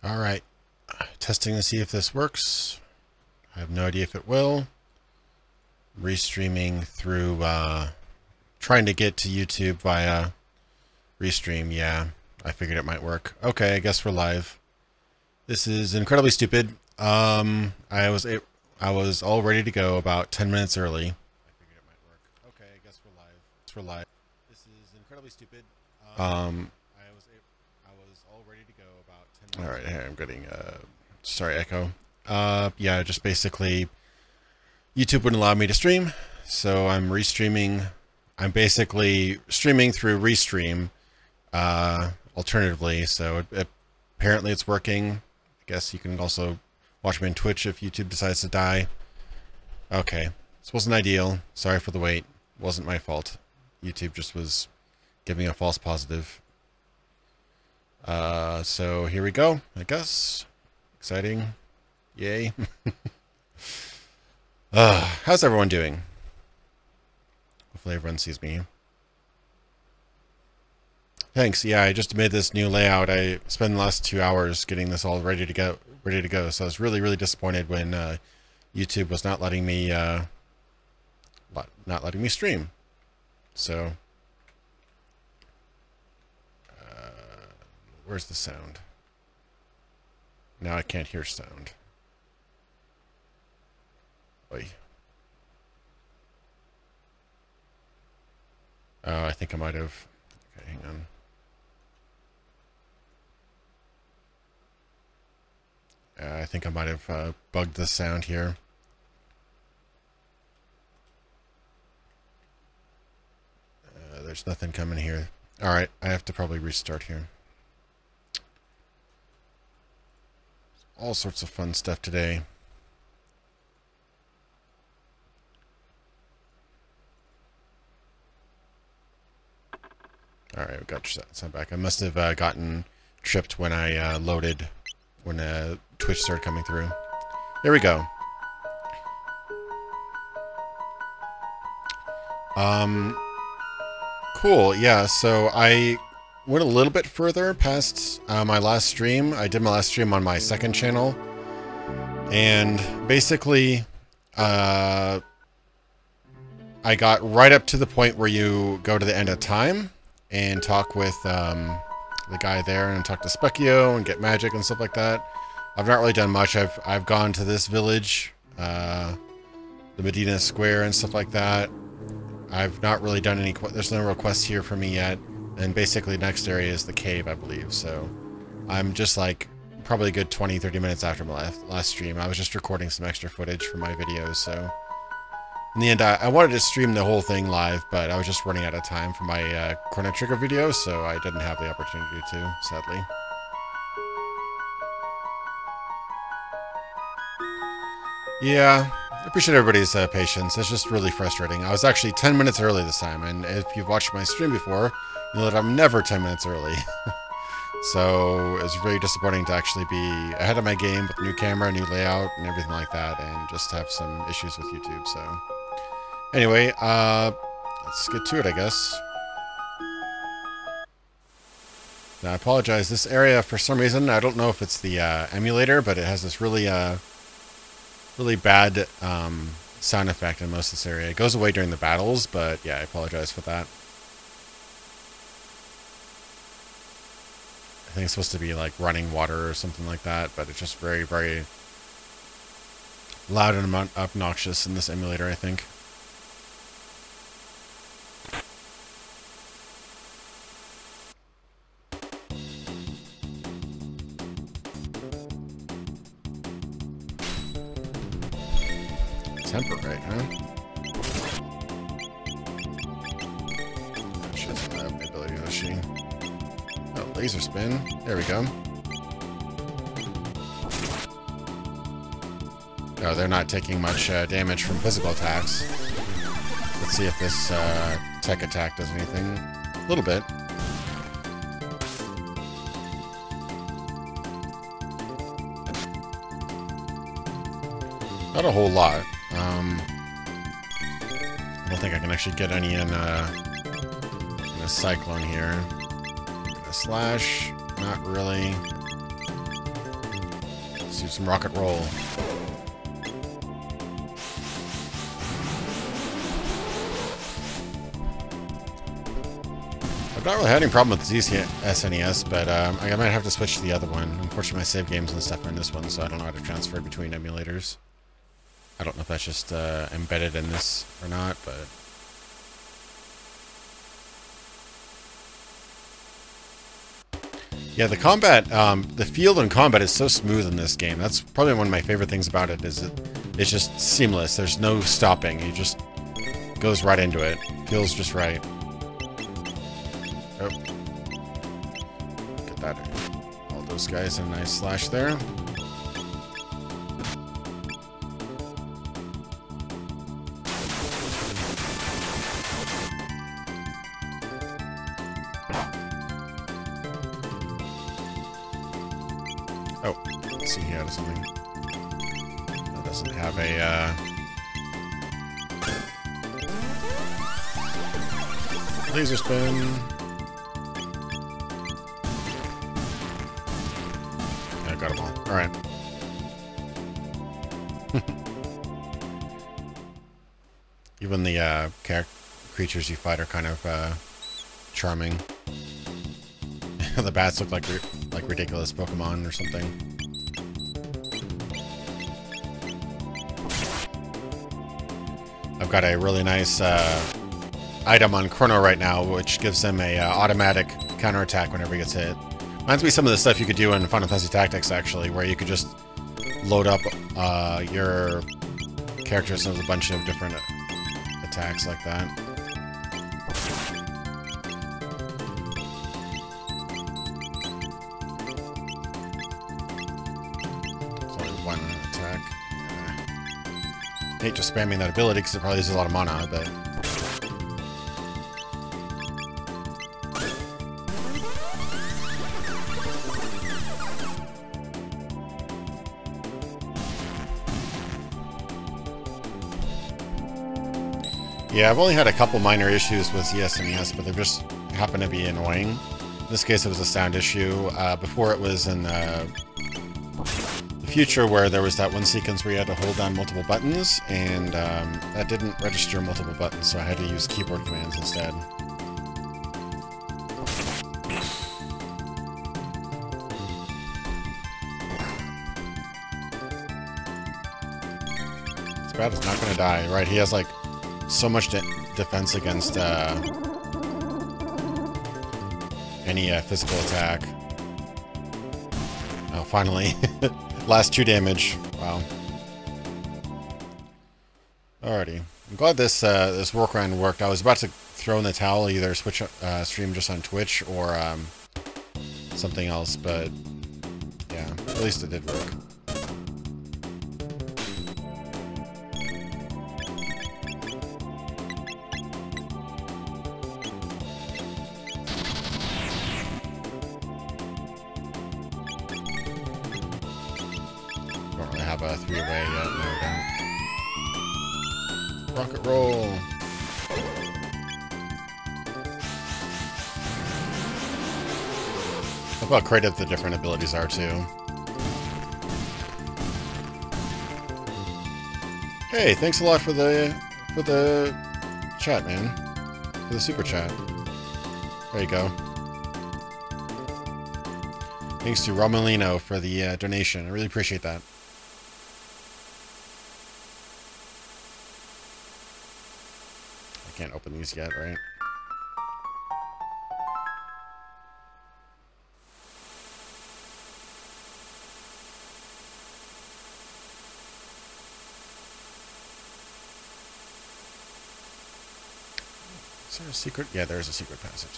All right, testing to see if this works. I have no idea if it will. Restreaming through, trying to get to YouTube via Restream. Yeah, I figured it might work. Okay, I guess we're live. This is incredibly stupid. I was all ready to go about 10 minutes early. I figured it might work. Okay, I guess we're live. We're live. This is incredibly stupid. I was all ready to go about 10 minutes. All right, I'm getting sorry, echo. Yeah, just basically YouTube wouldn't allow me to stream, so I'm restreaming. I'm basically streaming through Restream alternatively, so apparently it's working. I guess you can also watch me on Twitch if YouTube decides to die. Okay, this wasn't ideal. Sorry for the wait. It wasn't my fault. YouTube just was giving a false positive. So here we go, I guess. Exciting. Yay. How's everyone doing? Hopefully everyone sees me. Thanks. Yeah, I just made this new layout. I spent the last 2 hours getting this all ready to go. So I was really disappointed when YouTube was not letting me stream. So where's the sound? Now I can't hear sound. Oy. Oh, I think I might have. Okay, hang on. I think I might have bugged the sound here. There's nothing coming here. All right, I have to probably restart here. All sorts of fun stuff today. All right, we got sound back. I must have gotten tripped when I loaded, when Twitch started coming through. Here we go. Cool. Yeah. So I went a little bit further past my last stream. I did my last stream on my second channel, and basically, I got right up to the point where you go to the end of time and talk with the guy there and talk to Specchio and get magic and stuff like that. I've not really done much. I've gone to this village, the Medina Square and stuff like that. I've not really done any, there's no real quests here for me yet. And basically the next area is the cave, I believe. So I'm just like probably a good 20-30 minutes after my last stream. I was just recording some extra footage for my videos, so in the end, I wanted to stream the whole thing live, but I was just running out of time for my Chrono Trigger video, so I didn't have the opportunity to, sadly. Yeah, I appreciate everybody's patience. It's just really frustrating. I was actually 10 minutes early this time, and if you've watched my stream before, you know that I'm never 10 minutes early. So it's very disappointing to actually be ahead of my game with new camera, new layout, and everything like that, and just have some issues with YouTube, so... Anyway, let's get to it, I guess. Now, I apologize. This area, for some reason, I don't know if it's the emulator, but it has this really bad sound effect in most of this area. It goes away during the battles, but yeah, I apologize for that. I think it's supposed to be like running water or something like that, but it's just very loud and obnoxious in this emulator, I think. Temper right, huh? She doesn't have the ability, does she? Oh, laser spin. There we go. Oh, they're not taking much damage from physical attacks. Let's see if this tech attack does anything. A little bit. Not a whole lot. I don't think I can actually get any in a cyclone here. A slash, not really. Let's do some rocket roll. I've not really had any problem with the SNES, but I might have to switch to the other one. Unfortunately, my save games and stuff are in this one, so I don't know how to transfer between emulators. I don't know if that's just embedded in this or not, but... Yeah, the combat, the feel in combat is so smooth in this game. That's probably one of my favorite things about it, is it's just seamless. There's no stopping. He just goes right into it. Feels just right. Oh. Get that. All those guys in a nice slash there. Oh, let's see here, something. That doesn't have a, laser spin. I got them all. Alright. Even the, creatures you fight are kind of, charming. The bats look like ridiculous Pokemon or something. I've got a really nice item on Crono right now, which gives him a automatic counterattack whenever he gets hit. Reminds me of some of the stuff you could do in Final Fantasy Tactics, actually, where you could just load up your characters with a bunch of different attacks like that. One attack. Hate just spamming that ability because it probably uses a lot of mana, but... Yeah, I've only had a couple minor issues with the SNES, but they just happen to be annoying. In this case, it was a sound issue. Before it was in... the future where there was that one sequence where you had to hold down multiple buttons, and that didn't register multiple buttons, so I had to use keyboard commands instead. It's bad it's not going to die. Right, he has like so much defense against any physical attack. Oh, finally. Last 2 damage. Wow. Alrighty. I'm glad this this workaround worked. I was about to throw in the towel, either switch stream just on Twitch or something else, but yeah, at least it did work. Have a 3-way yet, no doubt. Rocket roll! Look how creative the different abilities are, too. Hey, thanks a lot for the chat, man. For the super chat. There you go. Thanks to Romelino for the donation. I really appreciate that. Can't open these yet, right? Is there a secret? Yeah, there's a secret passage.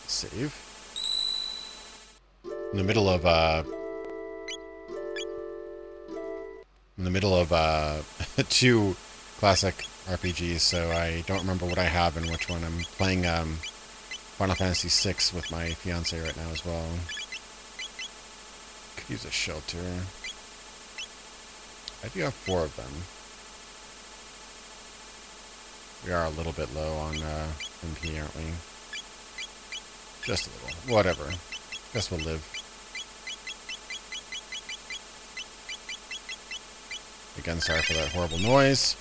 Save. In the middle of two classic RPGs, so I don't remember what I have and which one. I'm playing Final Fantasy VI with my fiance right now as well. Could use a shelter. I do have 4 of them. We are a little bit low on MP, aren't we? Just a little. Whatever. Guess we'll live. Again, sorry for that horrible noise.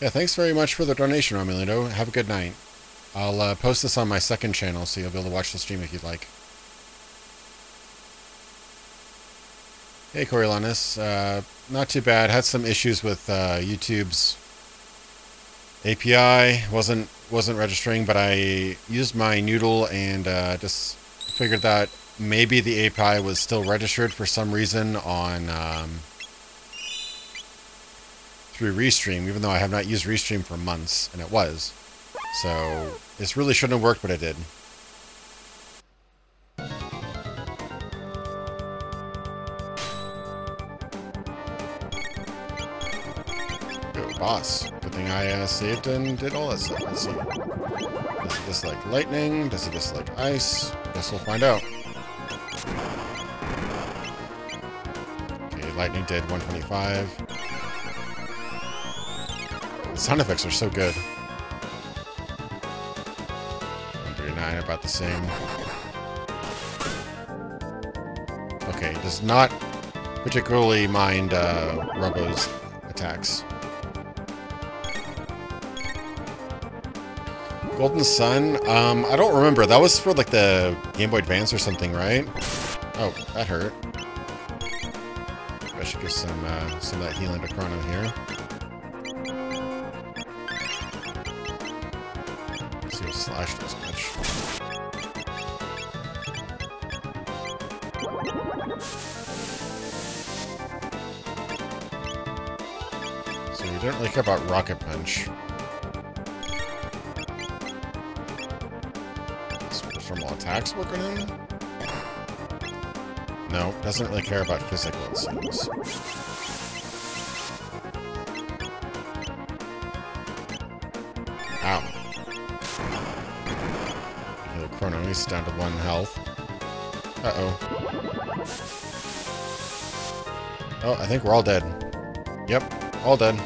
Yeah, thanks very much for the donation, Romulino. Have a good night. I'll post this on my second channel, so you'll be able to watch the stream if you'd like. Hey, Coriolanus. Not too bad. Had some issues with YouTube's API. Wasn't registering, but I used my Noodle and just figured that maybe the API was still registered for some reason on through Restream, even though I have not used Restream for months, and it was. So this really shouldn't have worked, but it did. Go, boss. Good thing I saved and did all that stuff. Let's see. Does he dislike lightning? Does he dislike ice? Guess we'll find out. Okay, lightning did 125. The sound effects are so good. 139, about the same. Okay, does not particularly mind Robo's attacks. Golden Sun? I don't remember. That was for like the Game Boy Advance or something, right? Oh, that hurt. I should give some of that healing to Crono here. Let's see what Slash does much. So you don't really care about Rocket Punch. Normal attacks work on him? No, doesn't really care about physical, it seems. Ow. Heal Crono, he's down to 1 health. Uh-oh. Oh, I think we're all dead. Yep, all dead.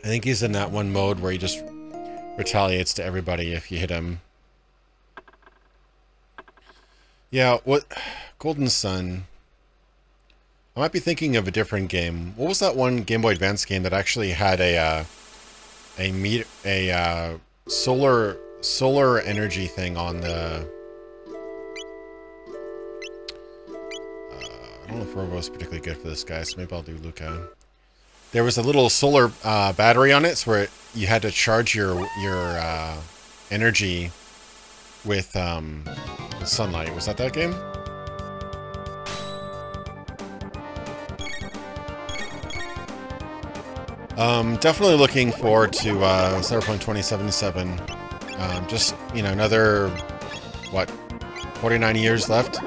I think he's in that one mode where he just retaliates to everybody if you hit him. Yeah, what... Golden Sun... I might be thinking of a different game. What was that one Game Boy Advance game that actually had a solar energy thing on the... I don't know if Robo is particularly good for this guy, so maybe I'll do Lucca. There was a little solar battery on it, so where you had to charge your energy with sunlight. Was that game? Definitely looking forward to Cyberpunk 2077. Just, you know, another, what, 49 years left?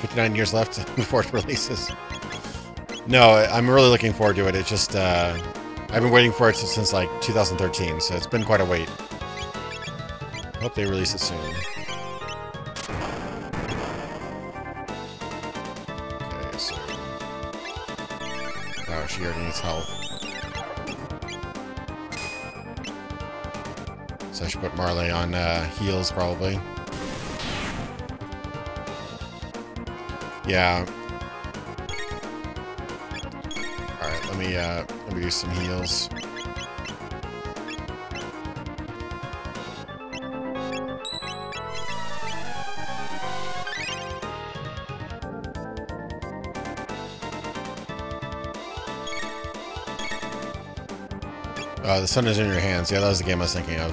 59 years left before it releases. No, I'm really looking forward to it. It's just, I've been waiting for it since, like, 2013, so it's been quite a wait. Hope they release it soon. Okay, so... Oh, she already needs health. So I should put Marle on heals, probably. Yeah. Let me use some heals. The sun is in your hands. Yeah, that was the game I was thinking of.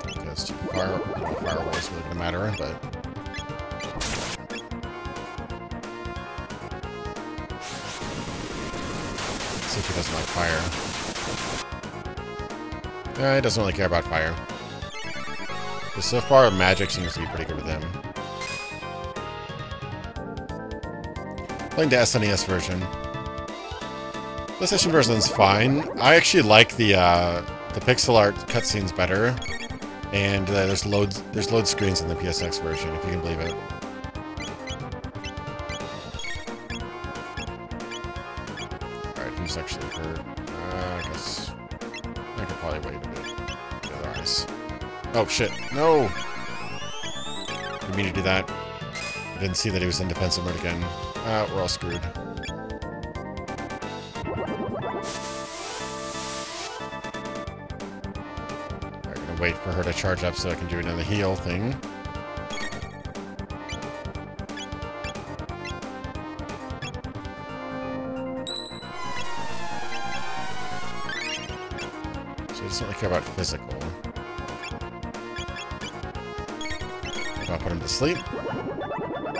Okay, let's do firewall's really gonna matter, but. See if he doesn't like fire. He doesn't really care about fire. But so far, magic seems to be pretty good with him. Playing the SNES version. PlayStation version's fine. I actually like the pixel art cutscenes better, and there's load screens in the PSX version, if you can believe it. He's actually hurt. I guess I could probably wait a bit. The other eyes. Oh, shit. No! Didn't mean to do that. I didn't see that he was in defensive mode again. We're all screwed. I'm gonna wait for her to charge up so I can do another heal thing. So he doesn't really care about physical. If I put him to sleep?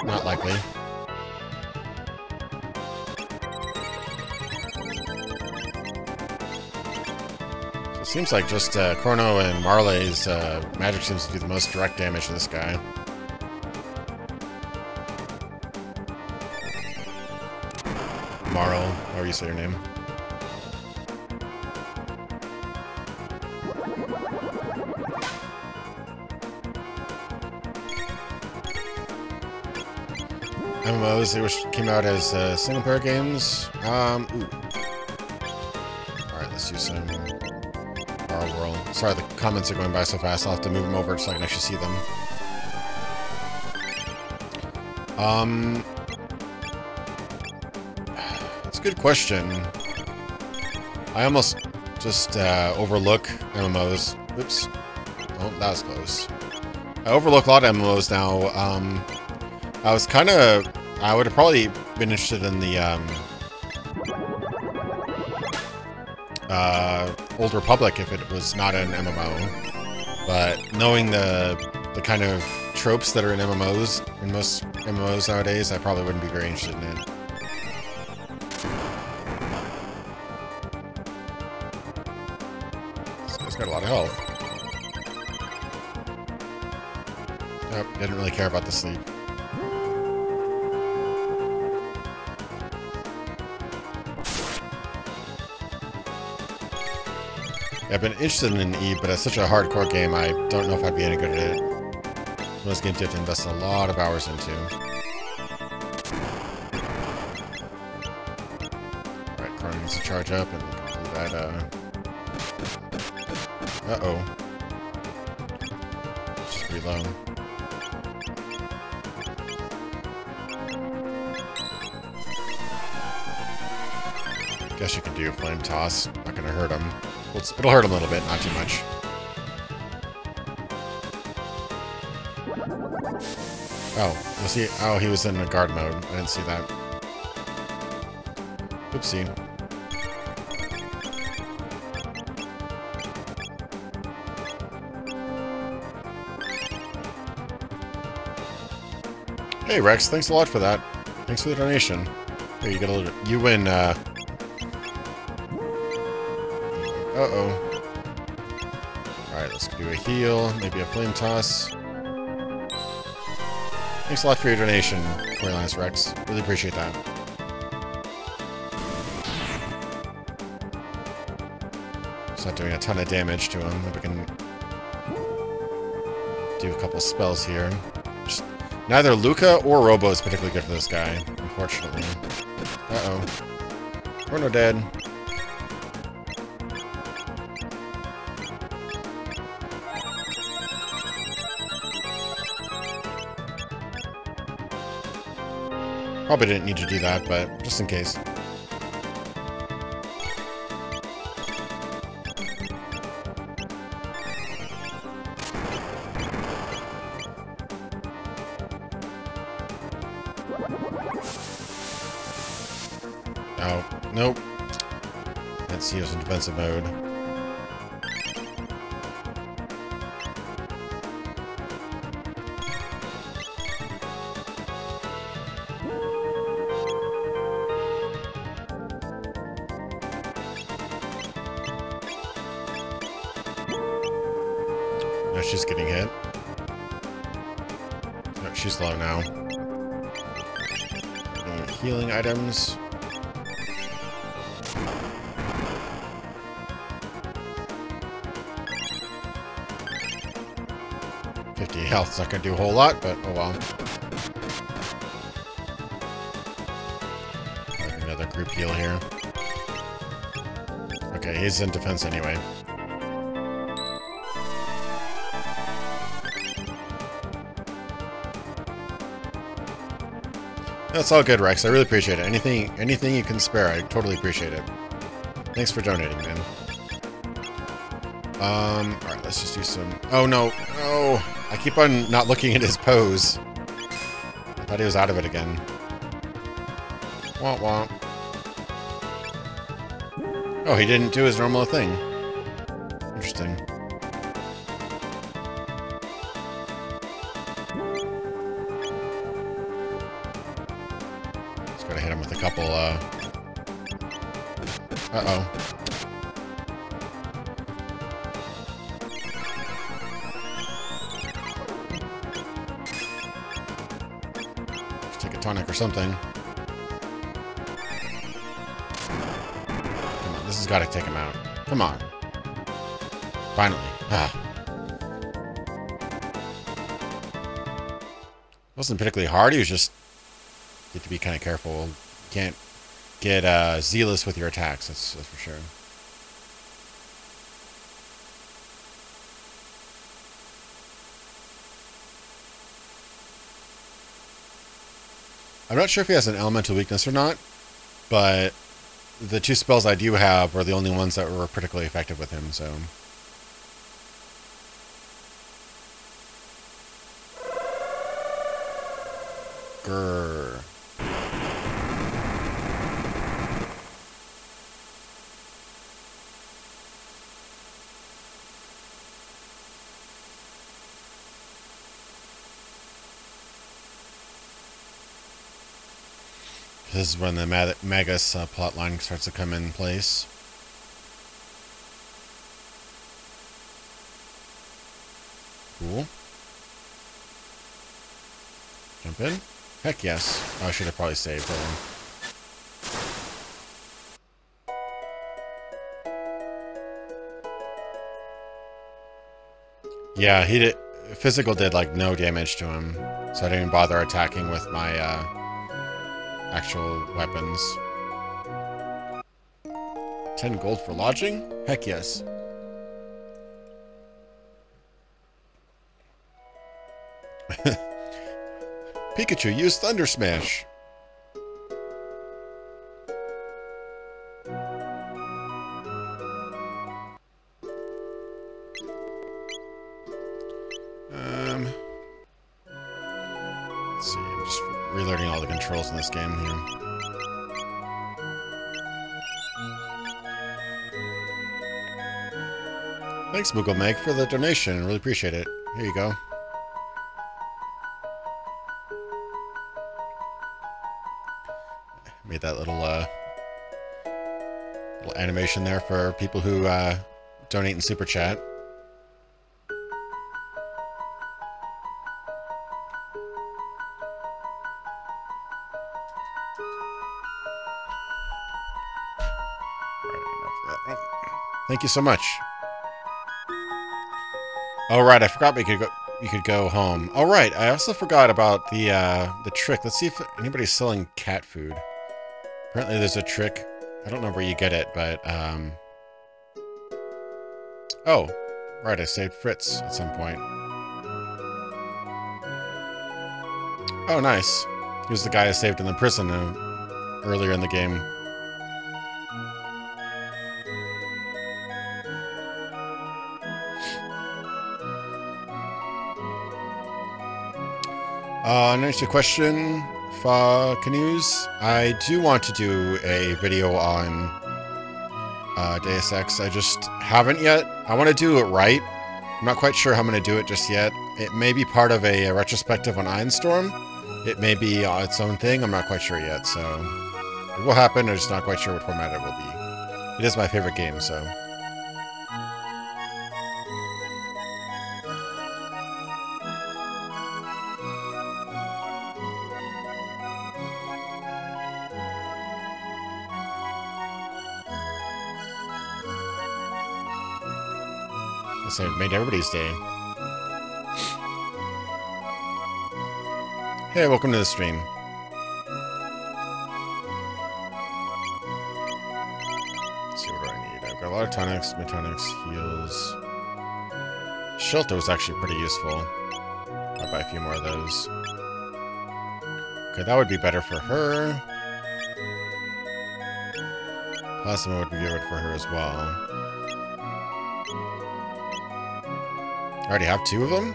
Not likely. So it seems like just Crono and Marle's magic seems to do the most direct damage to this guy. Marle, however you say your name. MMOs, they wish came out as single-player games. Alright, let's do some Our World. Sorry, the comments are going by so fast, I'll have to move them over so I can actually see them. That's a good question. I almost just overlook MMOs. Oops. Oh, that was close. I overlook a lot of MMOs now. I would have probably been interested in the Old Republic if it was not an MMO. But knowing the kind of tropes that are in MMOs, in most MMOs nowadays, I probably wouldn't be very interested in it. This guy's got a lot of health. Nope, didn't really care about the sleep. I've been interested in E, but it's such a hardcore game, I don't know if I'd be any good at it. Most games you have to invest a lot of hours into. Alright, Crono needs to charge up and do that, uh-oh. Just pretty low. Guess you can do a flame toss. Not gonna hurt him. Well, it'll hurt him a little bit, not too much. Oh, was he? Oh, he was in a guard mode. I didn't see that. Oopsie. Hey Rex, thanks a lot for that. Thanks for the donation. Here, you get a little bit. You win. Uh-oh. Alright, let's do a heal, maybe a flame toss. Thanks a lot for your donation, Coriolanus Rex. Really appreciate that. It's not doing a ton of damage to him. Maybe we can do a couple spells here. Just, neither Lucca or Robo is particularly good for this guy, unfortunately. Uh-oh. Crono dead. Probably didn't need to do that, but just in case. Oh, nope. Let's see, he was in defensive mode. No, she's getting hit. No, she's low now. Healing items. Health's not going to do a whole lot, but oh well. Another group heal here. Okay, he's in defense anyway. That's all good, Rex. I really appreciate it. Anything you can spare, I totally appreciate it. Thanks for donating, man. Alright, let's just do some... Oh, no. Oh, I keep on not looking at his pose. I thought he was out of it again. Womp womp. Oh, he didn't do his normal thing. Interesting. Just gotta hit him with a couple, Uh-oh. Let's take a tonic or something. This has got to take him out. Come on. Finally. Ah. Wasn't particularly hard. He was just... You have to be kind of careful. You can't get zealous with your attacks. That's for sure. I'm not sure if he has an elemental weakness or not, but... The two spells I do have are the only ones that were particularly effective with him, so... Grrr. This is when the Magus plotline starts to come in place. Cool. Jump in? Heck yes. Oh, I should have probably saved that one. Yeah, he did. Physical did like no damage to him, so I didn't bother attacking with my actual weapons. 10 gold for lodging? Heck yes. Pikachu, use Thunder Smash. Let's see, I'm just relearning all the controls in this game here. Thanks, Moogle Meg, for the donation. Really appreciate it. Here you go. Made that little animation there for people who donate in Super Chat. Thank you so much. Oh right, I forgot you could go home. Oh right, I also forgot about the trick. Let's see if anybody's selling cat food. Apparently there's a trick. I don't know where you get it, but oh, right, I saved Fritz at some point. Oh nice. He was the guy I saved in the prison earlier in the game. Next question, Canoes. I do want to do a video on Deus Ex. I just haven't yet. I want to do it right. I'm not quite sure how I'm going to do it just yet. It may be part of a retrospective on Ironstorm. It may be its own thing. I'm not quite sure yet, so it will happen. I'm just not quite sure what format it will be. It is my favorite game, so... So it made everybody's day. Hey, welcome to the stream. Let's see, what do I need? I've got a a lot of tonics, mid-tonics, heals. Shelter was actually pretty useful. I'll buy a few more of those. Okay, that would be better for her. Plasma would be good for her as well. I already have 2 of them?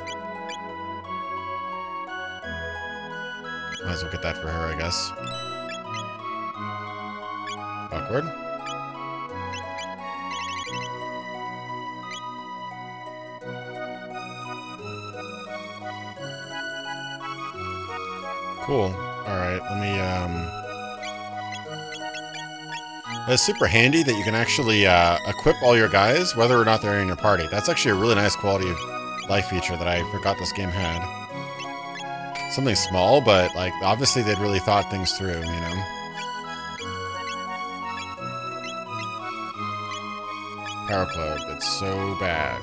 Might as well get that for her, I guess. Awkward. Cool. Alright, let me, It's super handy that you can actually, equip all your guys, whether or not they're in your party. That's actually a really nice quality of life feature that I forgot this game had. Something small, but, like, obviously they'd really thought things through, you know? Power Plug, it's so bad.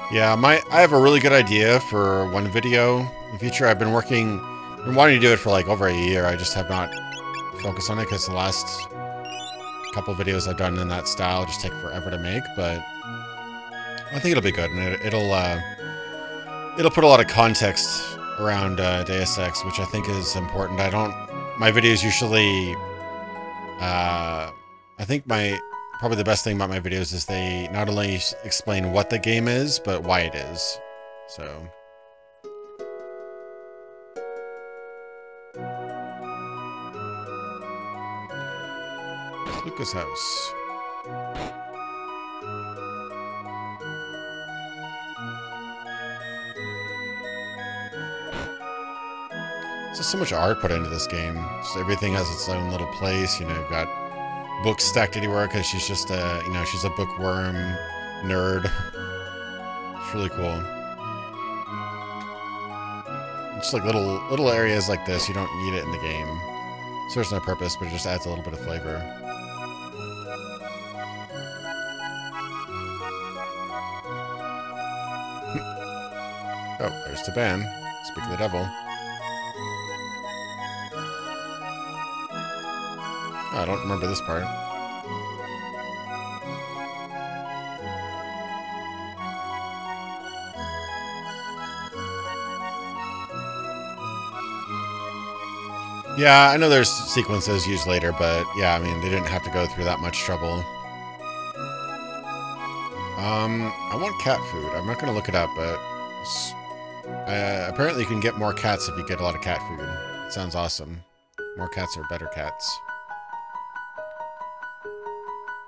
Yeah, I have a really good idea for one video in the future. I've been wanting to do it for like over a year. I just have not focused on it because the last couple videos I've done in that style just take forever to make, but I think it'll be good, and it'll put a lot of context around Deus Ex, which I think is important. My videos usually, I think probably the best thing about my videos is they not only explain what the game is, but why it is. So. Lucca's house. There's just so much art put into this game. Just everything has its own little place. You know, you've got books stacked anywhere because she's just a, you know, she's a bookworm nerd. It's really cool. Just like little areas like this, you don't need it in the game. Serves no purpose, but it just adds a little bit of flavor. Oh, there's the band. Speak of the devil. Oh, I don't remember this part. Yeah, I know there's sequences used later, but yeah, I mean, they didn't have to go through that much trouble. I want cat food. I'm not going to look it up, but apparently you can get more cats if you get a lot of cat food. It sounds awesome. More cats are better cats.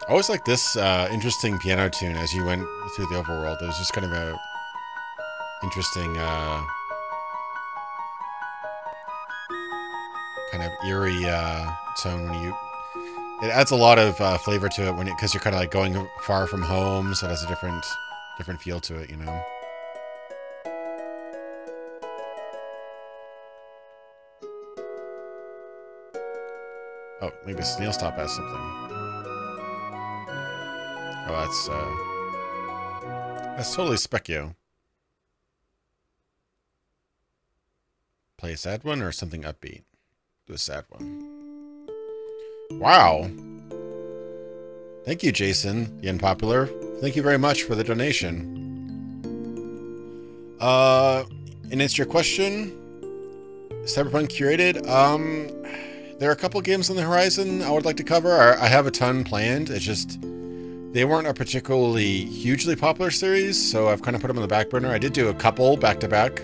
I always like this interesting piano tune as you went through the overworld. It was just kind of a interesting, kind of eerie tone when you. It adds a lot of flavor to it because you're kind of like going far from home, so it has a different feel to it, you know. Oh, maybe Snail Stop has something. Oh, that's totally Specchio. Play a sad one or something upbeat? Do a sad one. Wow. Thank you, Jason, the Unpopular. Thank you very much for the donation. And it's your question. Cyberpunk curated. There are a couple games on the horizon I would like to cover. I have a ton planned. It's just they weren't a particularly hugely popular series, so I've kind of put them on the back burner. I did do a couple back to back.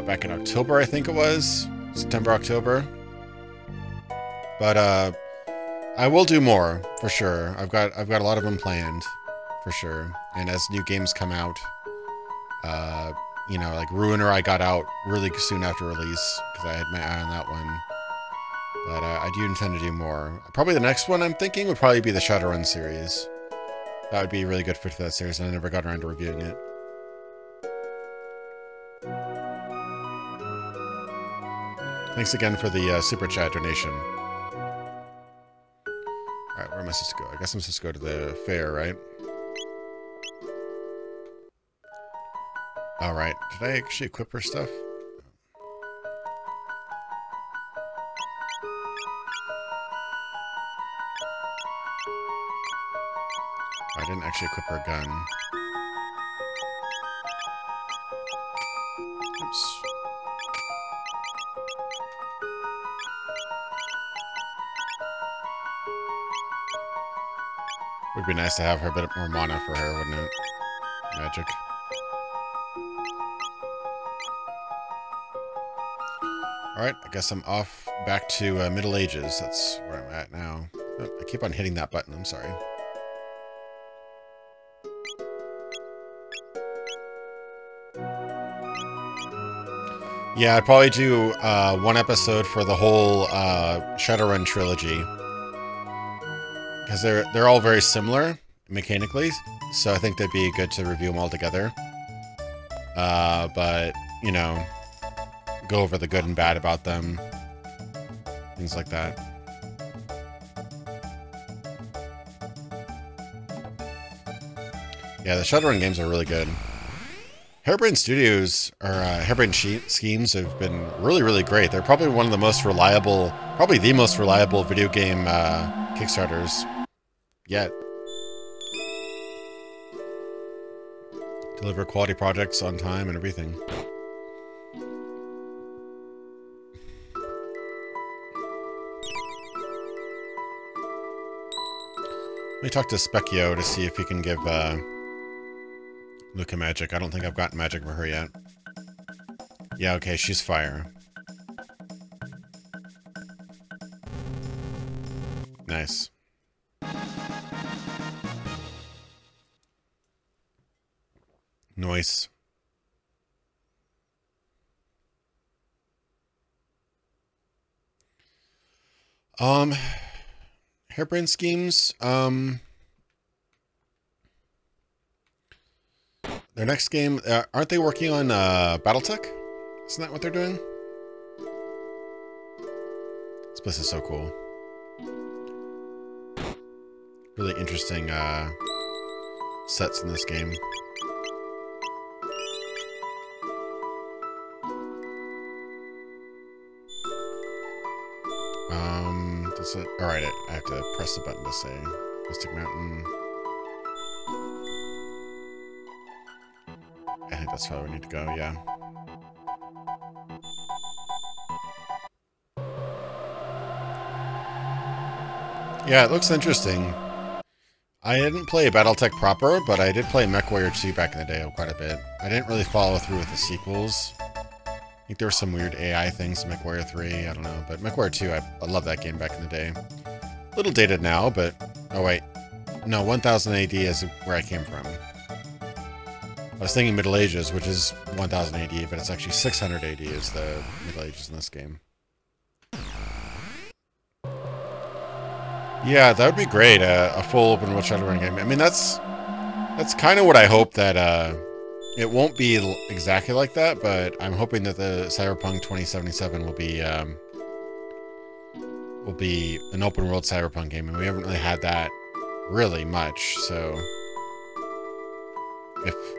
Back in October, I think it was. September, October. But I will do more for sure. I've got a lot of them planned for sure. And as new games come out, you know, like Ruiner, I got out really soon after release because I had my eye on that one. But I do intend to do more. Probably the next one I'm thinking would probably be the Shadowrun series. That would be a really good fit for that series, and I never got around to reviewing it. Thanks again for the super chat donation. Alright, where am I supposed to go? I guess I'm supposed to go to the fair, right? Alright, did I actually equip her stuff? I didn't actually equip her gun. Oops. Would be nice to have her a bit more mana for her, wouldn't it? Magic. Alright, I guess I'm off back to Middle Ages. That's where I'm at now. Oh, I keep on hitting that button, I'm sorry. Yeah, I'd probably do one episode for the whole Shadowrun trilogy. Because they're all very similar, mechanically. So I think they'd be good to review them all together. But, you know, go over the good and bad about them. Things like that. Yeah, the Shadowrun games are really good. Harebrained Studios, or Harebrained Schemes, have been really, really great. They're probably one of the most reliable, probably the most reliable video game Kickstarters yet. Deliver quality projects on time and everything. Let me talk to Specchio to see if he can give Lucca magic. I don't think I've gotten magic for her yet. Yeah, okay, she's fire. Nice. Nice. Harebrained Schemes, their next game, aren't they working on Battletech? Isn't that what they're doing? This place is so cool. Really interesting sets in this game. That's it. Alright, I have to press the button to say Mystic Mountain. I think that's where we need to go, yeah. Yeah, it looks interesting. I didn't play Battletech proper, but I did play MechWarrior 2 back in the day quite a bit. I didn't really follow through with the sequels. I think there were some weird AI things in MechWarrior 3, I don't know. But MechWarrior 2, I love that game back in the day. A little dated now, but... Oh, wait. No, 1000 AD is where I came from. I was thinking Middle Ages, which is 1000 AD, but it's actually 600 AD is the Middle Ages in this game. Yeah, that would be great, a full open world Shadowrun game. I mean, that's kind of what I hope that... It won't be exactly like that, but I'm hoping that the Cyberpunk 2077 will be an open world Cyberpunk game, and we haven't really had that really much. So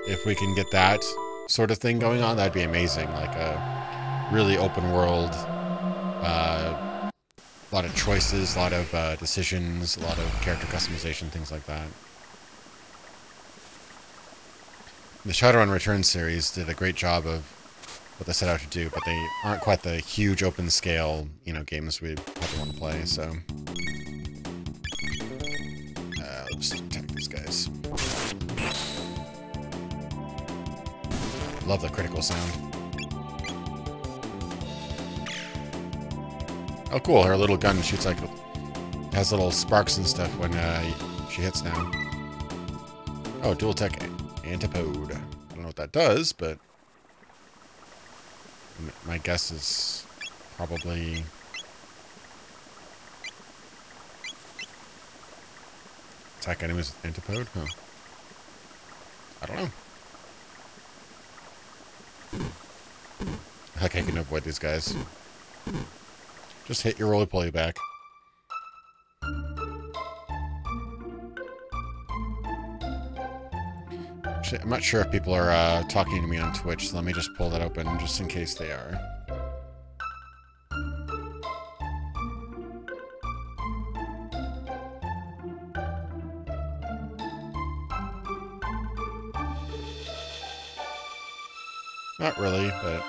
if we can get that sort of thing going on, that'd be amazing. Like a really open world, a lot of choices, a lot of decisions, a lot of character customization, things like that. The Shadowrun Returns series did a great job of what they set out to do, but they aren't quite the huge open scale, you know, games we probably want to play, so... let's attack these guys. Love the critical sound. Oh cool, her little gun shoots like... has little sparks and stuff when she hits now. Oh, dual tech antipode. I don't know what that does, but my guess is probably attack enemies with antipode? Huh. I don't know. Heck, I can avoid these guys. Just hit your roly-poly back. I'm not sure if people are talking to me on Twitch, so let me just pull that open just in case they are. Not really, but...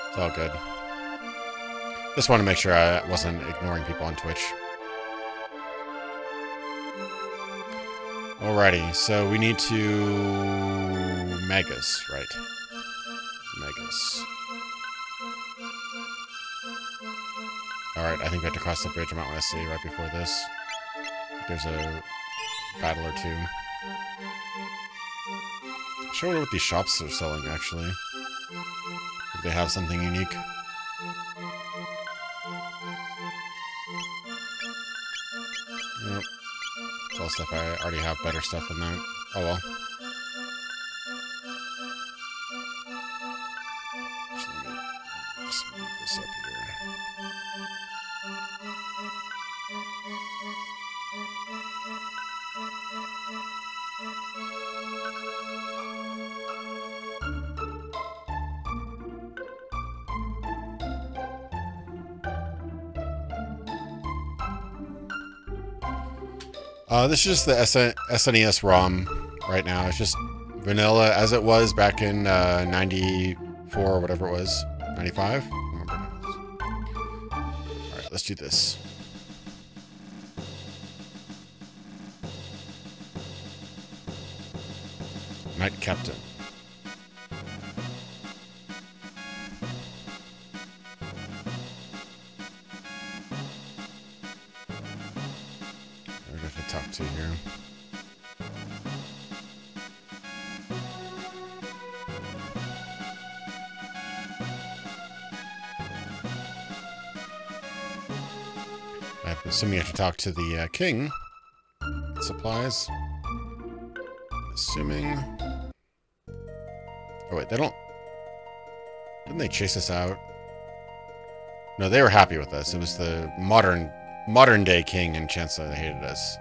It's all good. Just want to make sure I wasn't ignoring people on Twitch. Alrighty, so we need to... Magus, right. Magus. Alright, I think we have to cross the bridge. I might want to see right before this. There's a battle or two. I'm sure what these shops are selling, actually. If they have something unique. Nope. It's all stuff I already have better stuff than that. Oh well. Just move this up here. This is just the SNES ROM right now. It's just vanilla as it was back in 94 or whatever it was. 95? I don't remember now. Alright, let's do this. Knight Captain. Talk to here. I'm assuming you have to talk to the king. Supplies. I'm assuming. Oh wait, they don't. Didn't they chase us out? No, they were happy with us. It was the modern day king and chancellor that hated us.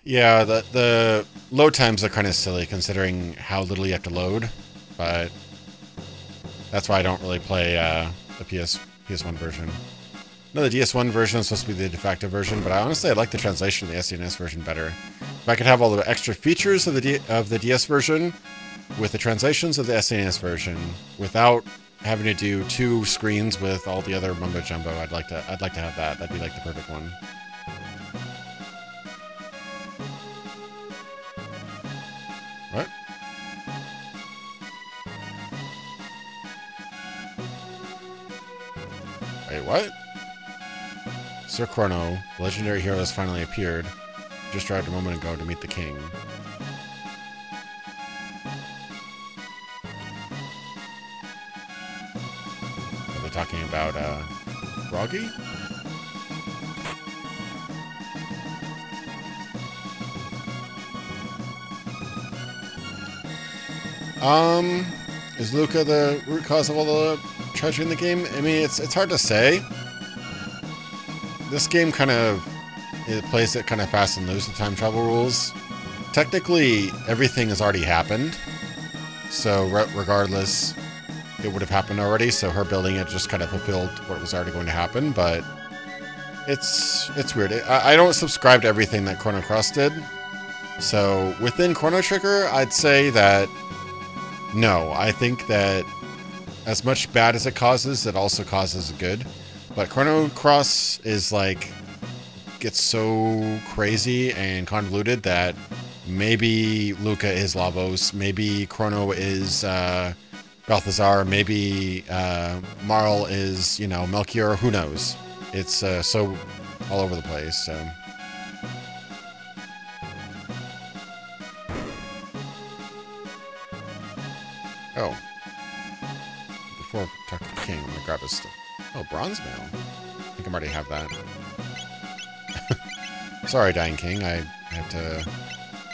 Yeah, the load times are kind of silly considering how little you have to load, but that's why I don't really play the PS1 version. No, the DS1 version is supposed to be the de facto version, but I like the translation of the SNES version better. If I could have all the extra features of the DS version with the translations of the SNES version without having to do 2 screens with all the other mumbo jumbo, I'd like to have that. That'd be like the perfect one. What? Wait, what? Sir Crono, the legendary hero has finally appeared. Just arrived a moment ago to meet the king. Are they talking about, Froggy? Is Lucca the root cause of all the treasure in the game? I mean, it's hard to say. This game kind of plays it kind of fast and loose with time travel rules. Technically, everything has already happened, so regardless, it would have happened already. So her building it just kind of fulfilled what was already going to happen. But it's weird. I don't subscribe to everything that Chrono Cross did. So within Chrono Trigger, I'd say that. No, I think that as much bad as it causes, it also causes good. But Chrono Cross is like, gets so crazy and convoluted that maybe Lucca is Lavos, maybe Crono is Balthazar, maybe Marle is, Melchior, who knows? It's so all over the place, so... Oh. Before I talk to the king, I'm gonna grab his stuff. Oh, bronze mail. I think I already have that. Sorry, Dying King. I had to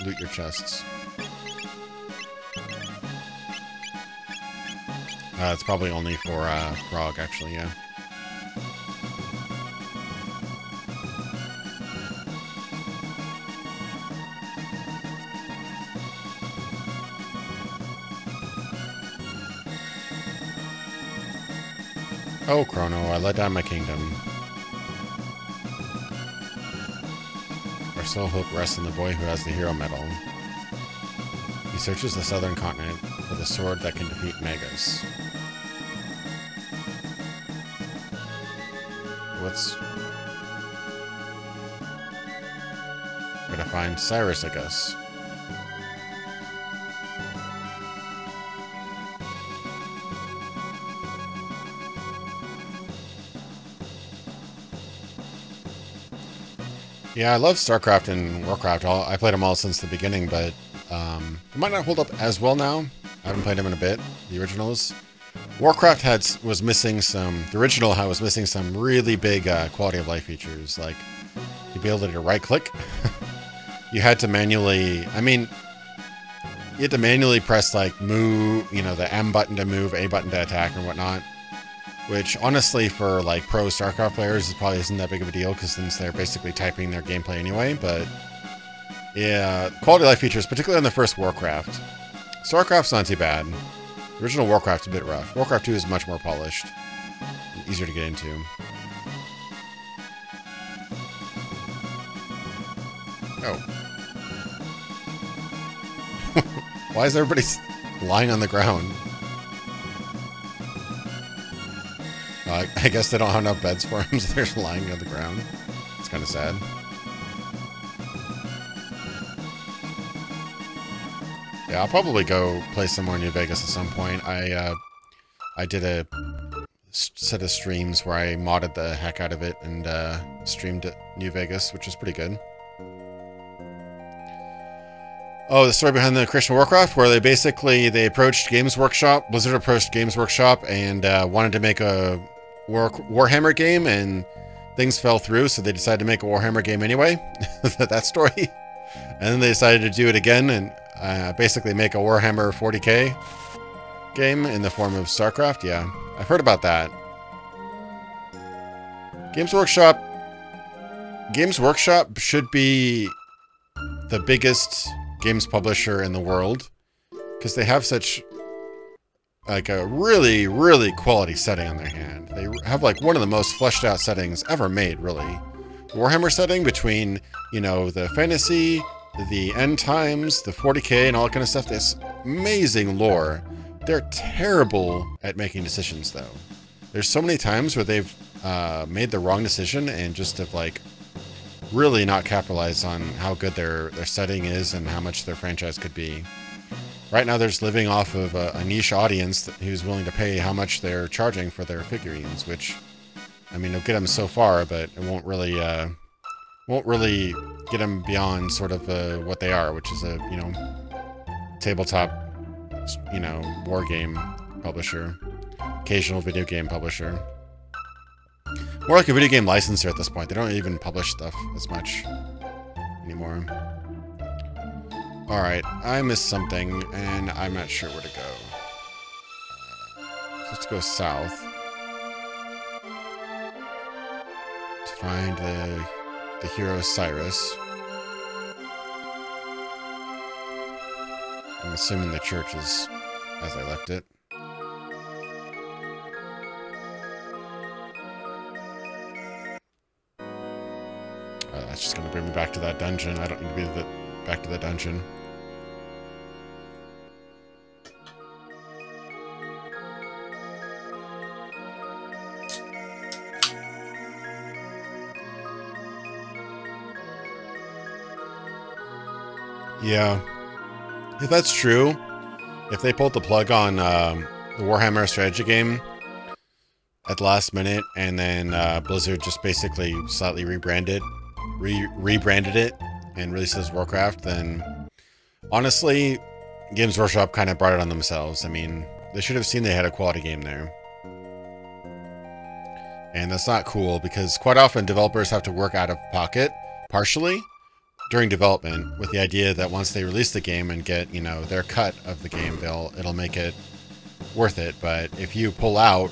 loot your chests. It's probably only for Frog, actually, yeah. Oh, Crono, I let down my kingdom. Our sole hope rests in the boy who has the hero medal. He searches the southern continent for the sword that can defeat Magus. What's... Gotta find Cyrus, I guess. Yeah, I love StarCraft and Warcraft. I played them all since the beginning, but it might not hold up as well now. I haven't played them in a bit, the originals. Warcraft was missing some... The original was missing some really big quality of life features, like the ability to right-click. You had to manually... I mean, you had to manually press, like, move, you know, the M button to move, A button to attack, and whatnot. Which, honestly, for, like, pro StarCraft players, it probably isn't that big of a deal, because since they're basically typing their gameplay anyway, but... Yeah, quality of life features, particularly on the first Warcraft. StarCraft's not too bad. The original Warcraft's a bit rough. Warcraft 2 is much more polished. And easier to get into. Oh. Why is everybody lying on the ground? I guess they don't have enough beds for them, so they're just lying on the ground. It's kind of sad. Yeah, I'll probably go play some more New Vegas at some point. I did a set of streams where I modded the heck out of it and streamed at New Vegas, which was pretty good. Oh, the story behind the Christian Warcraft, where they approached Games Workshop, Blizzard approached Games Workshop and wanted to make a Warhammer game, and things fell through, so they decided to make a Warhammer game anyway. That story. And then they decided to do it again and basically make a Warhammer 40k game in the form of StarCraft. Yeah, I've heard about that. Games Workshop should be the biggest games publisher in the world, because they have such like a really, really quality setting on their hand. They have like one of the most fleshed out settings ever made, really. The Warhammer setting between, you know, the fantasy, the end times, the 40k and all that kind of stuff. This amazing lore. They're terrible at making decisions, though. There's so many times where they've made the wrong decision and just have like really not capitalized on how good their setting is and how much their franchise could be. Right now they're just living off of a niche audience who's willing to pay how much they're charging for their figurines, which, I mean, it'll get them so far, but it won't really get them beyond sort of what they are, which is a, you know, tabletop, you know, war game publisher, occasional video game publisher. More like a video game licensor at this point. They don't even publish stuff as much anymore. Alright, I missed something, and I'm not sure where to go. Let's go south. To find the hero Cyrus. I'm assuming the church is as I left it. That's just going to bring me back to that dungeon. I don't need to be back to the dungeon. Yeah. If that's true, if they pulled the plug on the Warhammer strategy game at the last minute, and then Blizzard just basically slightly rebranded it and released as Warcraft, then honestly, Games Workshop kind of brought it on themselves. I mean, they should have seen they had a quality game there. And that's not cool, because quite often developers have to work out of pocket, partially, during development, with the idea that once they release the game and get, you know, their cut of the game, it'll make it worth it. But if you pull out,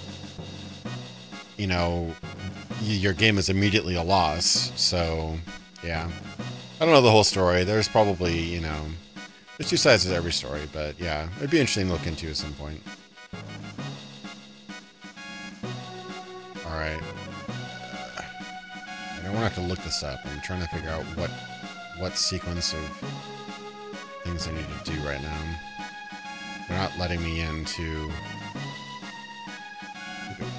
you know, your game is immediately a loss. So, yeah. I don't know the whole story. There's probably, you know, there's two sides to every story, but yeah, it'd be interesting to look into at some point. Alright. I don't want to have to look this up. I'm trying to figure out what sequence of things I need to do right now. They're not letting me in to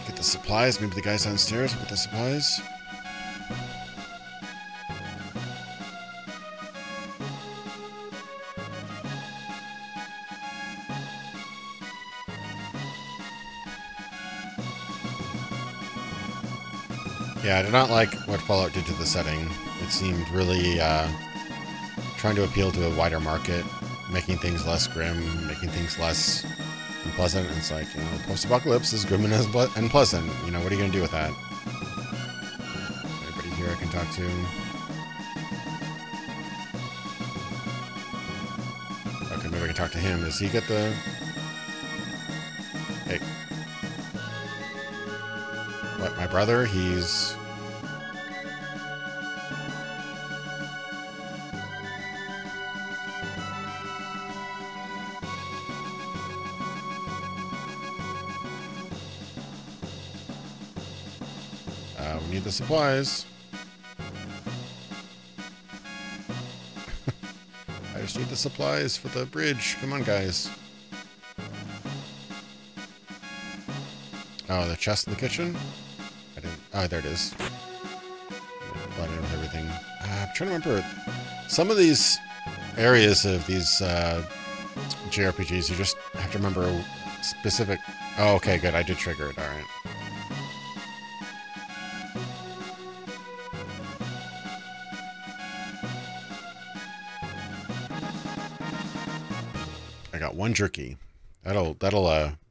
get the supplies. Maybe the guys downstairs will get the supplies. Yeah, I did not like what Fallout did to the setting. It seemed really trying to appeal to a wider market, making things less grim, making things less unpleasant. And it's like, you know, post-apocalypse is grim and unpleasant. You know, what are you going to do with that? Anybody here I can talk to? Okay, maybe I can talk to him. Does he get the... Hey. What, my brother? He's... we need the supplies. I just need the supplies for the bridge. Come on, guys. Oh, the chest in the kitchen? I didn't... Oh, there it is. Brought in with everything. I'm trying to remember. Some of these areas of these JRPGs, you just have to remember specific... Oh, okay, good. I did trigger it. All right. I got one jerky. That'll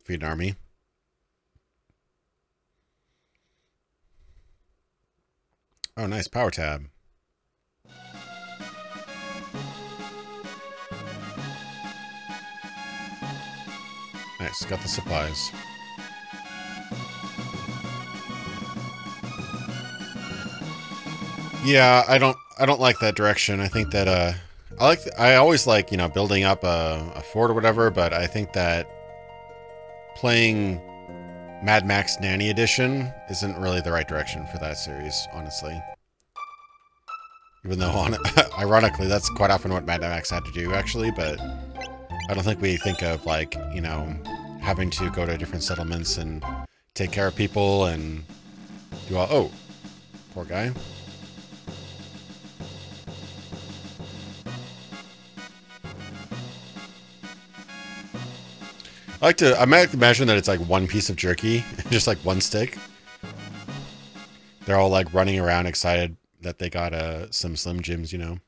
feed an army. Oh, nice power tab. Nice, got the supplies. Yeah, I don't like that direction. I think that I always like, you know, building up a fort or whatever, but I think that playing Mad Max Nanny Edition isn't really the right direction for that series, honestly. Even though, ironically, that's quite often what Mad Max had to do, actually, but I don't think we think of, like, you know, having to go to different settlements and take care of people and do all... Oh, poor guy. I might imagine that it's like one piece of jerky, just like one stick. They're all like running around excited that they got some Slim Jims, you know.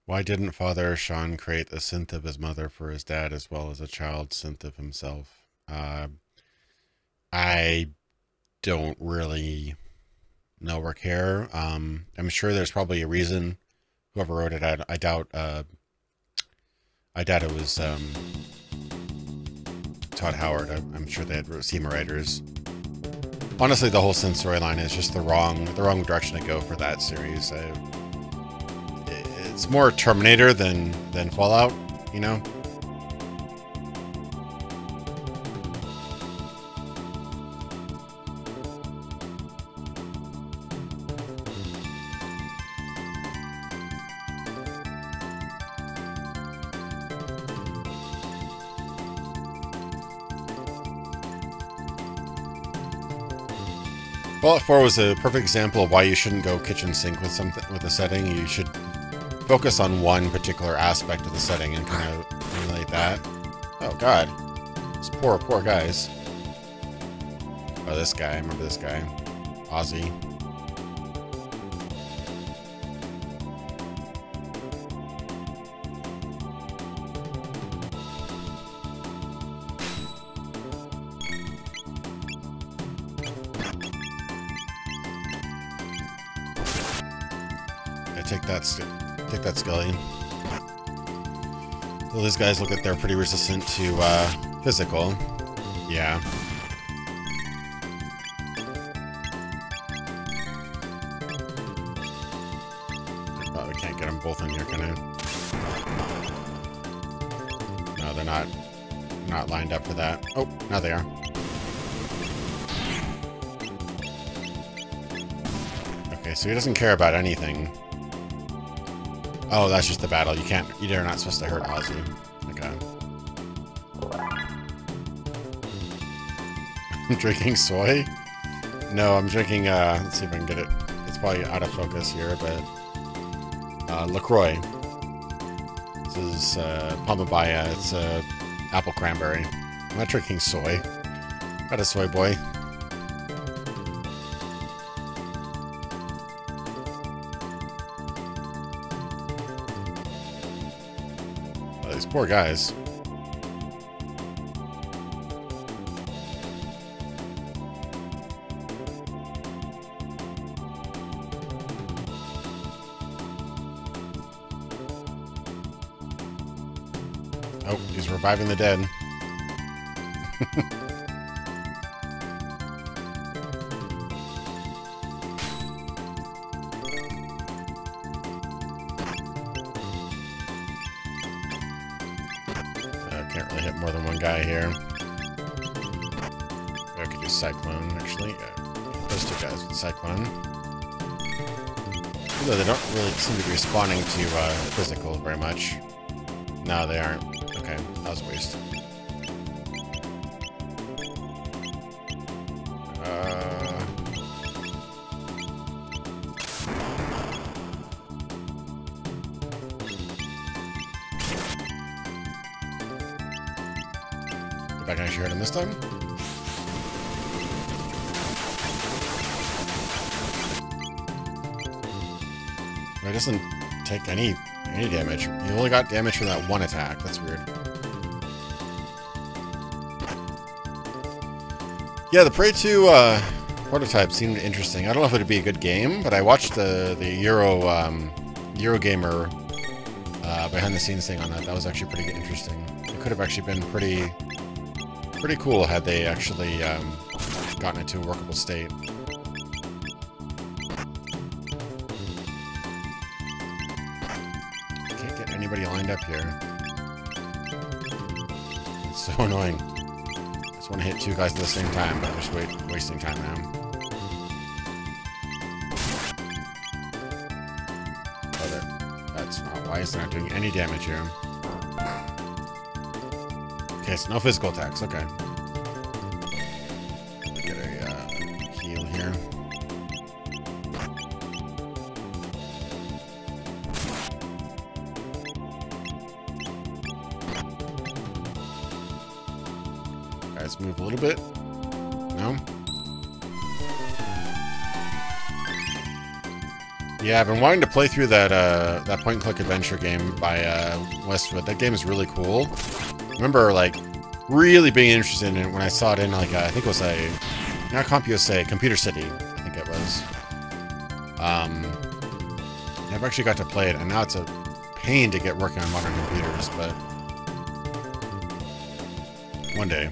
Why didn't Father Sean create the synth of his mother for his dad as well as a child synth of himself? I don't really know or care. I'm sure there's probably a reason. Whoever wrote it, I doubt it was Todd Howard. I'm sure they had SEMA writers. Honestly, the whole synth storyline is just the wrong direction to go for that series. It's more Terminator than Fallout, you know? Fallout 4 was a perfect example of why you shouldn't go kitchen sink with a setting. You should focus on one particular aspect of the setting and kind of emulate that. Oh god. These poor guys. Oh, this guy. I remember this guy. Ozzy. Take that Scully. Well, these guys look like they're pretty resistant to physical. Yeah. both in here, can I? No, they're not lined up for that. Oh, now they are. Okay, so he doesn't care about anything. Oh, that's just the battle. You're not supposed to hurt Ozzy. Okay. I'm drinking soy? No, I'm drinking, let's see if I can get it. It's probably out of focus here, but LaCroix. This is Pomabaya. It's apple cranberry. I'm not drinking soy. Got a soy boy. Oh, these poor guys. Oh, he's reviving the dead. Can't really hit more than one guy here. I could do Cyclone, actually. Those two guys with Cyclone. Although they don't really seem to be responding to physical very much. No, they aren't. Okay, that was a waste. If I can actually hurt him this time. It doesn't take any damage. You only got damage from that one attack. That's weird. Yeah, the Prey 2 prototype seemed interesting. I don't know if it'd be a good game, but I watched the Eurogamer behind the scenes thing on that. That was actually pretty interesting. It could have actually been pretty cool had they actually gotten it to a workable state. Can't get anybody lined up here. It's so annoying. I just want to hit two guys at the same time, but I'm just wasting time now. Oh, that's not why it's not doing any damage here. Okay, so no physical attacks. Okay. Get a heal here. Guys, move a little bit. No? Yeah, I've been wanting to play through that point-and-click adventure game by Westwood. That game is really cool. I remember, like, really being interested in it when I saw it in, like, I think it was not CompUSA, Computer City, I think it was. Never actually got to play it, and now it's a pain to get working on modern computers, but one day.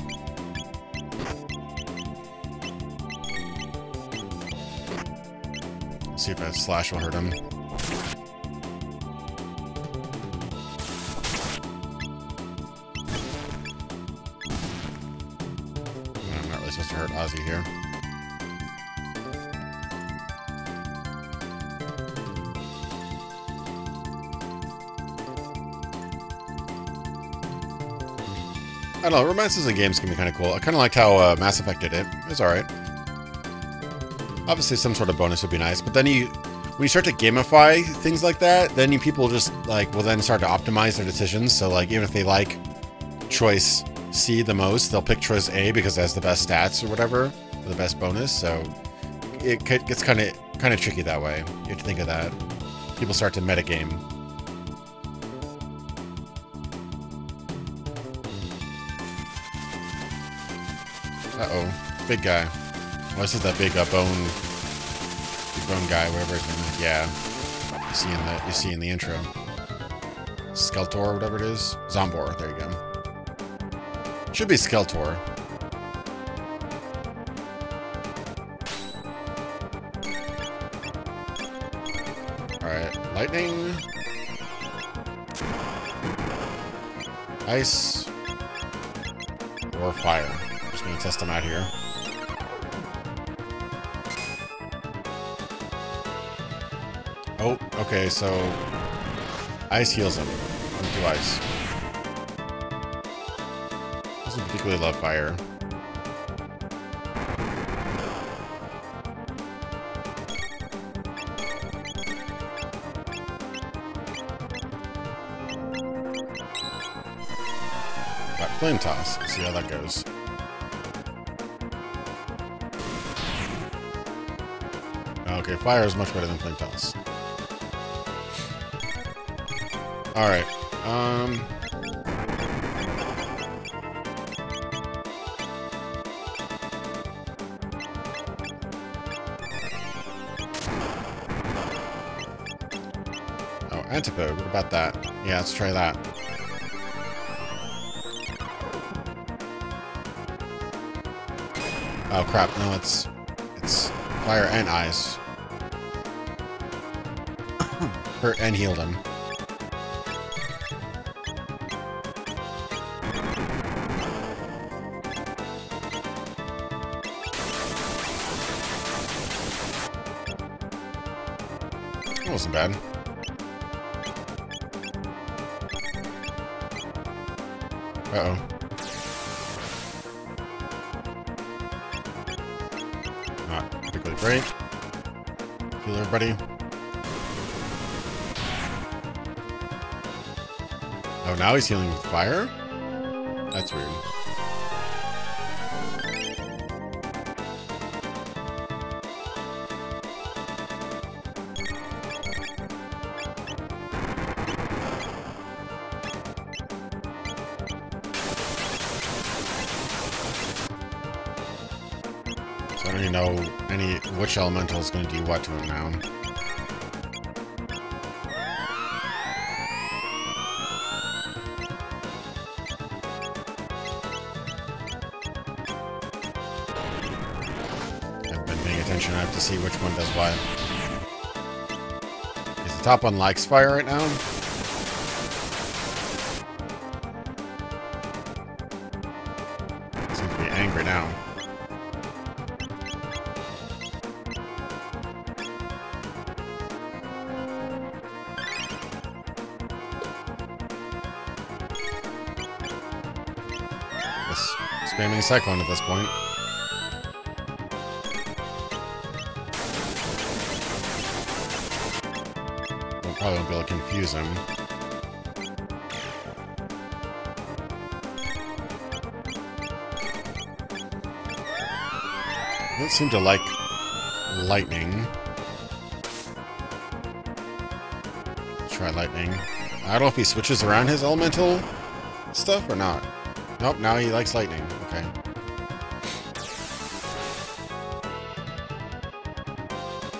Let's see if a slash will hurt him. Supposed to hurt Ozzy here. I don't know, romances in games can be kind of cool. I kind of liked how Mass Effect did it. It was alright. Obviously some sort of bonus would be nice, but then when you start to gamify things like that, then people just, like, will then start to optimize their decisions. So, like, even if they like choice C the most, they'll pick choice A because it has the best stats or whatever, or the best bonus. So it gets kind of tricky that way. You have to think of that. People start to metagame. Uh-oh, big guy. Oh, this is that big bone guy, whatever his name is. Yeah, you see in the intro. Skeletor, or whatever it is. Zombor. There you go. Should be Skeletor. Alright, lightning. Ice or fire. I'm just going to test them out here. Oh, okay, so ice heals him. Don't do ice. Doesn't particularly love fire. Flame toss. Let's see how that goes. Okay, fire is much better than flame toss. Alright. Oh, antipode. What about that? Yeah, let's try that. Oh crap, no, it's fire and ice. Hurt and healed him. That wasn't bad. Uh-oh. Not particularly great. Heal everybody. Oh, now he's healing with fire? That's weird. So I don't even know which elemental is going to do what to him now. I have to see which one does what. Because the top one likes fire right now. Seems to be angry now. Just spamming Cyclone at this point. Probably won't be able to confuse him. He doesn't seem to like lightning. Try lightning. I don't know if he switches around his elemental stuff or not. Nope, now he likes lightning. Okay.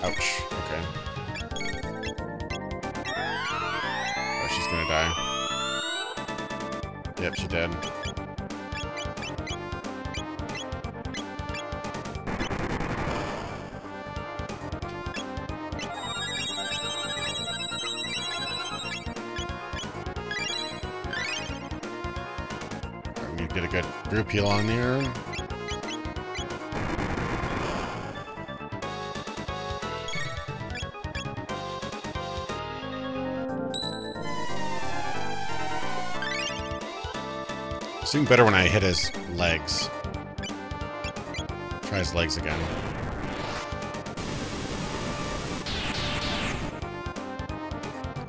Ouch. Okay. She's gonna die. Yep, she did. We need to get a good group heal on there. It's doing better when I hit his legs. Try his legs again.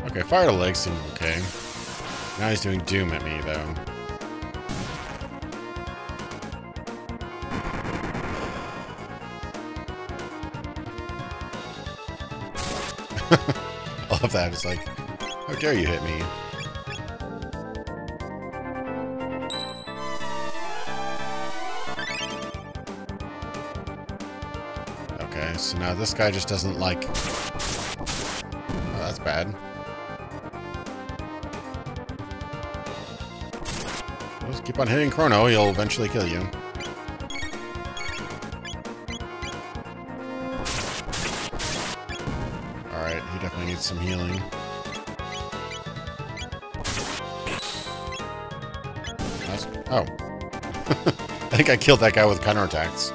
Okay, fire to legs seems okay. Now he's doing Doom at me, though. I love that. It's like, how dare you hit me? Okay, so now this guy just doesn't like... Oh, that's bad. Just keep on hitting Crono, he'll eventually kill you. Alright, he definitely needs some healing. Oh. I think I killed that guy with counterattacks.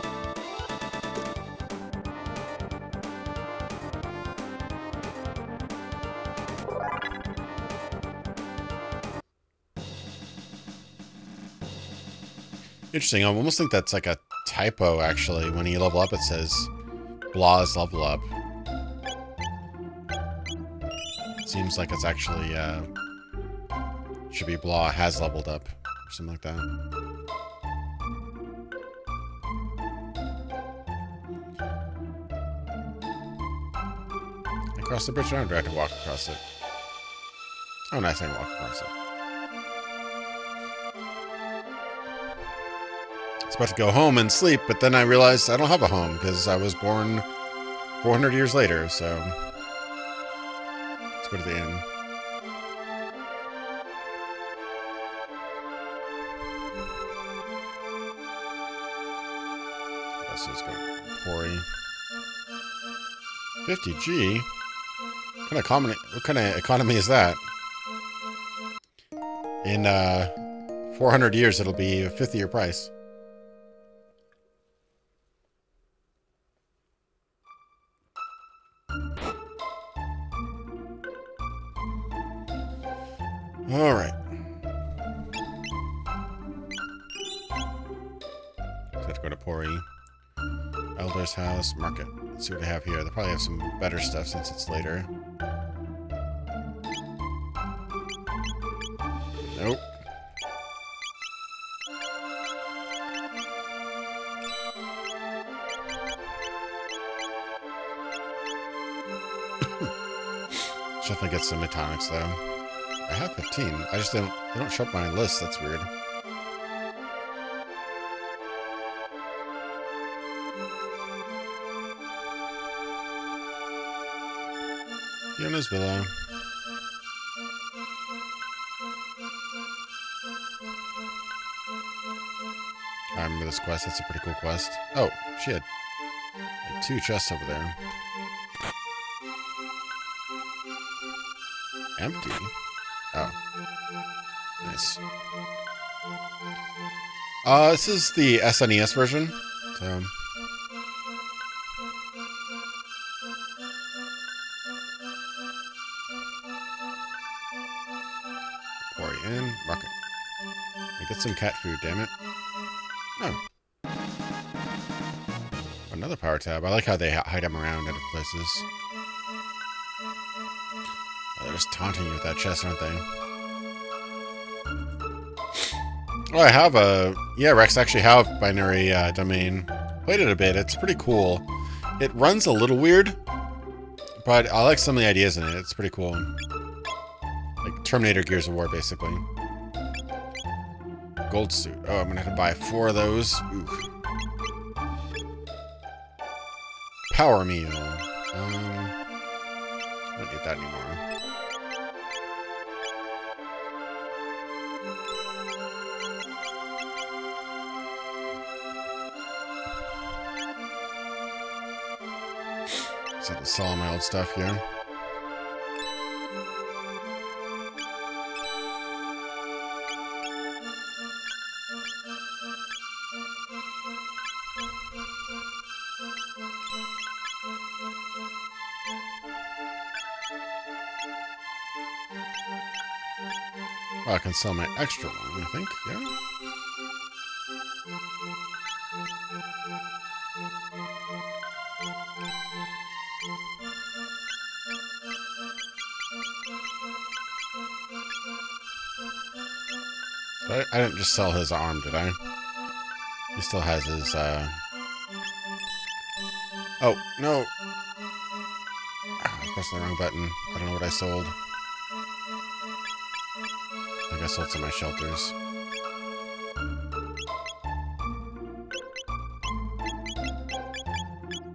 Interesting. I almost think that's like a typo, actually. When you level up, it says Blah's level up. It seems like it's actually, should be Blah has leveled up, or something like that. I crossed the bridge now, or do I have to walk across it? Oh, nice, I can walk across it. I was about to go home and sleep, but then I realized I don't have a home, because I was born 400 years later, so... Let's go to the inn. So let's go Pori. 50G? What kind of economy is that? In 400 years, it'll be a fifth of your price. All right. So let's go to Pori. Elder's house, market. Let's see what they have here. They'll probably have some better stuff since it's later. Nope. Should definitely get some atomics though. I have 15. I just don't. They don't show up on my list. That's weird. Fiona's Villa. I remember this quest. That's a pretty cool quest. Oh, shit. Like 2 chests over there. Empty? Oh. Nice. This is the SNES version. So... in market. Get some cat food, damn it. Oh. Another power tab. I like how they hide them around in places. Oh, they're just taunting you with that chest, aren't they? Oh, I have a... Yeah, Rex actually have binary domain. Played it a bit. It's pretty cool. It runs a little weird, but I like some of the ideas in it. It's pretty cool. Like Terminator Gears of War, basically. Gold suit. Oh, I'm gonna have to buy 4 of those. Ooh. Power meal. I don't need that anymore. So I can sell all my old stuff here. Oh, I can sell my extra one, I think. Yeah. So I didn't just sell his arm, did I? He still has his, Oh, no! I pressed the wrong button. I don't know what I sold. I think I sold some of my shelters.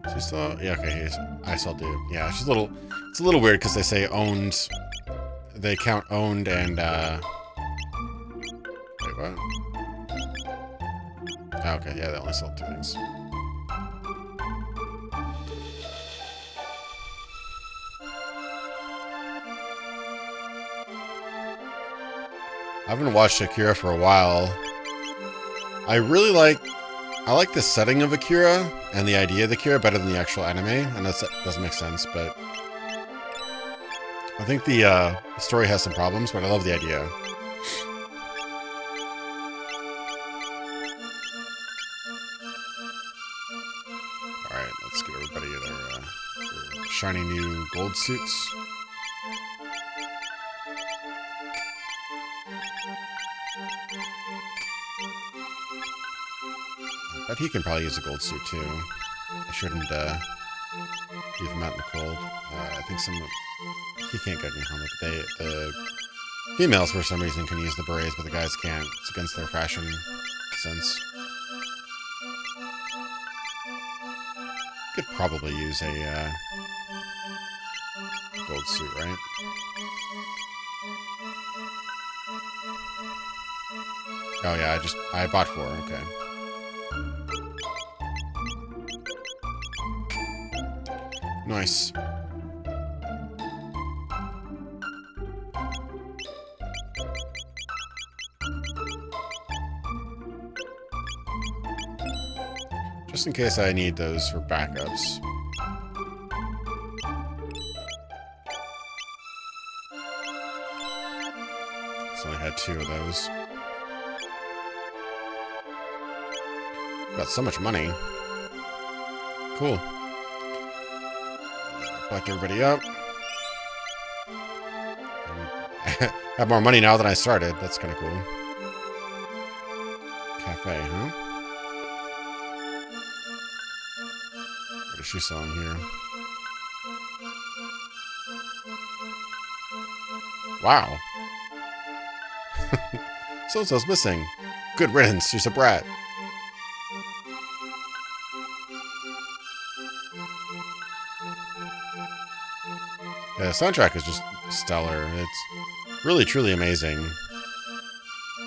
Is he still... Yeah, okay, I still do. Yeah, it's a little weird because they say owned... They count owned and, Wait, what? Oh, okay, yeah, they only sold 2 things. I haven't watched Akira for a while. I like the setting of Akira and the idea of Akira better than the actual anime. I know that doesn't make sense, but I think the story has some problems, but I love the idea. Alright, let's get everybody their shiny new gold suits. I bet he can probably use a gold suit too. I shouldn't leave him out in the cold. I think he can't get any helmet, but the females for some reason can use the berets, but the guys can't. It's against their fashion sense. Could probably use a gold suit, right? Oh yeah, I bought 4, okay. Nice. Just in case I need those for backups. So I had 2 of those. Got so much money. Cool. Collect everybody up. Have more money now than I started. That's kind of cool. Cafe, huh? What is she selling here? Wow. So-and-so's missing. Good riddance. She's a brat. Yeah, the soundtrack is just stellar. It's really, truly amazing.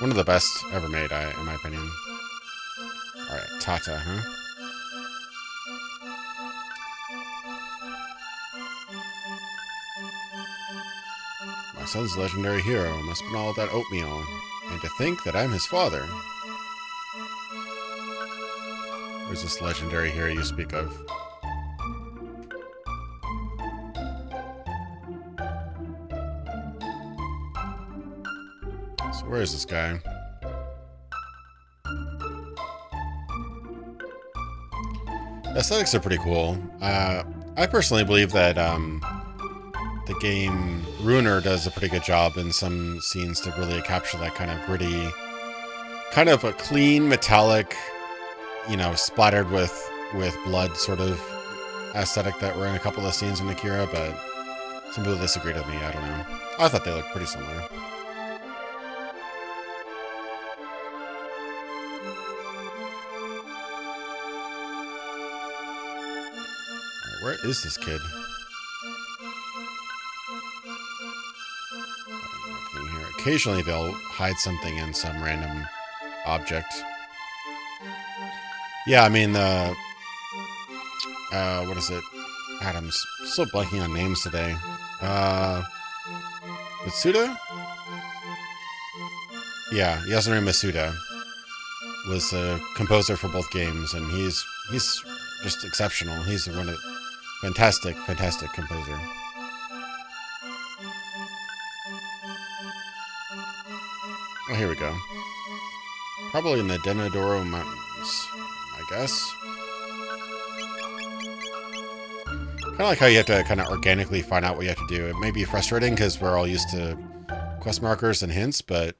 One of the best ever made, in my opinion. Alright, Tata, huh? My son's a legendary hero. Must have been all that oatmeal. And to think that I'm his father. Where's this legendary hero you speak of? So where is this guy? The aesthetics are pretty cool. I personally believe that the game Ruiner does a pretty good job in some scenes to really capture that kind of gritty, kind of a clean, metallic, you know, splattered with blood sort of aesthetic that were in a couple of scenes in Akira, but some people disagreed with me. I don't know. I thought they looked pretty similar. Where is this kid? Here. Occasionally they'll hide something in some random object. Yeah, I mean, what is it? God, I'm so blanking on names today. Mitsuda? Yeah, Yasunori Mitsuda was a composer for both games, and he's just exceptional. He's one of fantastic composer. Oh, here we go. Probably in the Denadoro Mountains, I guess. Kind of like how you have to kind of organically find out what you have to do. It may be frustrating because we're all used to quest markers and hints, but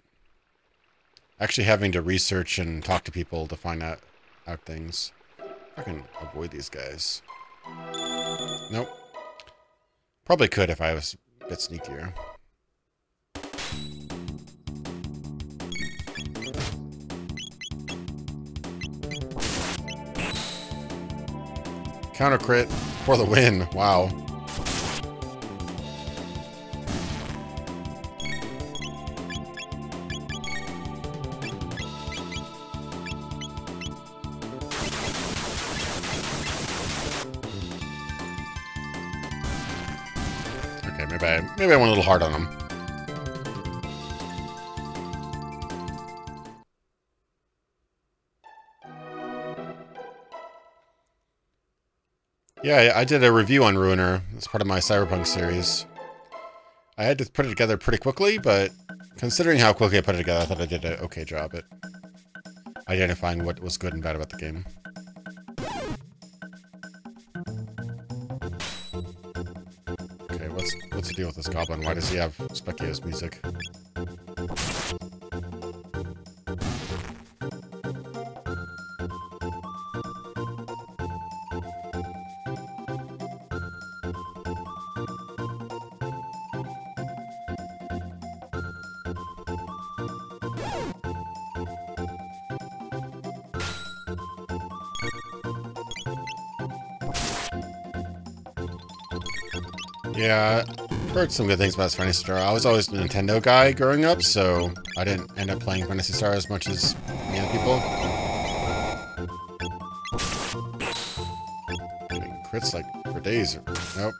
actually having to research and talk to people to find out things. I can avoid these guys. Nope. Probably could if I was a bit sneakier. Counter crit for the win. Wow. Okay, maybe I went a little hard on him. Yeah, I did a review on Ruiner as part of my Cyberpunk series. I had to put it together pretty quickly, but considering how quickly I put it together, I thought I did an okay job at identifying what was good and bad about the game. Okay, what's the deal with this goblin? Why does he have Specchio's music? Yeah, I've heard some good things about Phantasy Star. I was always a Nintendo guy growing up, so I didn't end up playing Phantasy Star as much as many other people. I mean, crits like for days. Nope.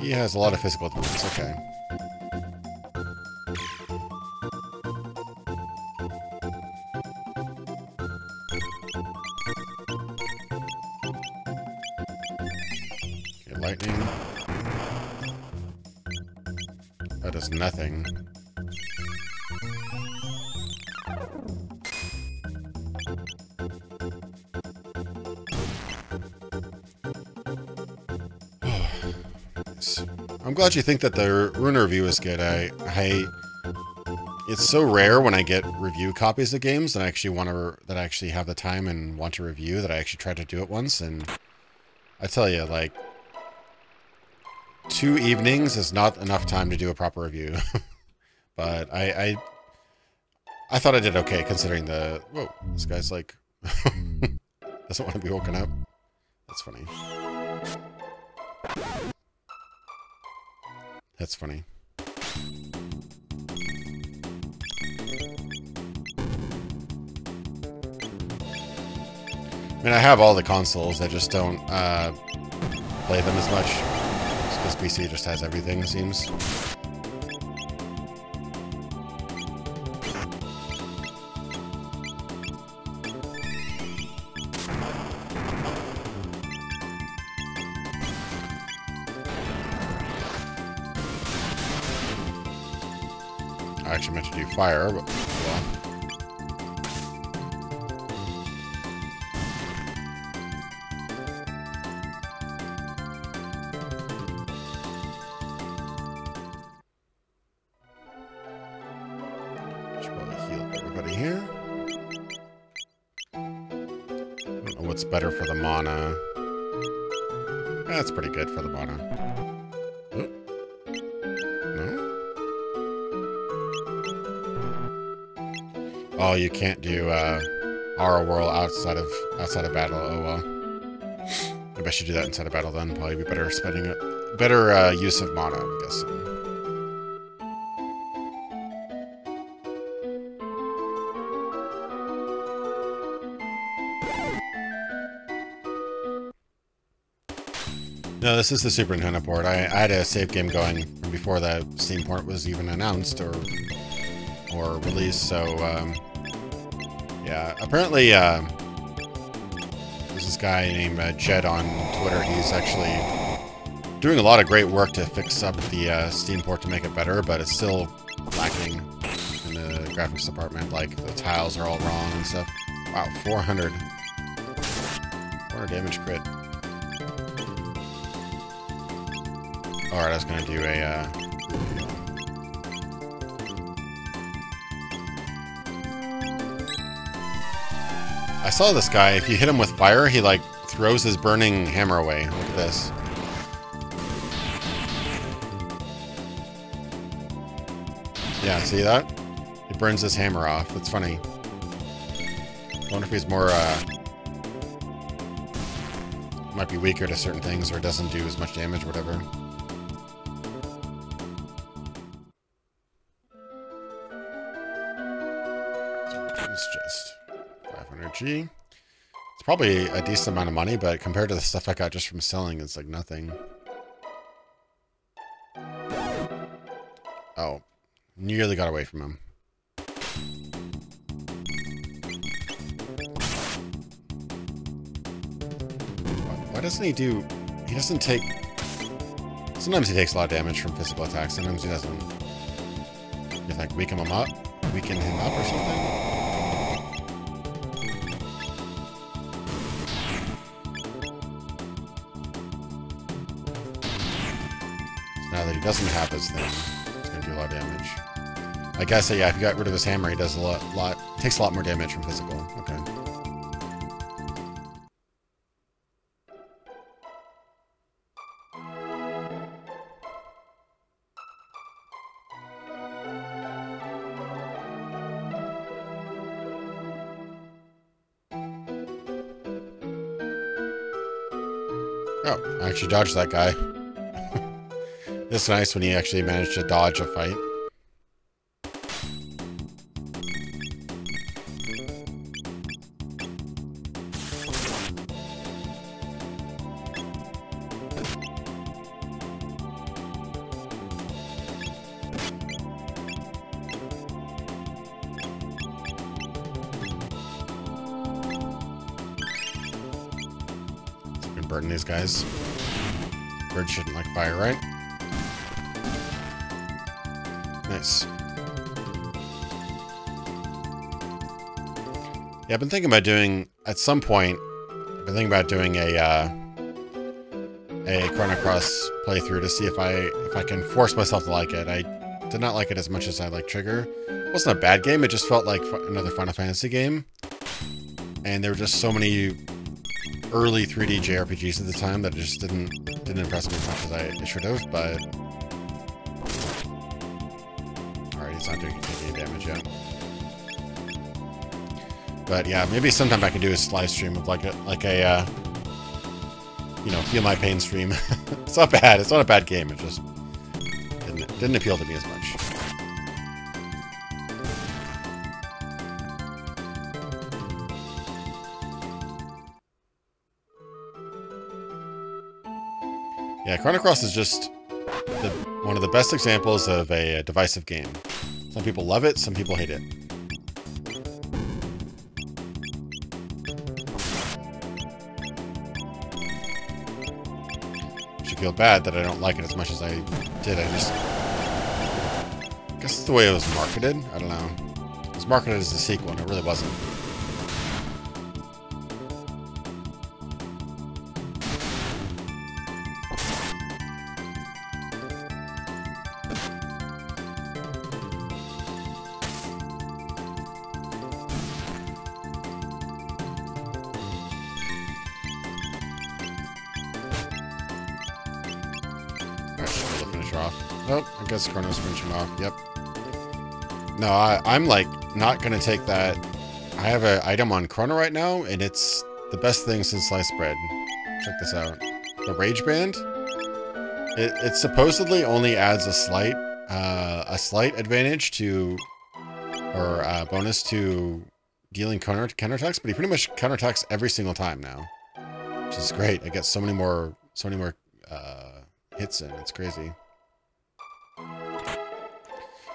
He has a lot of physical defense. Okay. Okay, lightning. That does nothing. I'm glad you think that the Ruiner review is good. It's so rare when I get review copies of games that I actually have the time and want to review that I actually tried to do it once, and I tell you, like, 2 evenings is not enough time to do a proper review. But I thought I did okay considering the... Whoa, this guy's like... doesn't want to be woken up. That's funny. That's funny. I mean, I have all the consoles, I just don't play them as much. Because PC just has everything, it seems. I actually meant to do fire, but well. Should probably heal everybody here. I don't know what's better for the mana. That's pretty good for the mana. Oh, you can't do Aura Whirl outside of battle. Oh well. Maybe I should do that inside of battle then. Probably be better spending it. Better use of mana, I'm guessing. No, this is the Super Nintendo port. I had a save game going before the Steam port was even announced or released, so yeah. Apparently, there's this guy named Jed on Twitter. He's actually doing a lot of great work to fix up the Steam port to make it better, but it's still lacking in the graphics department. Like, the tiles are all wrong and stuff. Wow, 400 damage crit. Alright, I was gonna do a I saw this guy, if you hit him with fire, he like throws his burning hammer away. Look at this. Yeah, see that? It burns his hammer off. It's funny. I wonder if he's more, might be weaker to certain things or doesn't do as much damage or whatever. It's just 500G. It's probably a decent amount of money, but compared to the stuff I got just from selling, it's like nothing. Oh, nearly got away from him. What? Why doesn't he do... He doesn't take... Sometimes he takes a lot of damage from physical attacks. Sometimes he doesn't. You think weaken him up? Weaken him up or something? So now that he doesn't have his thing, he's going to do a lot of damage. I guess, yeah, if you got rid of his hammer, he does takes a lot more damage from physical. Okay. Oh, I actually dodged that guy. It's nice when you actually manage to dodge a fight. Burn these guys. Birds shouldn't like fire, right? Nice. Yeah, I've been thinking about doing, at some point, I've been thinking about doing a Chrono Cross playthrough to see if I can force myself to like it. I did not like it as much as I like Trigger. It wasn't a bad game, it just felt like another Final Fantasy game. And there were just so many early 3D JRPGs at the time that just didn't impress me as much as I should have, but... Alright, he's not taking any damage yet. But yeah, maybe sometime I can do a live stream of like a you know, feel my pain stream. It's not bad, it's not a bad game, it just didn't appeal to me as much. Yeah, Chrono Cross is just one of the best examples of a divisive game. Some people love it, some people hate it. I should feel bad that I don't like it as much as I did. I guess it's the way it was marketed. I don't know. It was marketed as a sequel, and it really wasn't. Oh, I guess Crono's finishing off. Yep. No, I'm like not gonna take that. I have an item on Crono right now, and it's the best thing since sliced bread. Check this out. The Rage Band. It supposedly only adds a slight advantage to, or bonus to dealing counterattacks, but he pretty much counterattacks every single time now, which is great. I get so many more hits in. It's crazy.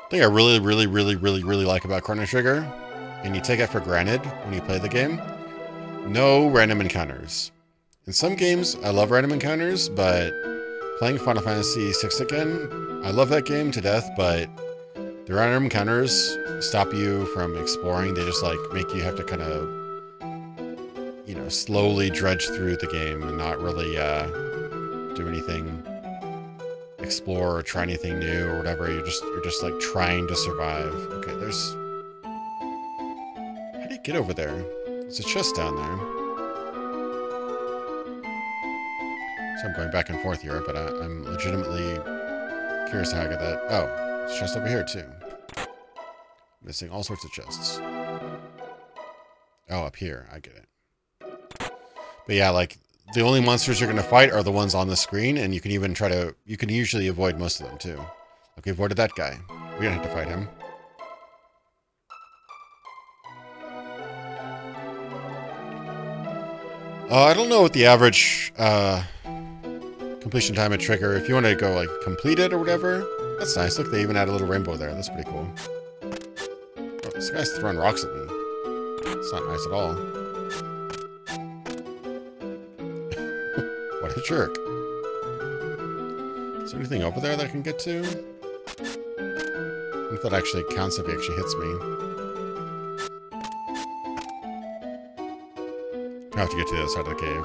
The thing I really like about Chrono Trigger, and you take it for granted when you play the game, no random encounters. In some games, I love random encounters, but playing Final Fantasy VI again, I love that game to death, but the random encounters stop you from exploring. They just like make you have to kind of, you know, slowly dredge through the game and not really do anything. Explore or try anything new or whatever. You're just like trying to survive. Okay, there's... How do you get over there? There's a chest down there. So I'm going back and forth here, but I'm legitimately curious how I got that. Oh, there's a chest over here too. Missing all sorts of chests. Oh, up here. I get it. But yeah, like, the only monsters you're going to fight are the ones on the screen, and you can even you can usually avoid most of them, too. Okay, avoided that guy. We don't have to fight him. I don't know what the average completion time of Trigger. If you want to go, like, complete it or whatever, that's nice. Look, they even add a little rainbow there. That's pretty cool. Oh, this guy's throwing rocks at me. It's not nice at all. What a jerk. Is there anything over there that I can get to? If that actually counts if he actually hits me. I have to get to the other side of the cave.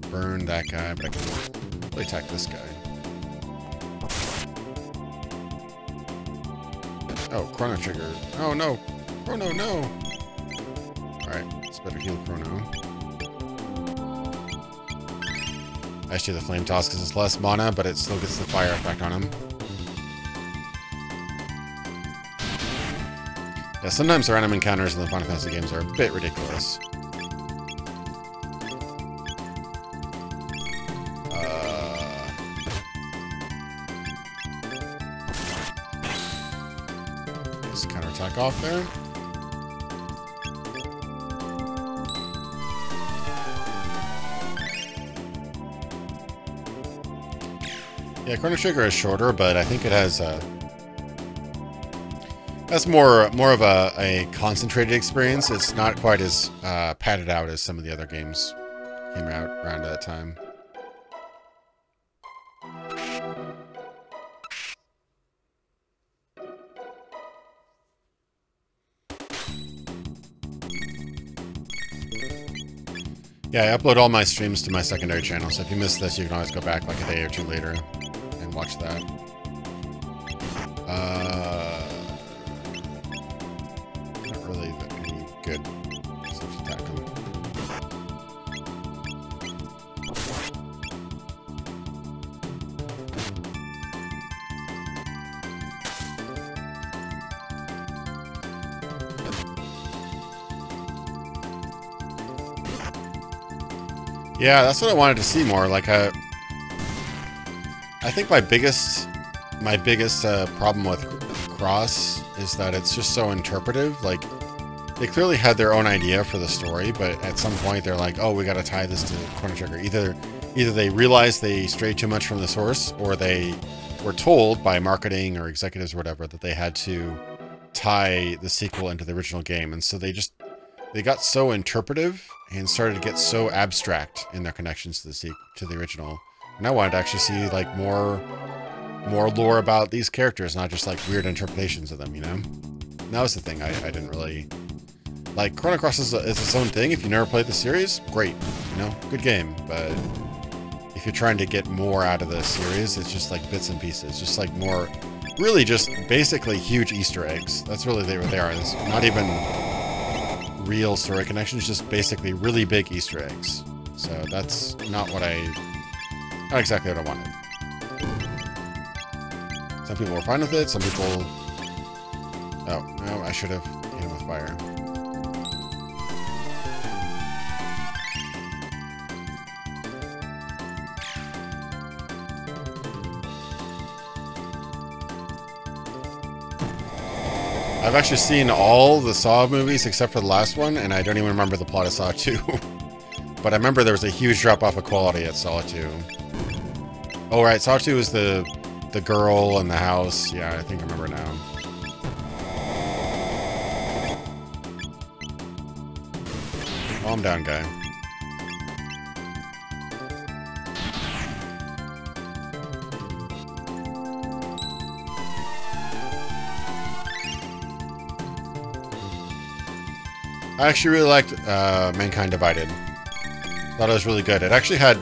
Burn that guy, but I can really attack this guy. Oh, Chrono Trigger. Oh no! Crono, no! Alright, let's better heal Crono. I should do the Flame Toss because it's less mana, but it still gets the fire effect on him. Yeah, sometimes the random encounters in the Final Fantasy games are a bit ridiculous. Just counterattack off there. Yeah, Chrono Trigger is shorter, but I think it has more of a concentrated experience. It's not quite as padded out as some of the other games came out around that time. Yeah, I upload all my streams to my secondary channel, so if you missed this, you can always go back like a day or two later and watch that. Not really any good. So let's attack him. Yeah, that's what I wanted to see more. Like, I think my biggest problem with Cross is that it's just so interpretive. Like, they clearly had their own idea for the story, but at some point they're like, oh, we got to tie this to Chrono Trigger. Either they realized they strayed too much from the source, or they were told by marketing or executives or whatever that they had to tie the sequel into the original game, and so they got so interpretive and started to get so abstract in their connections to the original. And I wanted to actually see like more lore about these characters, not just like weird interpretations of them, you know? And that was the thing I didn't really like. Chrono Cross is its own thing. If you never played the series, great, you know, good game. But if you're trying to get more out of the series, it's just like bits and pieces, just like more, really just basically huge Easter eggs. That's really what they are. It's not even real story connections, just basically really big Easter eggs. So that's not exactly what I wanted. Some people were fine with it, some people... Oh, no, I should have hit him with fire. I've actually seen all the Saw movies except for the last one, and I don't even remember the plot of Saw 2. But I remember there was a huge drop-off of quality at Saw 2. Oh, right, Saw 2 is the girl in the house. Yeah, I think I remember now. Calm down, guy. I actually really liked Mankind Divided. Thought it was really good. It actually had,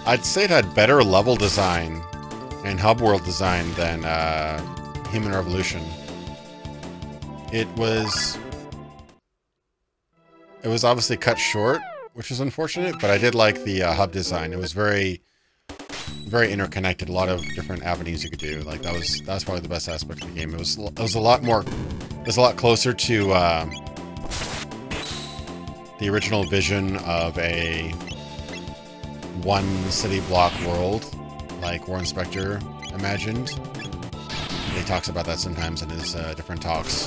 I'd say it had better level design and hub world design than Human Revolution. It was obviously cut short, which is unfortunate, but I did like the hub design. It was very, very interconnected. A lot of different avenues you could do. Like that was probably the best aspect of the game. It was a lot closer to the original vision of a one city block world, like Warren Spector imagined. He talks about that sometimes in his different talks,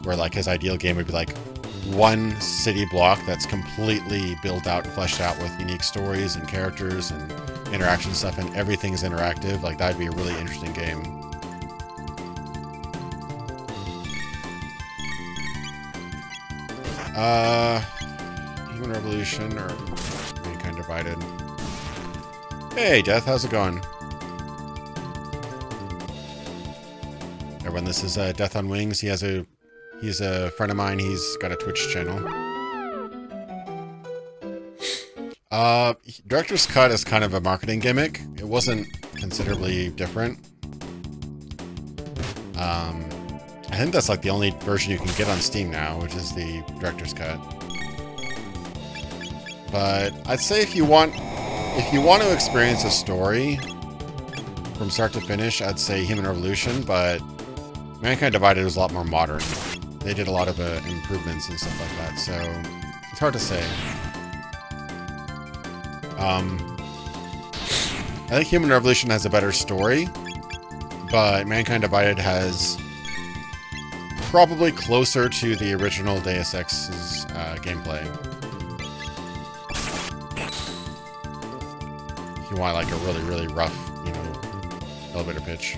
where like his ideal game would be like one city block that's completely built out and fleshed out with unique stories and characters and interaction stuff and everything's interactive, like that'd be a really interesting game. Human Revolution or Mankind Divided. Hey, Death, how's it going? Everyone, this is Death on Wings. He's a friend of mine. He's got a Twitch channel. Director's Cut is kind of a marketing gimmick. It wasn't considerably different. I think that's like the only version you can get on Steam now, which is the Director's Cut. But I'd say if you want to experience a story from start to finish, I'd say Human Revolution, but Mankind Divided was a lot more modern. They did a lot of improvements and stuff like that, so it's hard to say. I think Human Revolution has a better story, but Mankind Divided has probably closer to the original Deus Ex's gameplay. If you want like a really, really rough, you know, elevator pitch.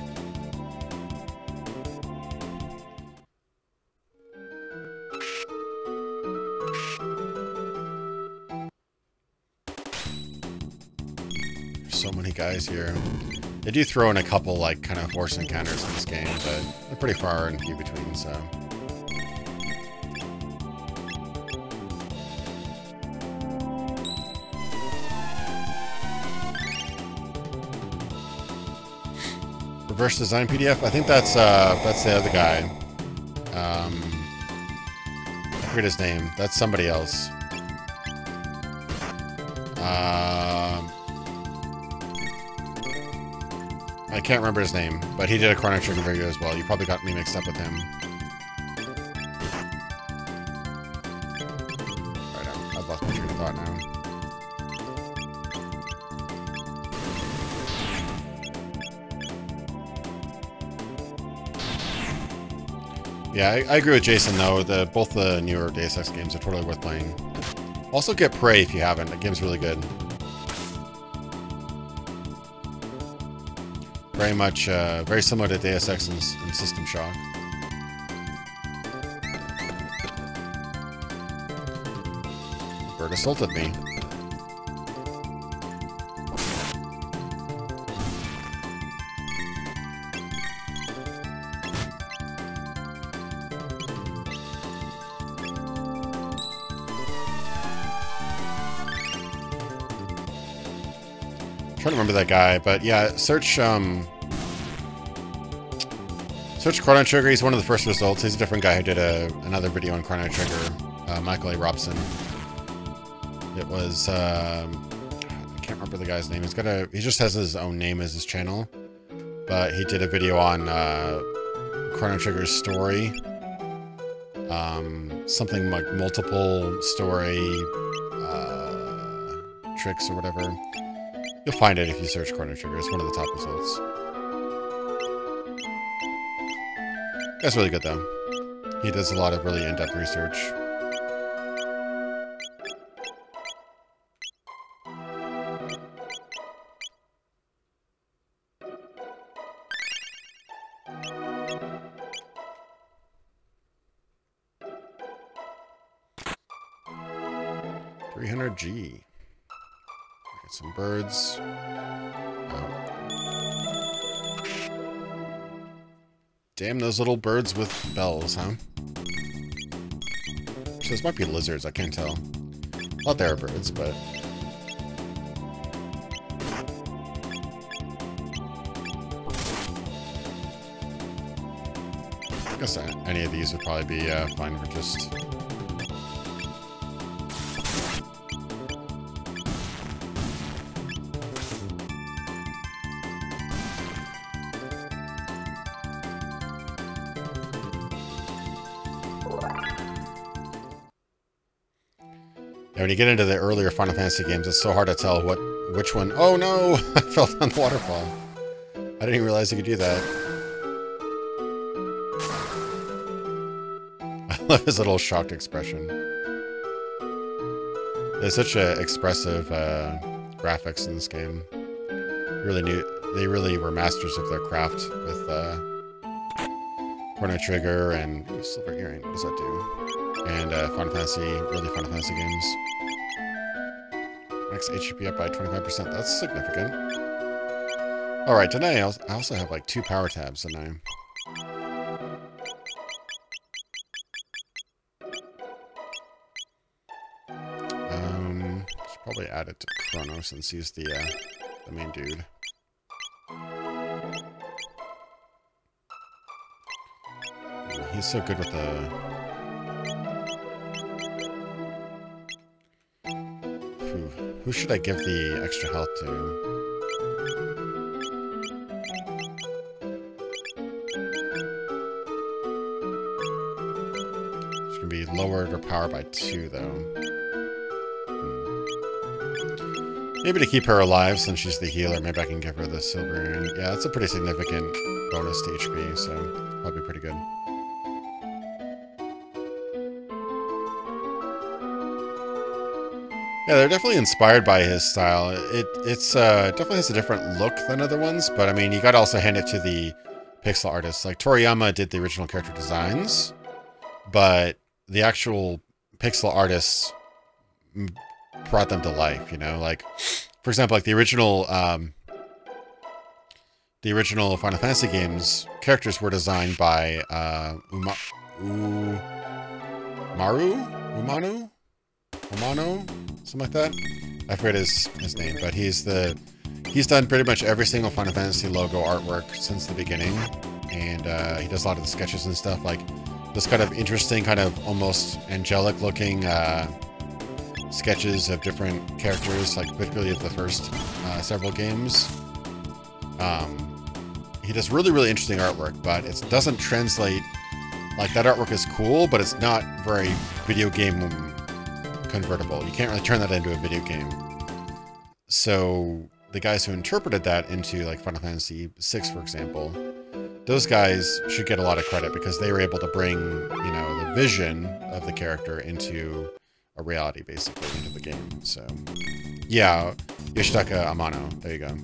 So many guys here. They do throw in a couple like kind of horse encounters in this game, but they're pretty far and few between, so. Reverse design PDF? I think that's the other guy. I forget his name. That's somebody else. I can't remember his name, but he did a Chrono Trigger video as well. You probably got me mixed up with him. Right, I've lost my train of thought now. Yeah, I agree with Jason though. Both the newer Deus Ex games are totally worth playing. Also get Prey if you haven't. That game's really good. Very much, very similar to Deus Ex and System Shock. Bird assaulted me. I'm trying to remember that guy, but yeah, search Chrono Trigger. He's one of the first results. He's a different guy who did another video on Chrono Trigger, Michael A. Robson. It was I can't remember the guy's name. He just has his own name as his channel, but he did a video on Chrono Trigger's story, something like multiple story tricks or whatever. You'll find it if you search Chrono Trigger. It's one of the top results. That's really good, though. He does a lot of really in-depth research. $300G. Get some birds. Damn those little birds with bells, huh? Actually, those might be lizards, I can't tell. I thought they were birds, but... I guess any of these would probably be fine for just... When you get into the earlier Final Fantasy games, it's so hard to tell which one... Oh no! I fell down the waterfall. I didn't even realize you could do that. I love his little shocked expression. There's such expressive graphics in this game. They really were masters of their craft with Chrono Trigger and Silver Earring. What does that do? And Final Fantasy games. Max HP up by 25%. That's significant. All right, today I also have like 2 power tabs, don't I? Should probably add it to Crono since he's the main dude. He's so good with the... Who should I give the extra health to? It's gonna be lowered her power by 2, though. Maybe to keep her alive, since she's the healer, maybe I can give her the silver. And yeah, that's a pretty significant bonus to HP, so probably pretty good. Yeah, they're definitely inspired by his style. It's definitely has a different look than other ones, but I mean, you gotta also hand it to the pixel artists. Like, Toriyama did the original character designs, but the actual pixel artists brought them to life, you know? Like, for example, like the original Final Fantasy games, characters were designed by Umano? Something like that. I forget his name, but he's done pretty much every single Final Fantasy logo artwork since the beginning, and he does a lot of the sketches and stuff, like this kind of interesting, kind of almost angelic looking sketches of different characters, like particularly of the first several games. He does really interesting artwork, but it doesn't translate. Like, that artwork is cool, but it's not very video game convertible. You can't really turn that into a video game. So the guys who interpreted that into like Final Fantasy VI, for example, those guys should get a lot of credit because they were able to bring, you know, the vision of the character into a reality, basically, into the game. So yeah, Yoshitaka Amano. There you go.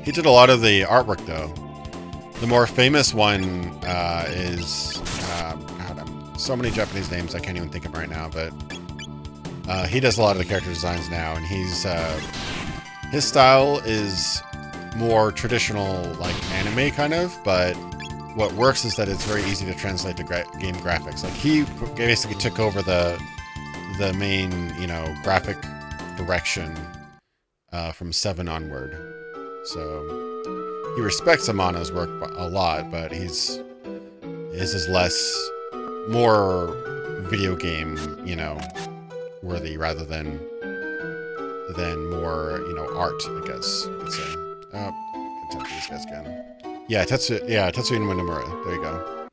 He did a lot of the artwork, though. The more famous one is... God, so many Japanese names I can't even think of right now, but... he does a lot of the character designs now, and he's... his style is more traditional, like, anime, kind of, but what works is that it's very easy to translate to game graphics. Like, he basically took over the main, you know, graphic direction from 7 onward. So he respects Amano's work a lot, but his is more video game, you know, worthy rather than more, you know, art, I guess you could say. Oh, I can talk to these guys again. Yeah, Tetsuya Nomura. There you go.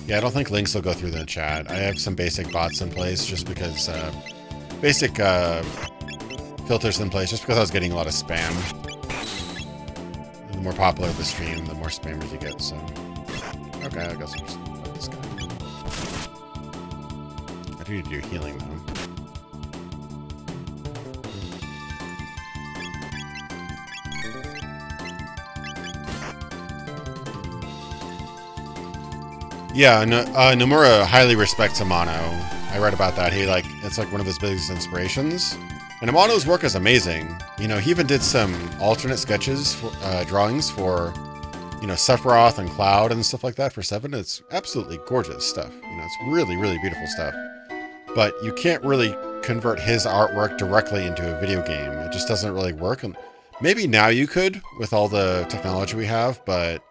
Yeah, I don't think links will go through the chat. I have some basic bots in place just because basic filters in place just because I was getting a lot of spam. The more popular the stream, the more spammers you get, so... Okay, I guess I'll just fuck this guy. I do need to do healing, though. Yeah, Nomura highly respects Amano. I read about that. It's like one of his biggest inspirations. And Amano's work is amazing. You know, he even did some alternate sketches, drawings for, you know, Sephiroth and Cloud and stuff like that for 7. It's absolutely gorgeous stuff. You know, it's really beautiful stuff. But you can't really convert his artwork directly into a video game. It just doesn't really work. And maybe now you could with all the technology we have, but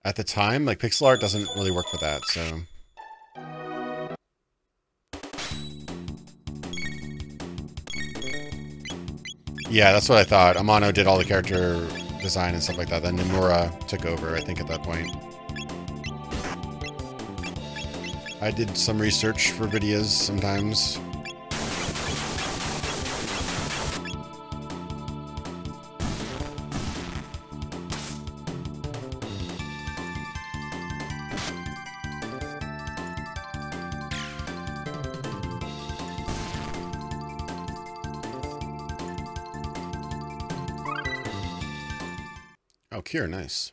at the time, like, pixel art doesn't really work for that, so... Yeah, that's what I thought. Amano did all the character design and stuff like that. Then Nomura took over, I think, at that point. I did some research for videos sometimes. Oh, Cure, nice.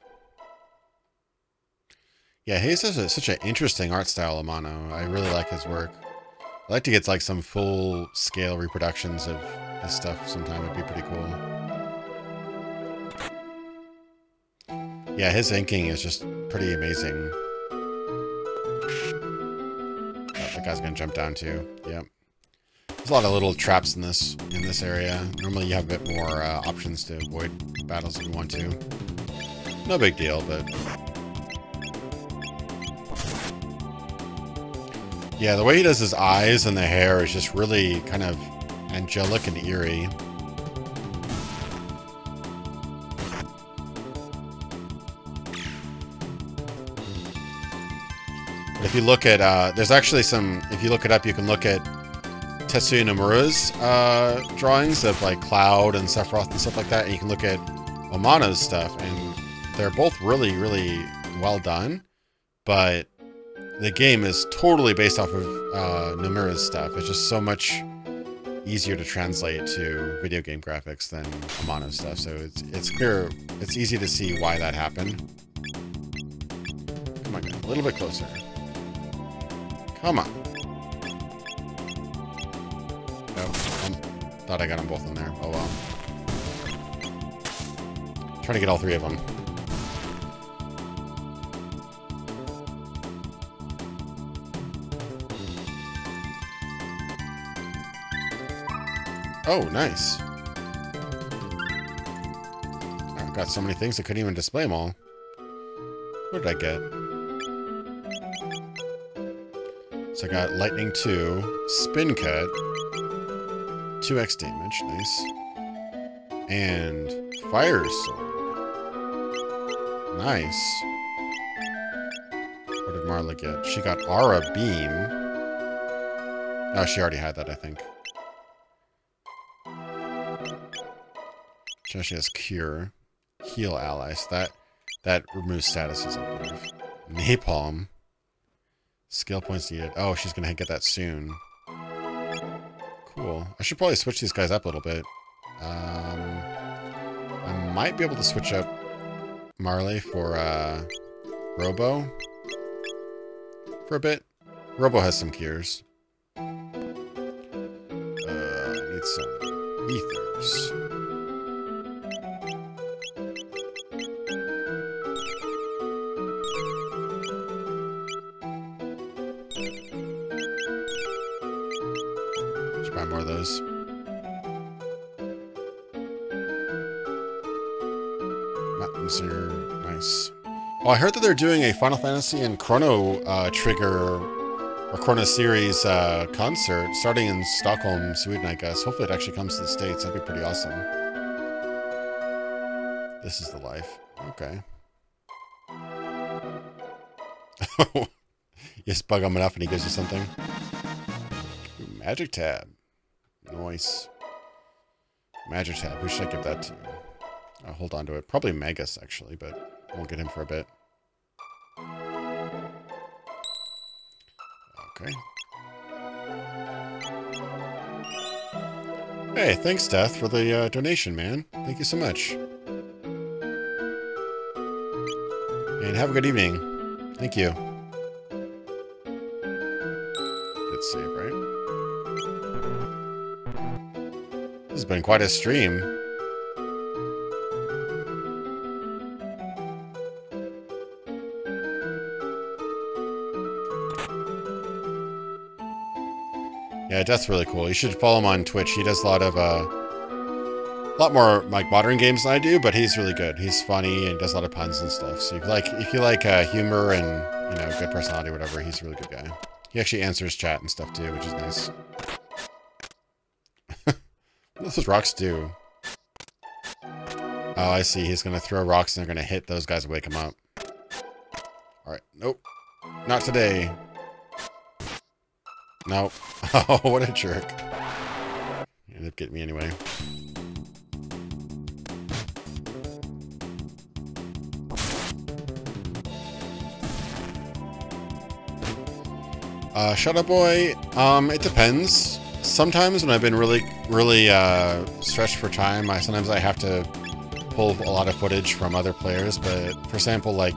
Yeah, Hayes has such an interesting art style, Amano. I really like his work. I'd like to get like some full-scale reproductions of his stuff sometime. It'd be pretty cool. Yeah, his inking is just pretty amazing. Oh, that guy's gonna jump down too. Yep. There's a lot of little traps in this area. Normally you have a bit more options to avoid battles if you want to. No big deal, but... Yeah, the way he does his eyes and the hair is just really kind of angelic and eerie. But if you look at, there's actually some, if you look it up, you can look at Tetsuya Nomura's drawings of like Cloud and Sephiroth and stuff like that, and you can look at Amano's stuff, and they're both really, really well done, but the game is totally based off of Nomura's stuff. It's just so much easier to translate to video game graphics than Amano's stuff, so it's clear, it's easy to see why that happened. Come on, a little bit closer. Come on. Oh, thought I got them both in there. Oh well. Trying to get all three of them. Oh, nice. I've got so many things I couldn't even display them all. What did I get? So I got Lightning 2, Spin Cut, 2x damage, nice. And Fire Sword. Nice. What did Marle get? She got Aura Beam. Oh, she already had that, I think. She actually has Cure. Heal allies. That removes statuses, I believe. Napalm. Skill points needed. Oh, she's gonna get that soon. Cool. I should probably switch these guys up a little bit. I might be able to switch up Marle for Robo for a bit. Robo has some cures. I need some ethers. Should buy more of those. Mountains are nice. Oh, I heard that they're doing a Final Fantasy and Chrono Trigger or Chrono series concert starting in Stockholm, Sweden, I guess. Hopefully it actually comes to the States. That'd be pretty awesome. This is the life. Okay. You just bug him enough and he gives you something. Ooh, Magic Tab. Nice. Magic Tab. Who should I give that to? I'll hold on to it. Probably Magus, actually, but we'll get him for a bit. Okay. Hey, thanks, Death, for the donation, man. Thank you so much. And have a good evening. Thank you. Good save, right? This has been quite a stream. Yeah, Death's really cool. You should follow him on Twitch. He does a lot more like modern games than I do, but he's really good. He's funny and does a lot of puns and stuff. So if you like humor and good personality, or whatever, he's a really good guy. He actually answers chat and stuff too, which is nice. What does those rocks do? Oh, I see. He's gonna throw rocks and they're gonna hit those guys and wake them up. All right. Nope. Not today. Nope. Oh, what a jerk. He ended up getting me anyway. Shadow Boy, it depends. Sometimes when I've been really stretched for time, sometimes I have to pull a lot of footage from other players, but for example, like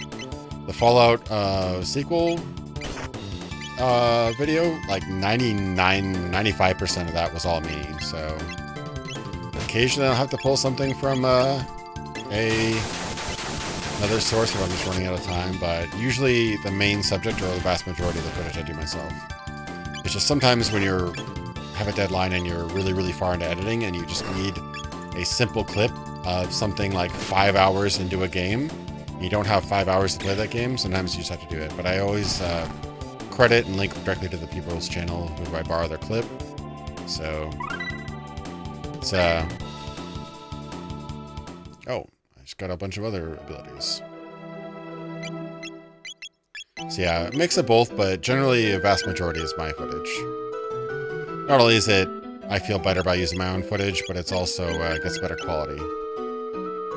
the Fallout sequel video, like 95% of that was all me, so occasionally I'll have to pull something from another source if I'm just running out of time, but usually the main subject or the vast majority of the footage I do myself. It's just sometimes when you have a deadline and you're really, really far into editing and you just need a simple clip of something like 5 hours into a game, you don't have 5 hours to play that game, sometimes you just have to do it. But I always credit and link directly to the people's channel who I borrow their clip. So it's oh, I just got a bunch of other abilities. So yeah, a mix of both, but generally a vast majority is my footage. Not only is it I feel better by using my own footage, but it's also gets better quality.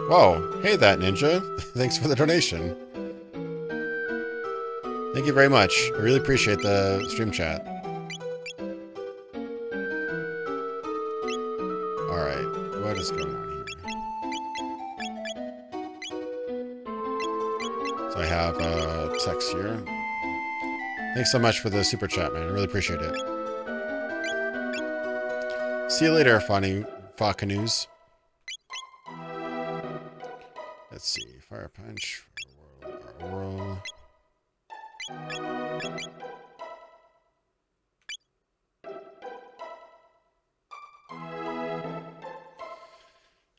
Whoa, hey that ninja. Thanks for the donation. Thank you very much. I really appreciate the stream chat. Alright, what is going on here? So I have text here. Thanks so much for the super chat, man. I really appreciate it. See you later, Fakanews. Let's see. Fire punch. Whirl.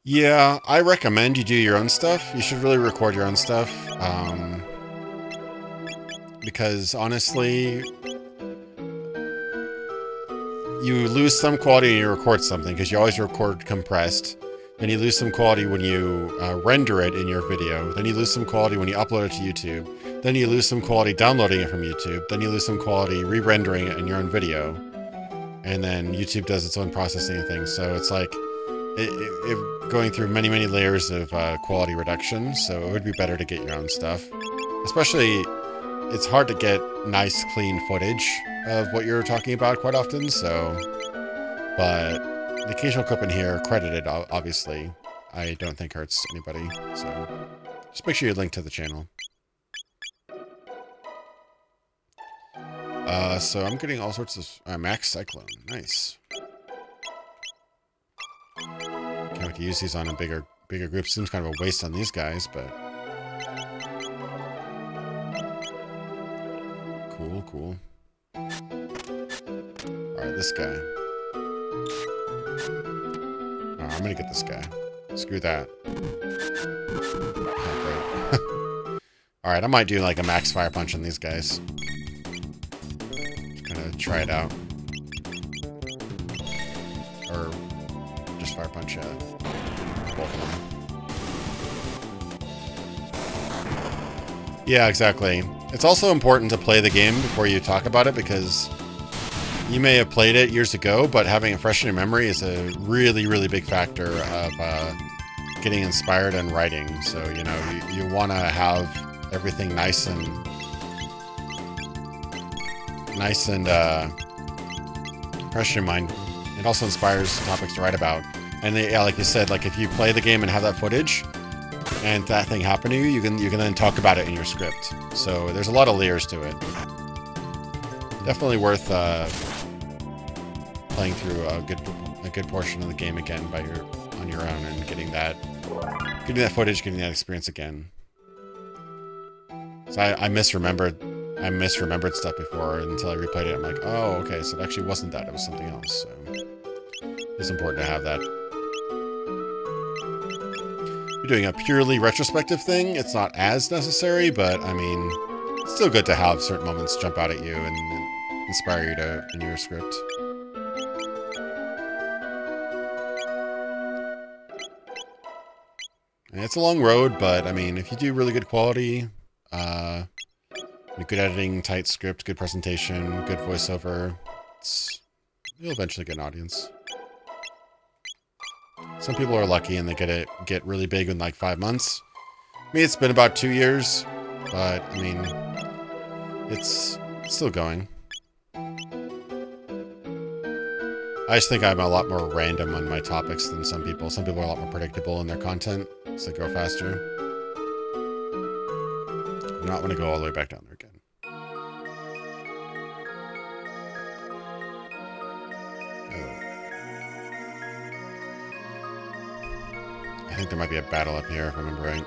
Yeah, I recommend you do your own stuff. You should really record your own stuff. Because honestly, you lose some quality when you record something, because you always record compressed. Then you lose some quality when you render it in your video. Then you lose some quality when you upload it to YouTube. Then you lose some quality downloading it from YouTube. Then you lose some quality re-rendering it in your own video. And then YouTube does its own processing and things. So it's like going through many, many layers of quality reduction. So it would be better to get your own stuff. Especially, it's hard to get nice, clean footage of what you're talking about quite often. So, but the occasional clip in here, credited, obviously, I don't think hurts anybody. So just make sure you link to the channel. So I'm getting all sorts of Max Cyclone. Nice. Can't wait to use these on a bigger group. Seems kind of a waste on these guys, but cool. Alright, this guy. Oh, I'm gonna get this guy. Screw that. Oh, alright, I might do like a max fire punch on these guys. Just gonna try it out. Or just fire punch both of them. Yeah, exactly. It's also important to play the game before you talk about it, because you may have played it years ago, but having it fresh in your memory is a really, really big factor of getting inspired and writing. So, you know, you want to have everything nice and fresh in your mind. It also inspires topics to write about. And yeah, like you said, like if you play the game and have that footage, and that thing happened to you, you can then talk about it in your script. So there's a lot of layers to it. Definitely worth playing through a good portion of the game again on your own and getting that footage, getting that experience again. So I misremembered stuff before until I replayed it. I'm like, oh, okay, so it actually wasn't that; it was something else. So it's important to have that. If you're doing a purely retrospective thing, it's not as necessary, but I mean, it's still good to have certain moments jump out at you and inspire you in your script. And it's a long road, but I mean, if you do really good quality, good editing, tight script, good presentation, good voiceover, you'll eventually get an audience. Some people are lucky and they get really big in like 5 months. Me, it's been about 2 years, but I mean, it's still going. I just think I'm a lot more random on my topics than some people. Some people are a lot more predictable in their content. so they go faster. Do not want to go all the way back down there again. I think there might be a battle up here, if I remember right.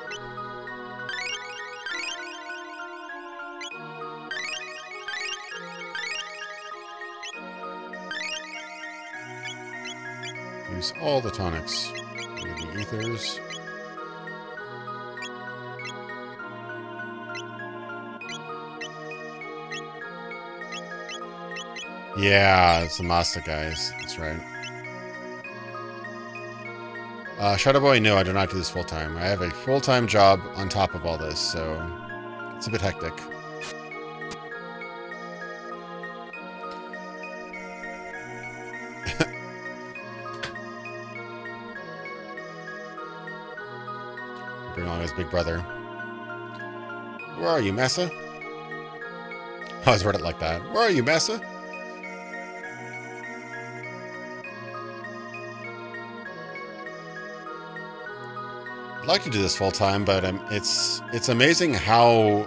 Use all the tonics. The ethers. Yeah, it's the Master guys. That's right. Shadow Boy, no, I do not do this full-time. I have a full-time job on top of all this, so it's a bit hectic. Bring along his big brother. Where are you, Massa? I always read it like that. Where are you, Massa? I'd like to do this full time, but it's amazing how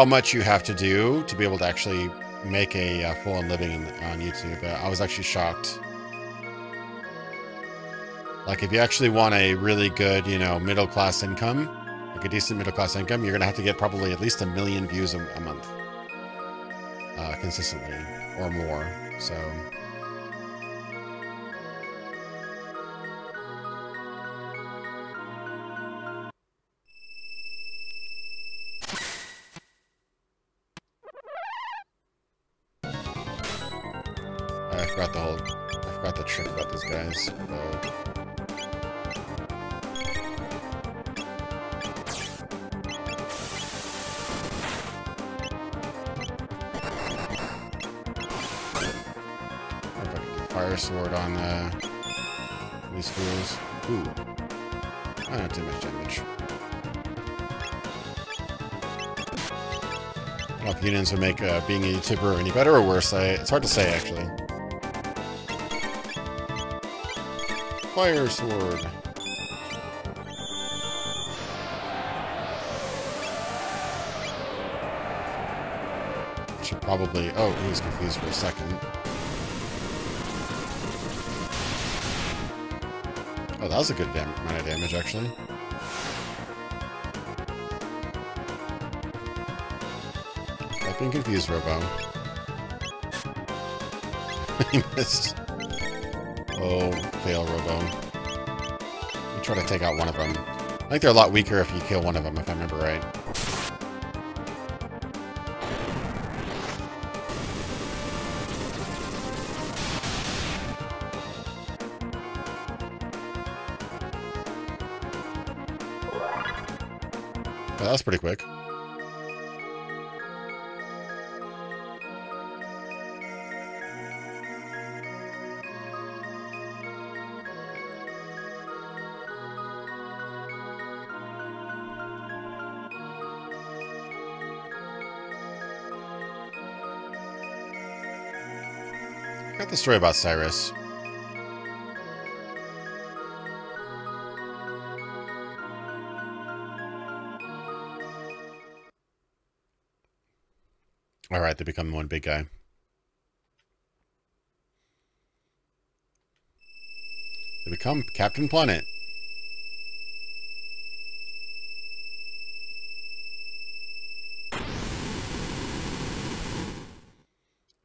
much you have to do to be able to actually make a full-on living on YouTube. I was actually shocked. Like, if you actually want a really good, you know, middle-class income, like a decent middle-class income, you're gonna have to get probably at least 1 million views a month, consistently, or more. So. I forgot the trick about these guys. Fire sword on these fools. Ooh. I don't do much damage. I don't know if unions would make being a YouTuber any better or worse. It's hard to say, actually. Fire sword. Should probably... Oh, he was confused for a second. Oh, that was a good amount of damage, actually. Stop being confused, Robo. He missed. Oh, fail, Robo. You try to take out one of them. I think they're a lot weaker if you kill one of them, if I remember right. Oh, that was pretty quick. I got the story about Cyrus. Alright, they become one big guy. They become Captain Planet.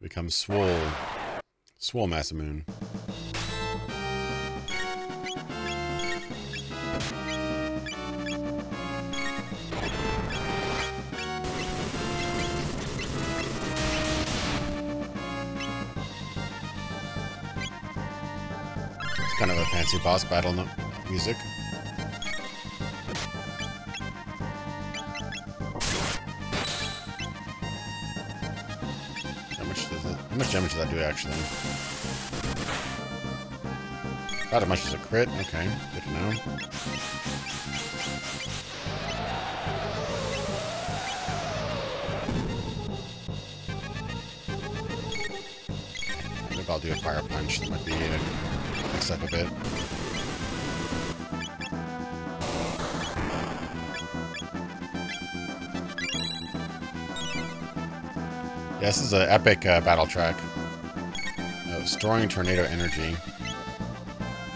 Become Swole. Swole Masamune. It's kind of a fancy boss battle music. How much damage does that do, actually? About as much as a crit? Okay, good to know. Maybe I'll do a fire punch. That might be mix up a bit. Yeah, this is an epic battle track. Storing tornado energy.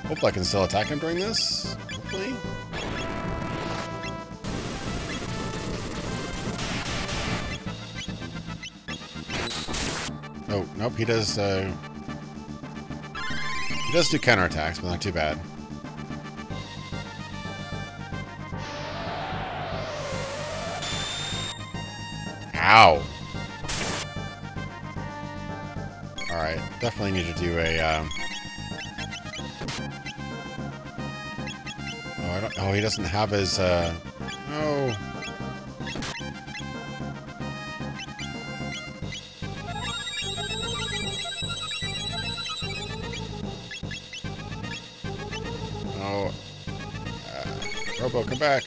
Hopefully I can still attack him during this. Hopefully. Oh, nope, he does do counterattacks, but not too bad. Ow! Alright, definitely need to do a, Oh, he doesn't have his, Oh. Oh. Robo, come back.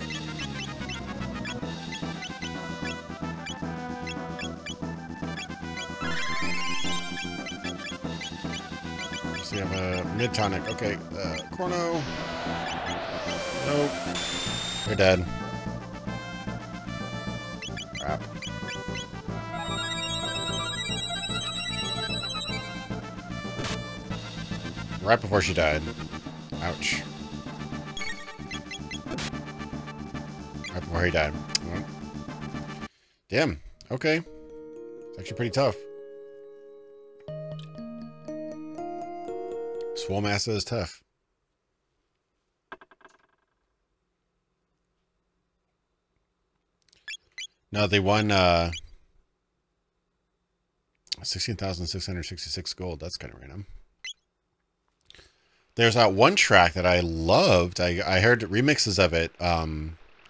So you have a mid-tonic. Okay, Crono. Nope. You're dead. Crap. Right before she died. Ouch. Right before he died. Well, damn. Okay. It's actually pretty tough. Swole Massa is tough. No, they won 16,666 gold. That's kind of random. There's that one track that I loved. I heard remixes of it. I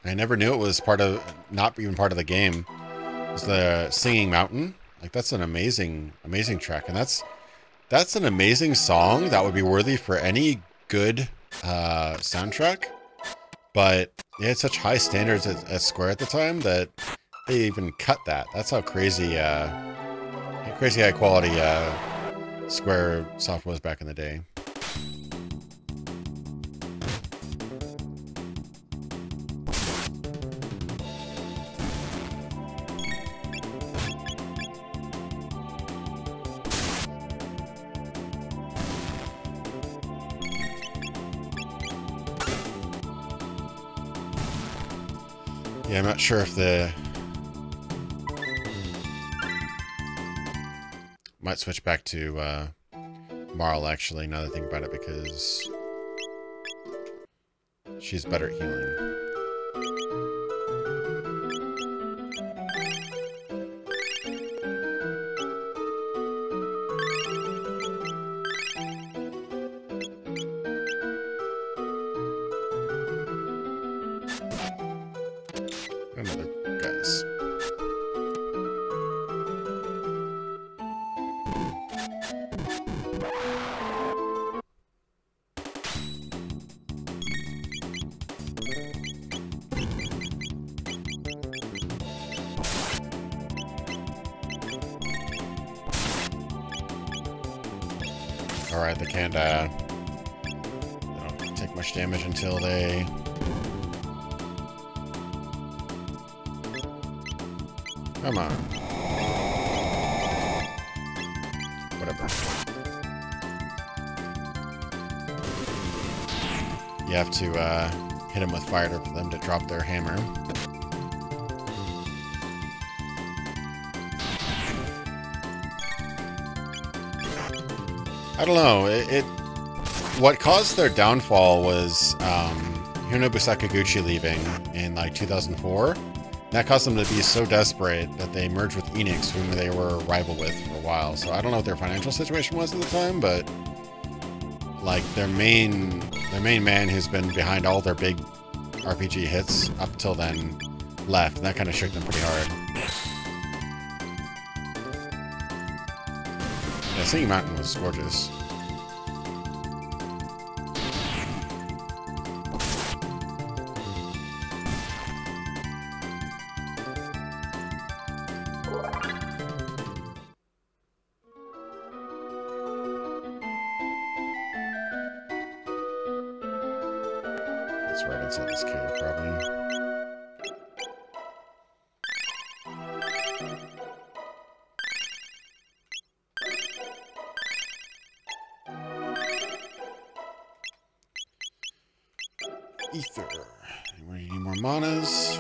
never knew it was not even part of the game. It was the Singing Mountain. Like, that's an amazing track. And that's an amazing song that would be worthy for any good soundtrack. But they had such high standards at Square at the time that they even cut that. That's how crazy high quality Square soft was back in the day. Yeah, I'm not sure if might switch back to Marle, actually, now that I think about it, because she's better at healing. Another guys. Alright, they can't they don't take much damage until they come on. Whatever. You have to hit them with fire for them to drop their hammer. I don't know. What caused their downfall was Hironobu Sakaguchi leaving in like 2004. That caused them to be so desperate that they merged with Enix, whom they were a rival with for a while. So I don't know what their financial situation was at the time, but like their main man who's been behind all their big RPG hits up till then left, and that kind of shook them pretty hard. Yeah, Singing Mountain was gorgeous. It's right inside this cave, probably. Ether. We need more manas.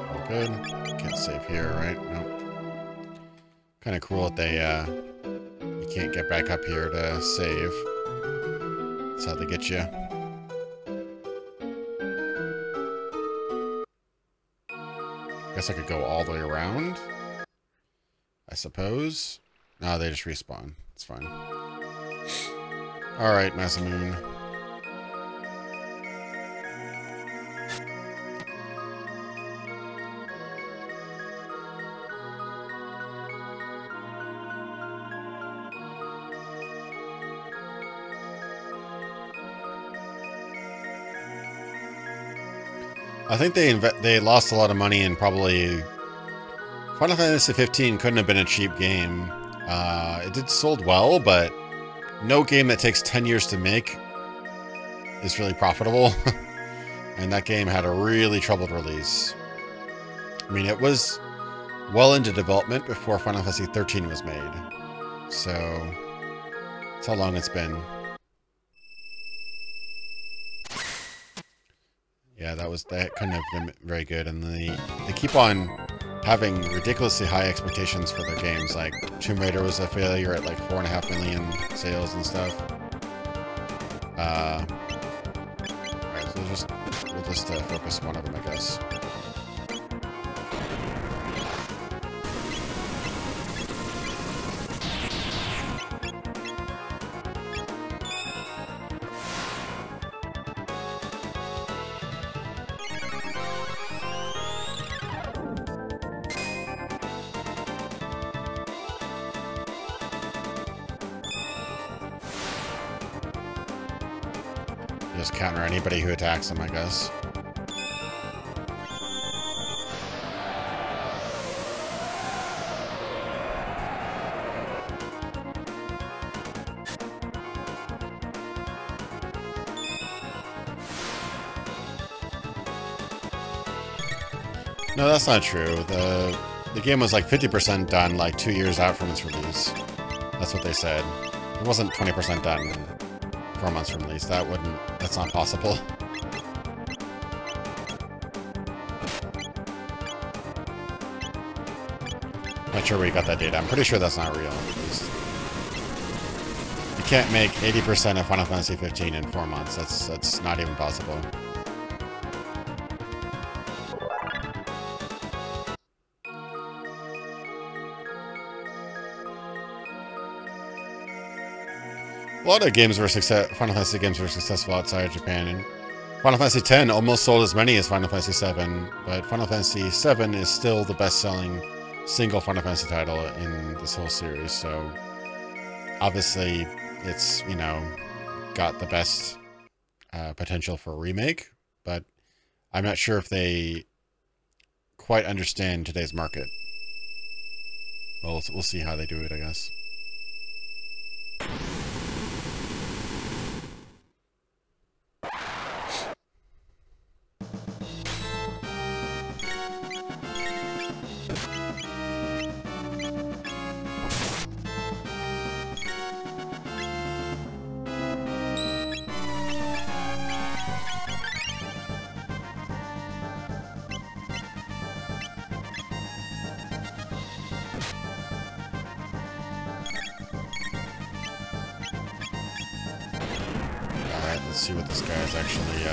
All good. Can't save here, right? Nope. Kind of cool that they, you can't get back up here to save. That's how they get you. Guess I could go all the way around, I suppose. No, they just respawn. It's fine. Alright, Masamune. I think they lost a lot of money and probably Final Fantasy 15 couldn't have been a cheap game. It did sold well, but no game that takes 10 years to make is really profitable. And that game had a really troubled release. I mean, it was well into development before Final Fantasy 13 was made. So that's how long it's been. Yeah, that couldn't have been very good, and they keep on having ridiculously high expectations for their games. Like Tomb Raider was a failure at like 4.5 million sales and stuff. Alright, so we'll just focus one of them, I guess. Just counter anybody who attacks them, I guess. No, that's not true. The game was like 50% done like 2 years out from its release. That's what they said. It wasn't 20% done 4 months from release. That's not possible. Not sure where you got that data. I'm pretty sure that's not real. You can't make 80% of Final Fantasy 15 in 4 months. That's not even possible. A lot of games were Final Fantasy games were successful outside of Japan, and Final Fantasy X almost sold as many as Final Fantasy VII, but Final Fantasy VII is still the best-selling single Final Fantasy title in this whole series, so obviously it's, you know, got the best potential for a remake, but I'm not sure if they quite understand today's market. Well, we'll see how they do it, I guess. Let's see what this guy is actually,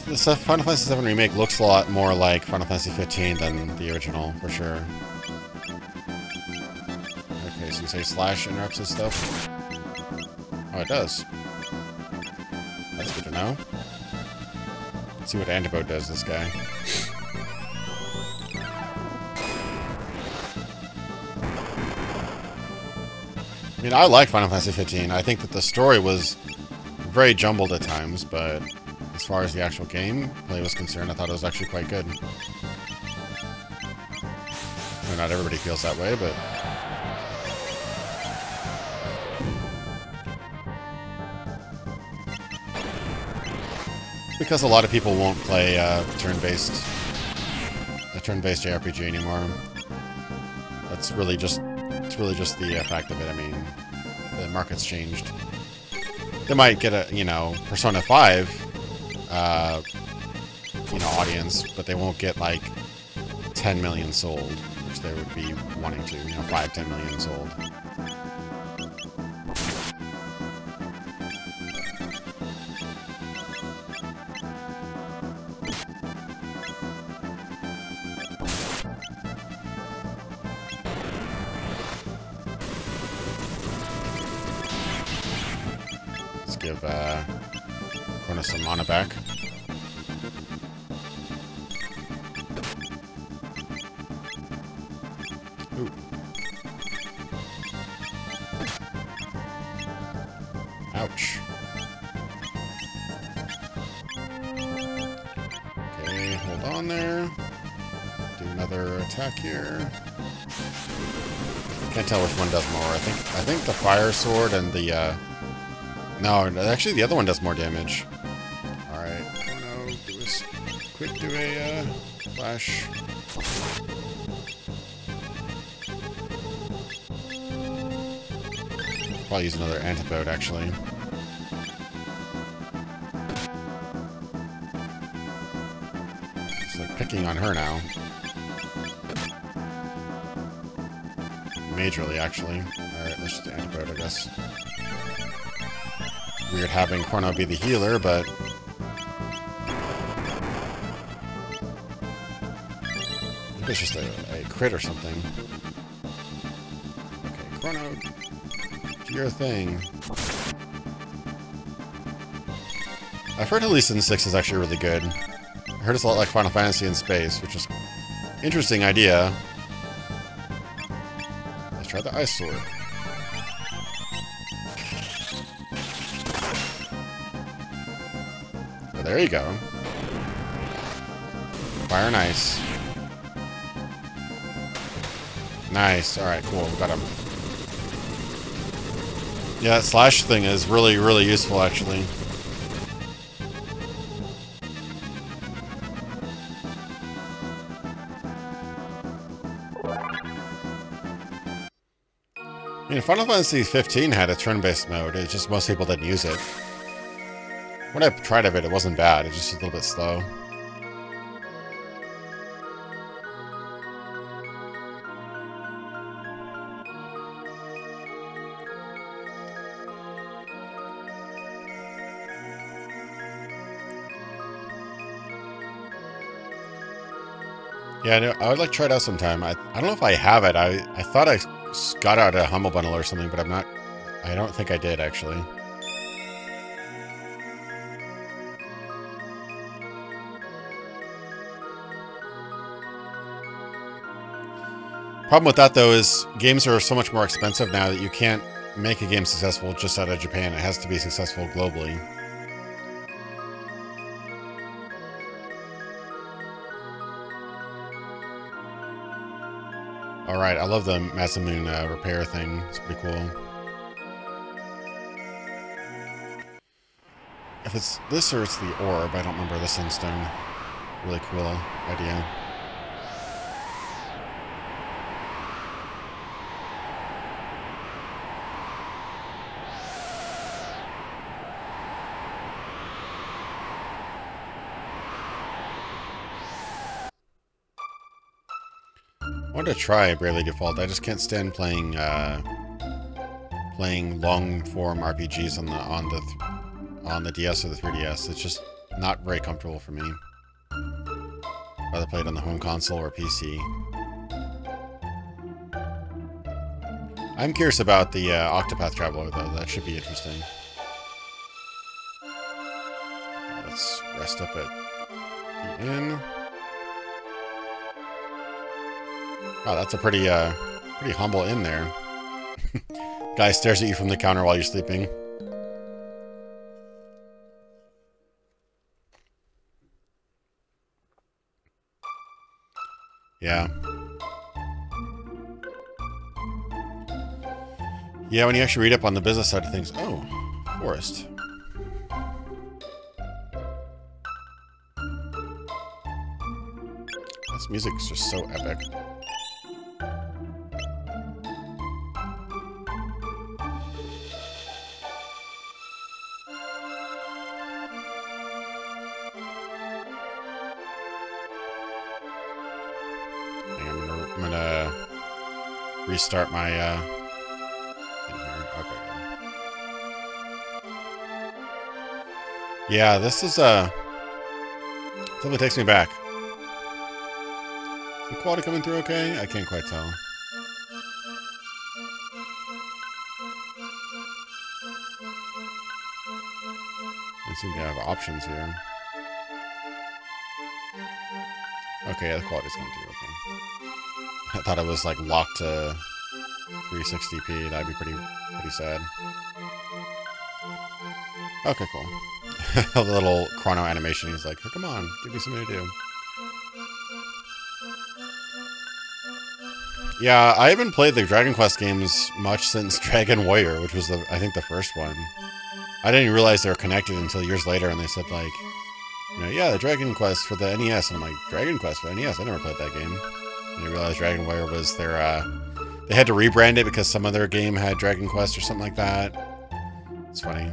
This Final Fantasy VII Remake looks a lot more like Final Fantasy 15 than the original, for sure. Okay, so you say slash interrupts his stuff? Oh, it does. That's good to know. Let's see what Antidote does, this guy. I mean, I like Final Fantasy 15. I think that the story was very jumbled at times, but as far as the actual gameplay was concerned, I thought it was actually quite good. I mean, not everybody feels that way, but Because a lot of people won't play turn-based JRPG anymore. It's really just the fact of it. I mean, the market's changed. They might get a, you know, Persona 5 audience, but they won't get like 10 million sold, which they would be wanting to, you know, 5-10 million sold. Let's give Crono some mana back. Ooh. Ouch. Okay, hold on there. Do another attack here. Can't tell which one does more. I think the fire sword and the no, actually the other one does more damage. Alright, Crono, do a flash. I'll use another antidote, actually. It's like picking on her now. Majorly, actually. Alright, let's just antidote, I guess. Weird having Crono be the healer, but... maybe it's just a crit or something. Okay, Crono, do your thing. I've heard at least in 6 is actually really good. I heard it's a lot like Final Fantasy in space, which is an interesting idea. Let's try the Ice Sword. Oh, there you go. Fire and Ice. Nice. Alright, cool. We got him. Yeah, that slash thing is really, really useful, actually. I mean, Final Fantasy 15 had a turn-based mode. It's just most people didn't use it. When I tried of it, it wasn't bad. It's just a little bit slow. Yeah, I would like to try it out sometime. I don't know if I have it. I thought I got out a Humble Bundle or something, but I don't think I did, actually. Problem with that, though, is games are so much more expensive now that you can't make a game successful just out of Japan. It has to be successful globally. Alright, I love the Masamune repair thing. It's pretty cool. If it's this or it's the orb, I don't remember the sunstone. Really cool idea. I wanted to try Bravely Default. I just can't stand playing playing long-form RPGs on the DS or the 3DS. It's just not very comfortable for me. I'd rather play it on the home console or PC. I'm curious about the Octopath Traveler, though. That should be interesting. Let's rest up at the inn. Wow, that's a pretty humble inn there. Guy stares at you from the counter while you're sleeping. Yeah. Yeah, when you actually read up on the business side of things. Oh, forest. This music's just so epic. I'm gonna restart my thing here. Okay. Yeah, this is something takes me back. Is the quality coming through okay? I can't quite tell. I seem to have options here. Okay, yeah, the quality's coming through okay. I thought it was like locked to 360p. That'd be pretty sad. Okay, cool. A little Chrono animation. He's like, oh, come on, give me something to do. Yeah, I haven't played the Dragon Quest games much since Dragon Warrior, which was, I think, the first one. I didn't realize they were connected until years later, and they said, like, you know, yeah, the Dragon Quest for the NES. And I'm like, Dragon Quest for the NES? I never played that game. And I realized Dragon Warrior was their, they had to rebrand it because some other game had Dragon Quest or something like that. It's funny.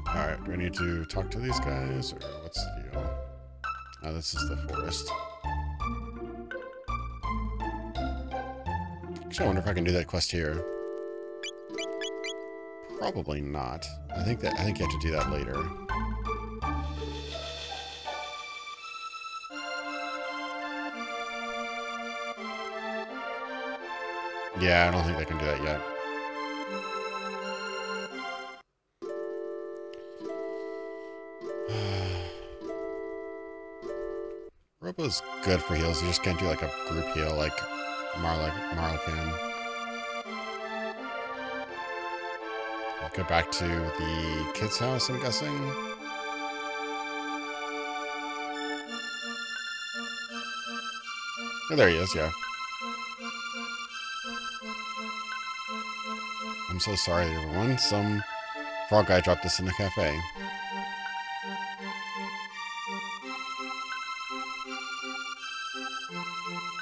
Alright, do I need to talk to these guys, or what's the deal? Oh, this is the forest. Actually, I wonder if I can do that quest here. Probably not. I think you have to do that later. Yeah, I don't think I can do that yet. Robo's good for heals. You just can't do like a group heal like Marle can. I'll go back to the kid's house, I'm guessing. Oh, there he is, yeah. I'm so sorry, everyone. Some frog guy dropped this in the cafe.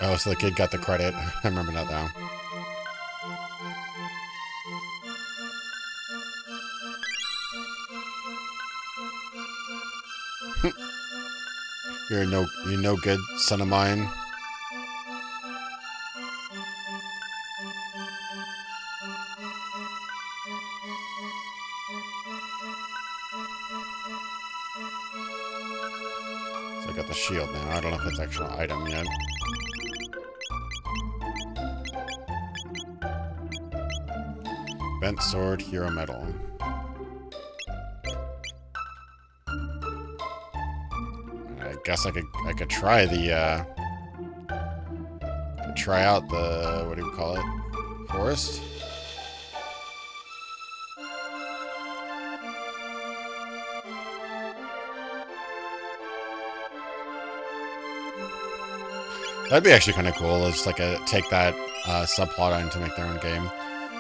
Oh, so the kid got the credit. I remember that now. You're no good son of mine. So I got the shield now. I don't know if it's an actual item yet. Bent sword, hero medal. I guess I could try the try out the, what do you call it? Forest? That'd be actually kind of cool. It's like take that subplot on to make their own game.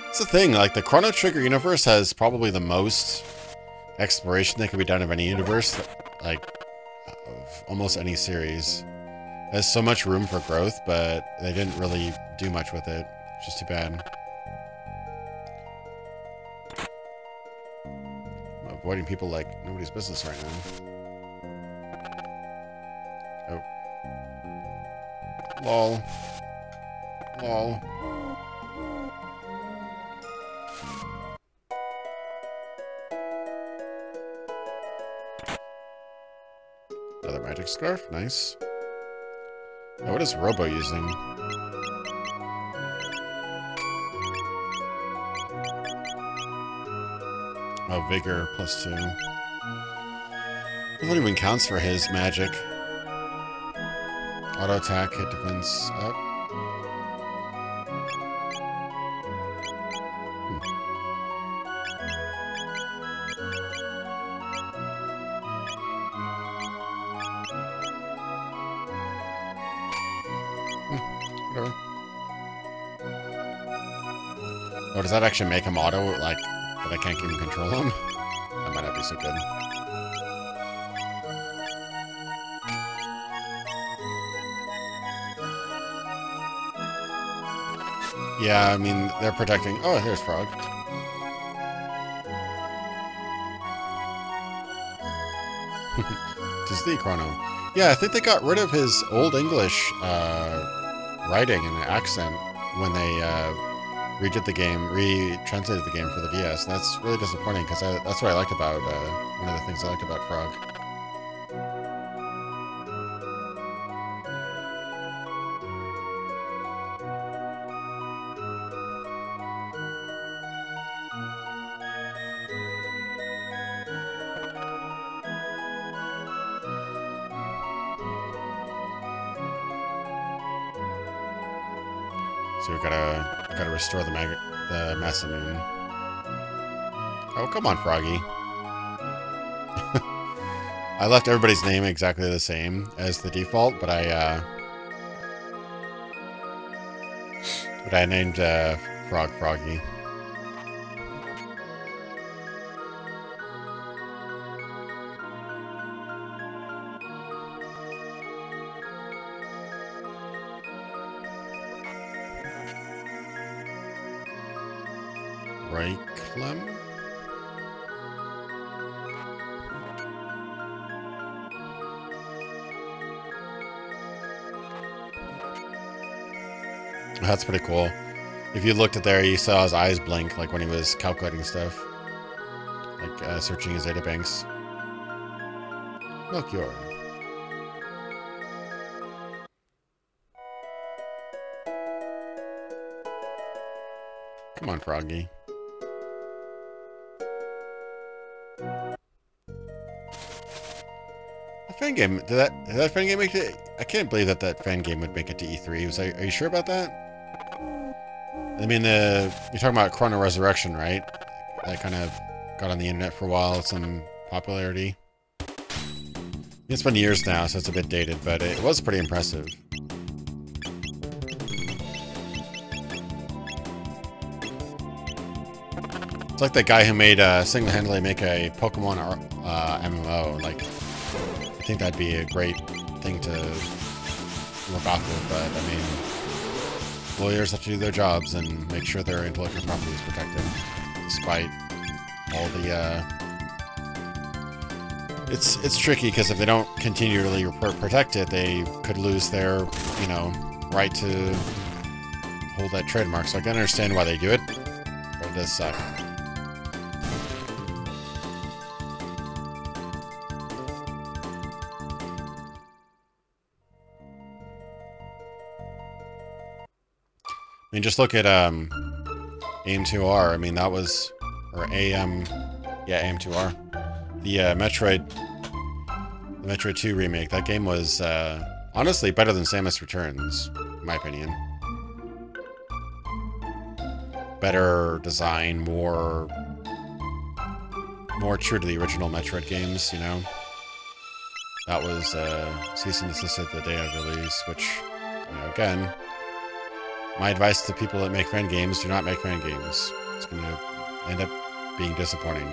It's the thing, like the Chrono Trigger universe has probably the most exploration that can be done of any universe, like of almost any series. It has so much room for growth, but they didn't really do much with it. It's just too bad. I'm avoiding people like nobody's business right now. Oh. Lol. Lol. Another magic scarf, nice. Now, what is Robo using? Oh, Vigor +2. That even counts for his magic. Auto attack, hit defense up. Whatever. Oh, does that actually make him auto, like, that I can't even control him? That might not be so good. Yeah, I mean, they're protecting... Oh, here's Frog. Tis thee, Crono. Yeah, I think they got rid of his old English writing and accent when they redid the game, retranslated the game for the DS. And that's really disappointing because that's what I liked about, one of the things I liked about Frog. So we gotta restore the Massa Moon. Oh, come on, Froggy. I left everybody's name exactly the same as the default, but I named Frog Froggy. Clem? That's pretty cool. If you looked at there, you saw his eyes blink, like when he was calculating stuff. Like searching his databanks. Melchior. Come on, Froggy. The fan game, did that fan game make it? I can't believe that fan game would make it to E3. Are you sure about that? I mean, you're talking about Chrono Resurrection, right? That kind of got on the internet for a while, some popularity. It's been years now, so it's a bit dated, but it was pretty impressive. It's like that guy who made single-handedly make a Pokemon MMO. Like, I think that'd be a great thing to work off of, but I mean, lawyers have to do their jobs and make sure their intellectual property is protected, despite all the. It's tricky because if they don't continually protect it, they could lose their, you know, right to hold that trademark. So I can understand why they do it, but it does suck. I mean, just look at AM2R. I mean, that was, or AM2R. The Metroid 2 remake. That game was honestly better than Samus Returns, in my opinion. Better design, more true to the original Metroid games. You know, that was cease and desist at the day of release, which, you know, again. My advice to people that make fan games, do not make fan games. It's going to end up being disappointing.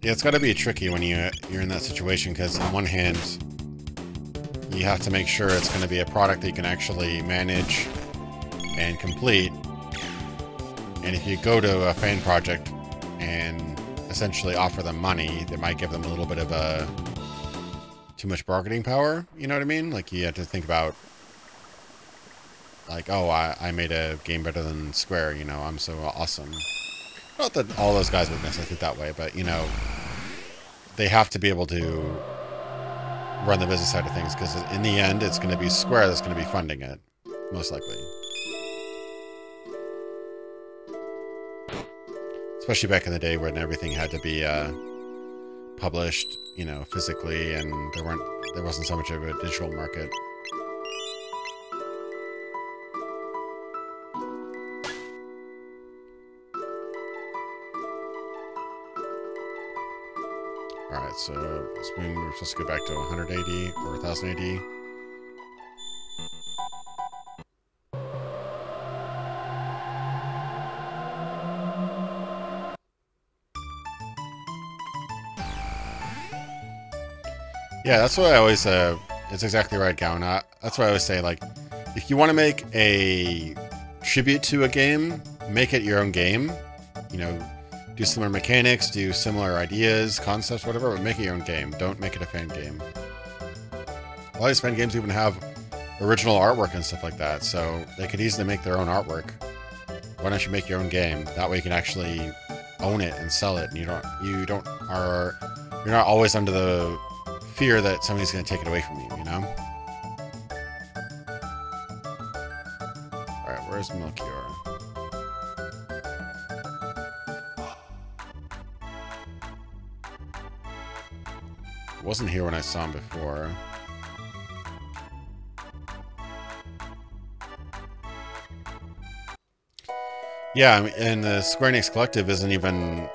Yeah, it's got to be tricky when you're in that situation, because on one hand, you have to make sure it's going to be a product that you can actually manage and complete. And if you go to a fan project and essentially offer them money, that might give them a little bit of too much bargaining power. You know what I mean? Like, you have to think about, like, oh, I made a game better than Square, you know, I'm so awesome. Not that all those guys would necessarily think that way, but, you know, they have to be able to run the business side of things, because in the end, it's going to be Square that's going to be funding it, most likely. Especially back in the day when everything had to be published, you know, physically, and there wasn't so much of a digital market. Alright, so this means we're supposed to go back to 180 or 1080. Yeah, that's what I always, it's exactly right, Gowan. That's what I always say, like, if you want to make a tribute to a game, make it your own game. You know, do similar mechanics, do similar ideas, concepts, whatever, but make it your own game. Don't make it a fan game. A lot of these fan games even have original artwork and stuff like that, so they could easily make their own artwork. Why don't you make your own game? That way you can actually own it and sell it, and you're not always under the fear that somebody's going to take it away from you, you know? Alright, where's Melchior? He wasn't here when I saw him before. Yeah, I mean, and the Square Enix Collective isn't even...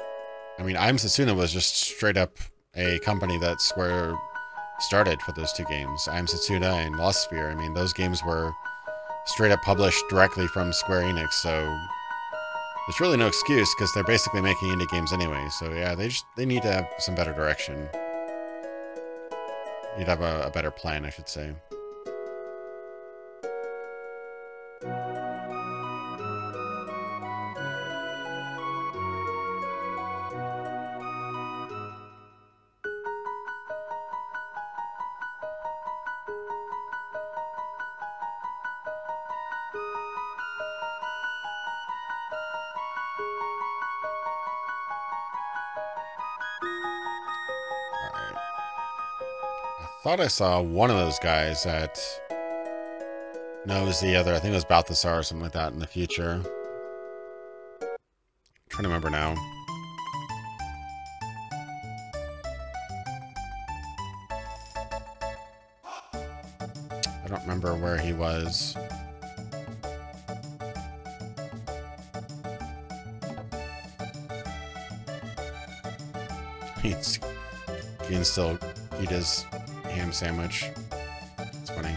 I mean, I'm Setsuna was just straight up a company that Square started for those two games. I'm Setsuna and Lost Sphere. I mean, those games were straight up published directly from Square Enix, so there's really no excuse because they're basically making indie games anyway. So yeah, they need to have some better direction. You'd have a better plan, I should say. I thought I saw one of those guys at... No, it was the other. I think it was Balthasar or something like that in the future. I'm trying to remember now. I don't remember where he was. He can still eat his ham sandwich. It's funny.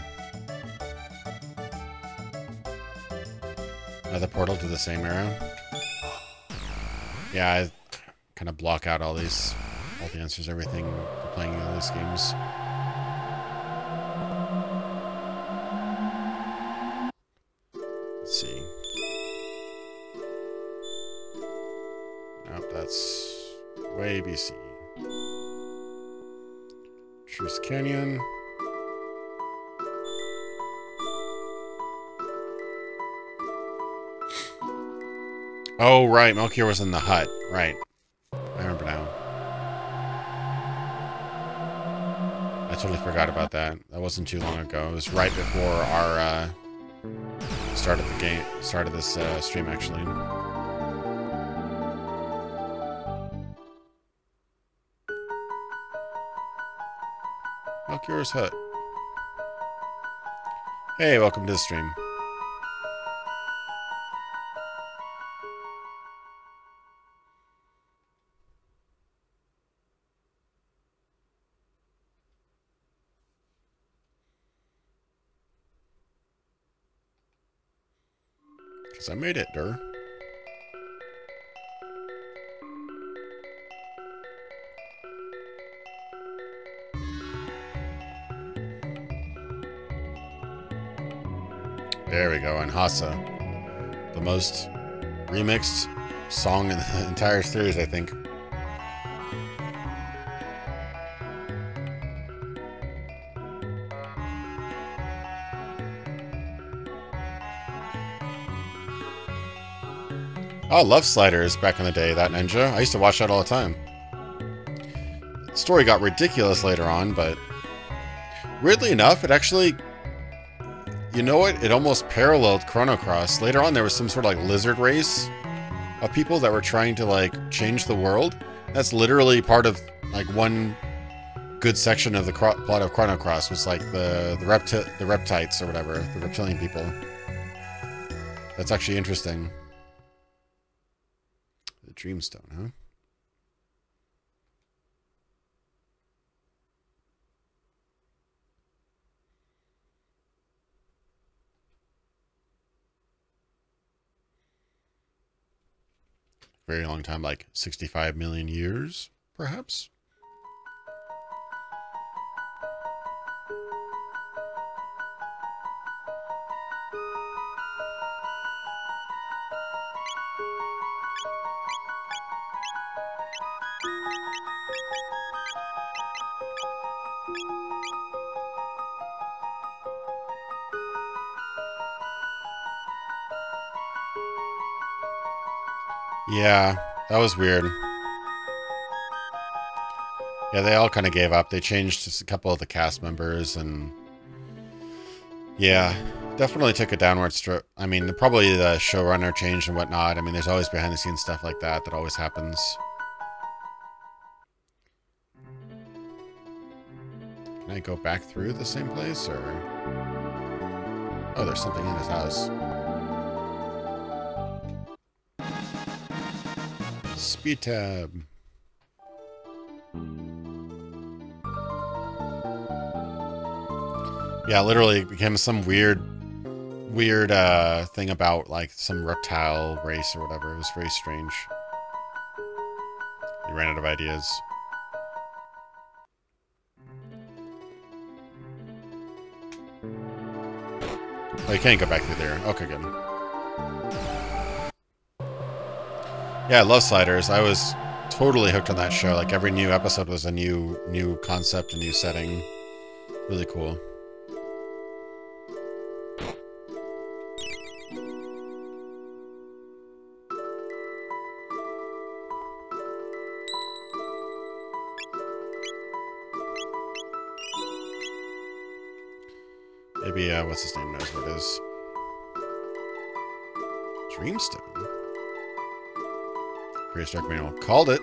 Another portal to the same era. Yeah, I kind of block out all the answers, everything for playing all these games. Let's see. Nope, that's way BC. Truce Canyon. Oh, right. Melchior was in the hut. Right. I remember now. I totally forgot about that. That wasn't too long ago. It was right before our start of this stream, actually. Melchior's hut. Hey, welcome to the stream. Because I made it, Dur. There we go, and Hasa. The most remixed song in the entire series, I think. Oh, Love Sliders back in the day, that ninja. I used to watch that all the time. The story got ridiculous later on, but weirdly enough, it actually... You know what? It almost paralleled Chrono Cross. Later on, there was some sort of like lizard race of people that were trying to like change the world. That's literally part of like one good section of the plot of Chrono Cross was like the reptites or whatever, the reptilian people. That's actually interesting. The Dreamstone, huh? very long time, like 65 million years, perhaps? Yeah, that was weird. Yeah, they all kind of gave up. They changed just a couple of the cast members, and yeah, definitely took a downward stroke. I mean, probably the showrunner changed and whatnot. I mean, there's always behind the scenes stuff like that that always happens. Can I go back through the same place, or... Oh, there's something in his house. Speed tab. Yeah, literally it became some weird thing about like some reptile race or whatever. It was very strange. He ran out of ideas. Oh, you can't go back through there. Okay, good. Yeah, I love sliders. I was totally hooked on that show. Like every new episode was a new concept, a new setting. Really cool. Maybe, what's his name knows what it is. Dreamstone. Prehistoric manual. Called it.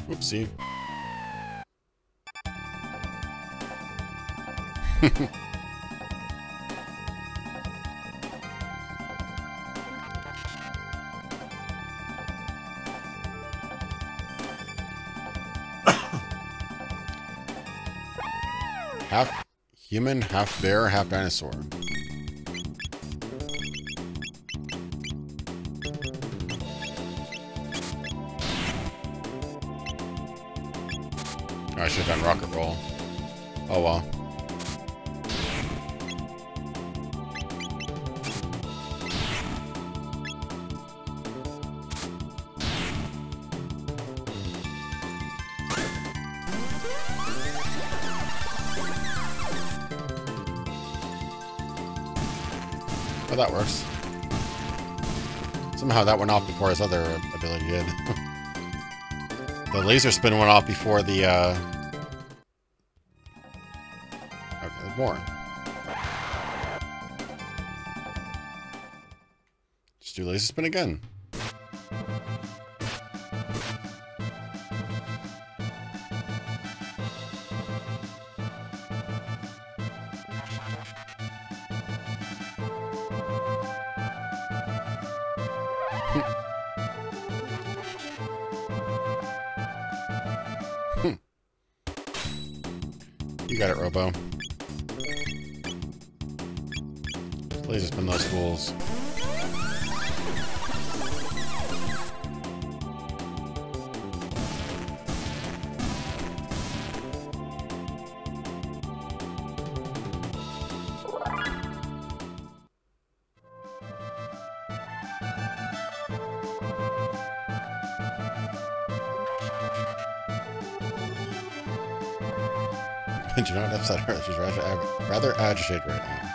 Whoopsie. Half human, half bear, half dinosaur. Oh, I should have done rocket roll. Oh well. Oh, that works. Somehow that went off before his other ability did. The laser spin went off before the, Okay, there's more. Just do laser spin again. You got it, Robo. Laser spin those fools. Do not upset her. She's rather agitated right now.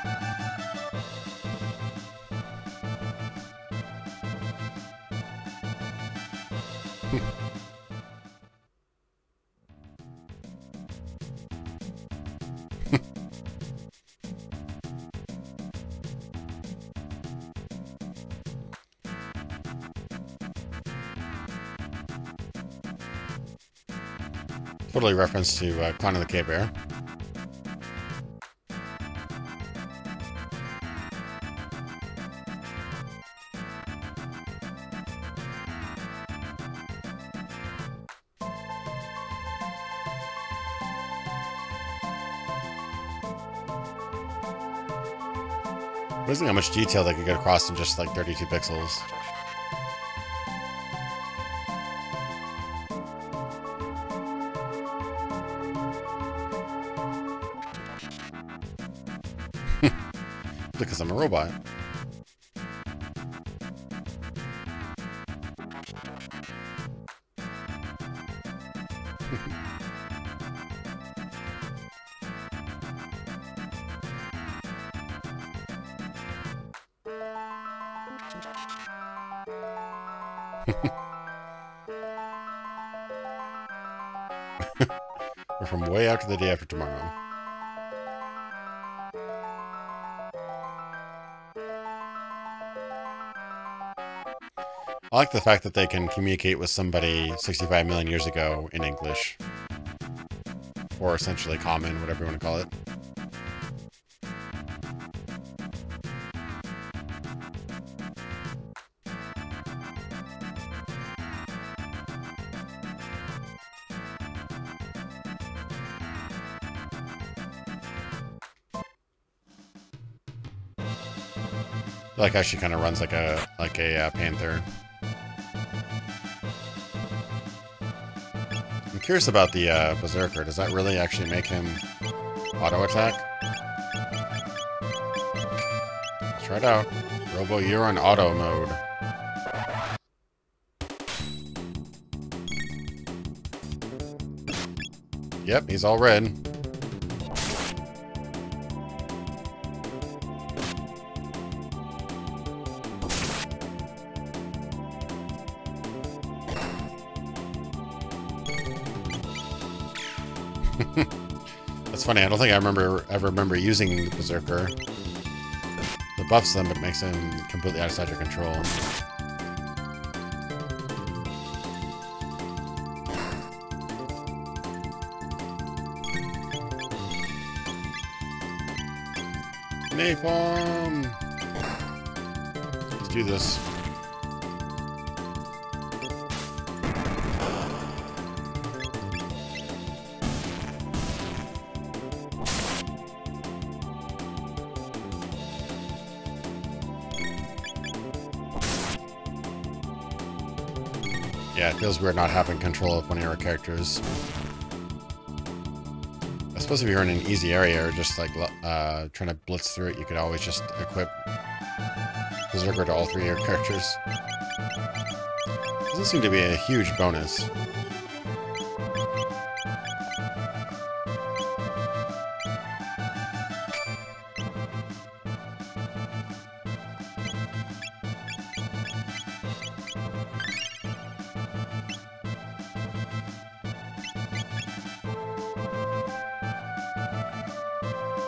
Totally reference to Clan of the Cave Bear. Amazing how much detail they can get across in just like 32 pixels. Because I'm a robot. We're from way after the day after tomorrow. I like the fact that they can communicate with somebody 65 million years ago in English. Or essentially common, whatever you want to call it. I like how she kind of runs like a panther. I'm curious about the Berserker. Does that really actually make him auto-attack? Let's try it out. Robo, you're on auto mode. Yep, he's all red. That's funny, I don't think I ever remember using the Berserker. The buffs them, but makes him completely outside your control. Napalm! Let's do this. Yeah, it feels weird not having control of one of your characters. I suppose if you're in an easy area or just like trying to blitz through it, you could always just equip Berserker to all three of your characters. Doesn't seem to be a huge bonus.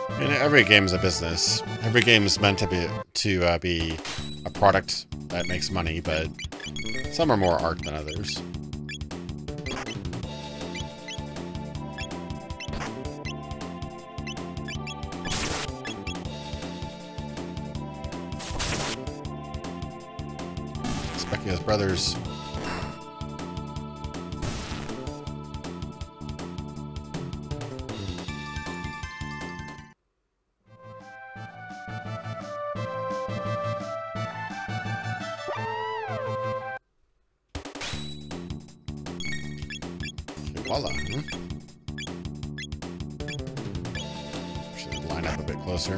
I mean, every game is a business. Every game is meant to be a product that makes money, but some are more art than others. Specchia's brothers. Voila, huh? Should line up a bit closer.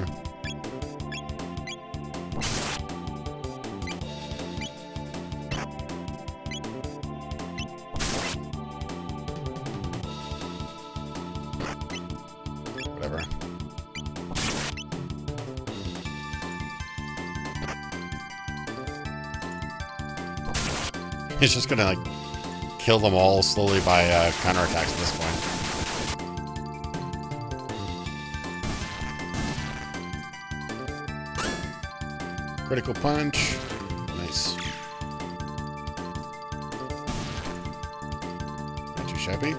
Whatever. He's just gonna, like, kill them all slowly by counterattacks at this point. Critical punch. Nice. Not too shabby.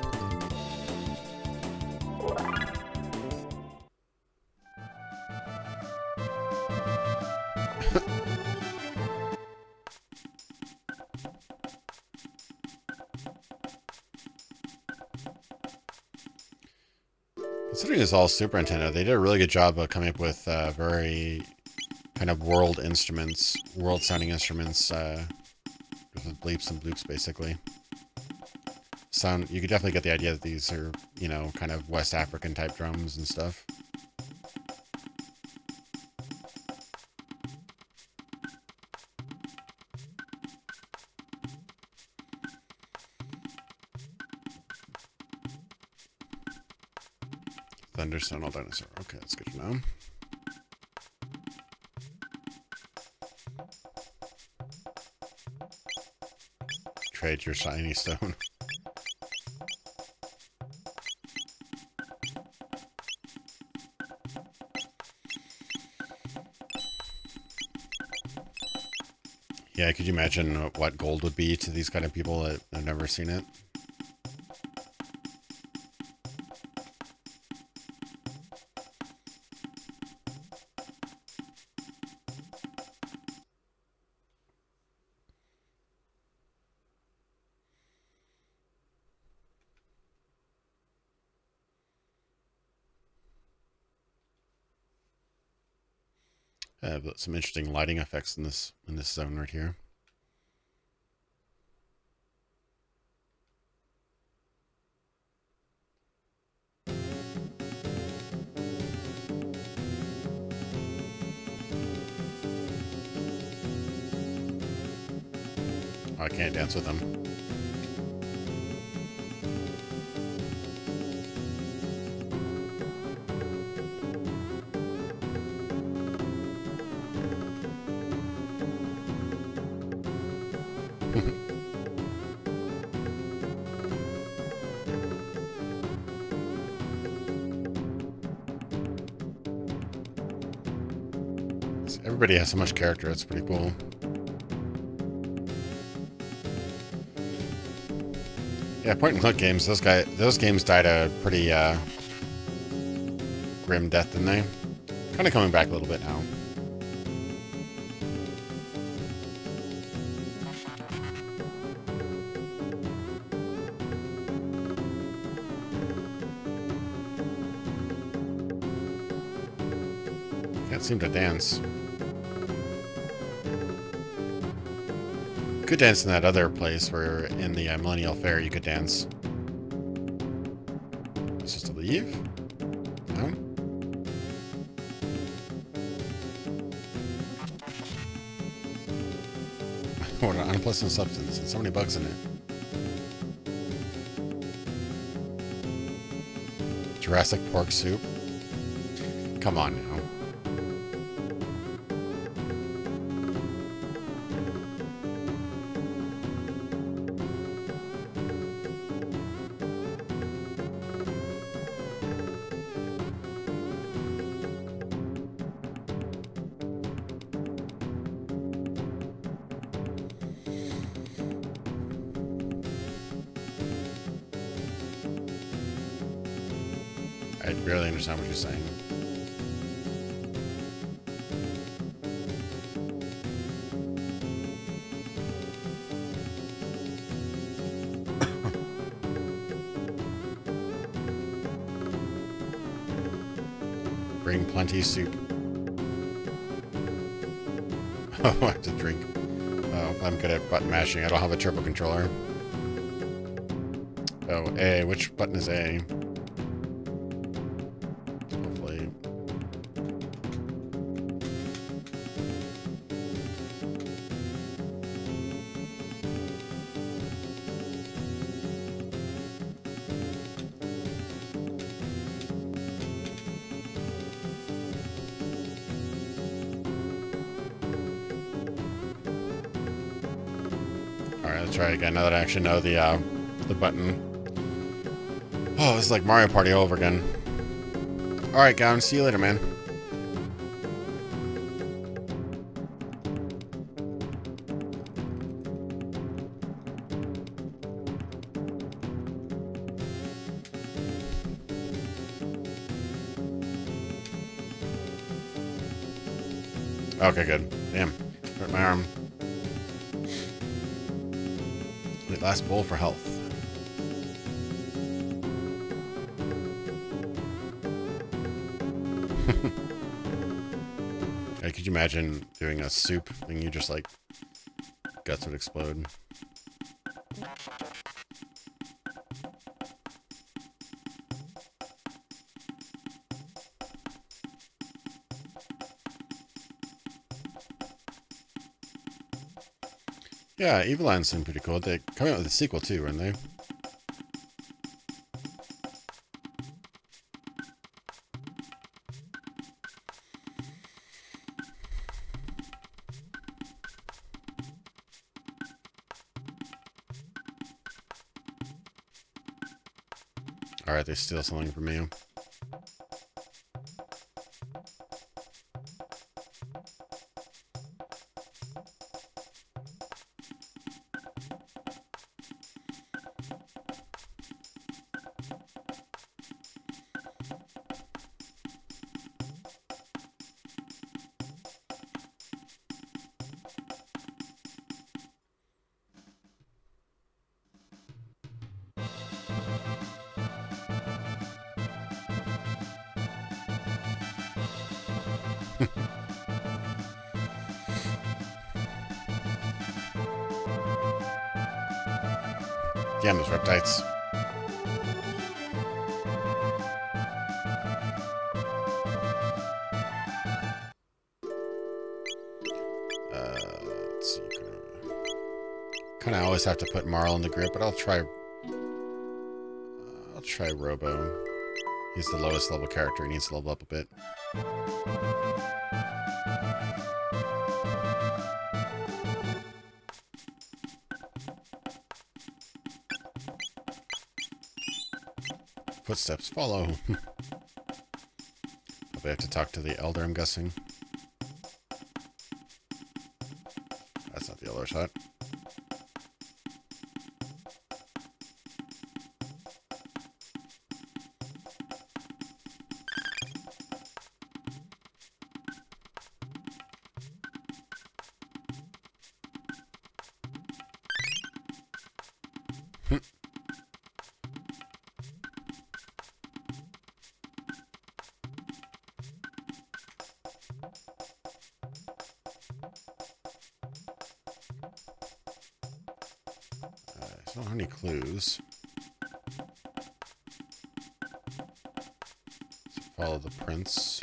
Considering it's all Super Nintendo, they did a really good job of coming up with very kind of world instruments, world sounding instruments, with bleeps and bloops, basically. You could definitely get the idea that these are, you know, kind of West African type drums and stuff. Thunderstone, all dinosaur. Okay, that's good to know. Trade your shiny stone. Yeah, could you imagine what gold would be to these kind of people that have never seen it? Some interesting lighting effects in this zone right here. Oh, I can't dance with them. Everybody has so much character, it's pretty cool. Yeah, point and click games, those games died a pretty grim death, didn't they? Kind of coming back a little bit now. Can't seem to dance. Could dance in that other place where in the Millennial Fair you could dance. It's just to leave? No? What an unpleasant substance and so many bugs in it. Jurassic pork soup? Come on now. I barely understand what you're saying. Bring plenty soup. Oh, I have to drink. Oh, I'm good at button mashing. I don't have a turbo controller. Oh, A. Which button is A? Alright, let's try again now that I actually know the button. Oh, this is like Mario Party all over again. Alright, Gown, see you later, man. Okay, good. Damn. Hurt my arm. Wait, last bowl for health. Like, could you imagine doing a soup and you just, like, guts would explode? Yeah, Evil Line seemed pretty cool. They're coming out with a sequel too, aren't they? Alright, they steal something from me. Damn, those reptiles. Let's see. Kind of always have to put Marle in the group, but I'll try Robo. He's the lowest level character. He needs to level up a bit. Footsteps follow. Probably have to talk to the Elder, I'm guessing. That's not the Elder shot. I don't have any clues. So follow the prince.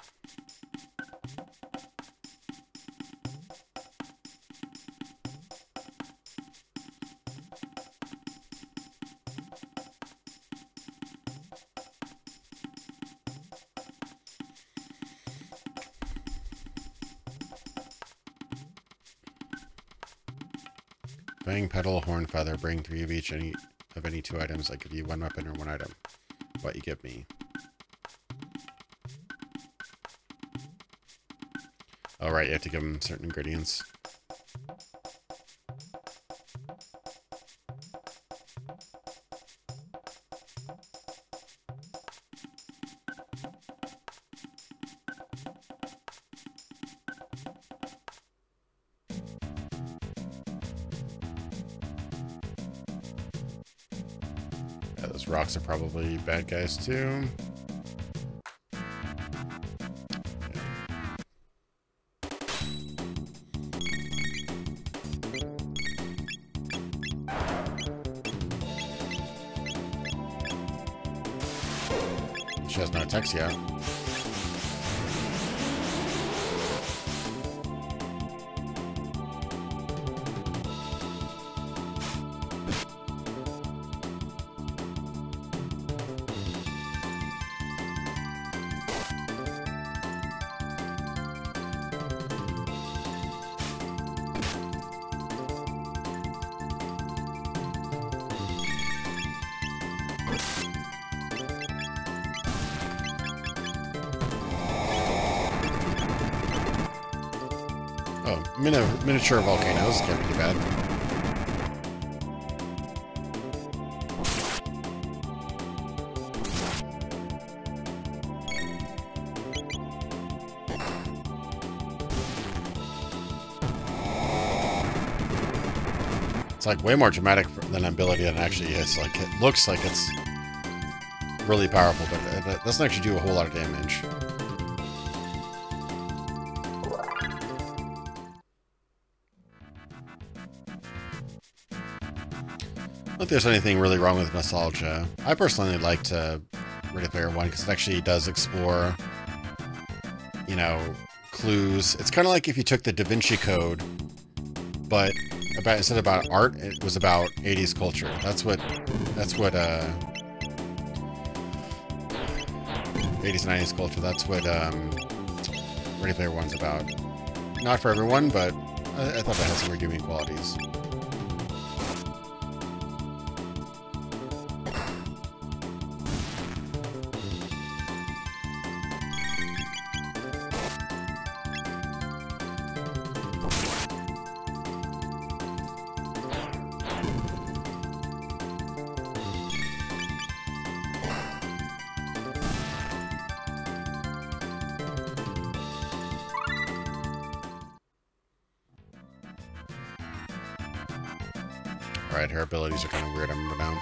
Fang, petal, horn, feather. Bring 3 of each of any 2 items. I give you 1 weapon or 1 item. What you give me. Oh, right. You have to give them certain ingredients. Yeah, those rocks are probably bad guys too. She has no attacks yet. Oh, miniature volcanoes can't be too bad. It's like way more dramatic than ability than it actually is. Like, it looks like it's really powerful, but it doesn't actually do a whole lot of damage. don't think there's anything really wrong with nostalgia. I personally liked Ready Player One because it actually does explore, you know, clues. It's kind of like if you took the Da Vinci Code, but instead of about art, it was about 80s culture. That's what 80s and 90s culture. That's what Ready Player One's about. Not for everyone, but I thought that had some redeeming qualities. Alright, her abilities are kind of weird, I remember now.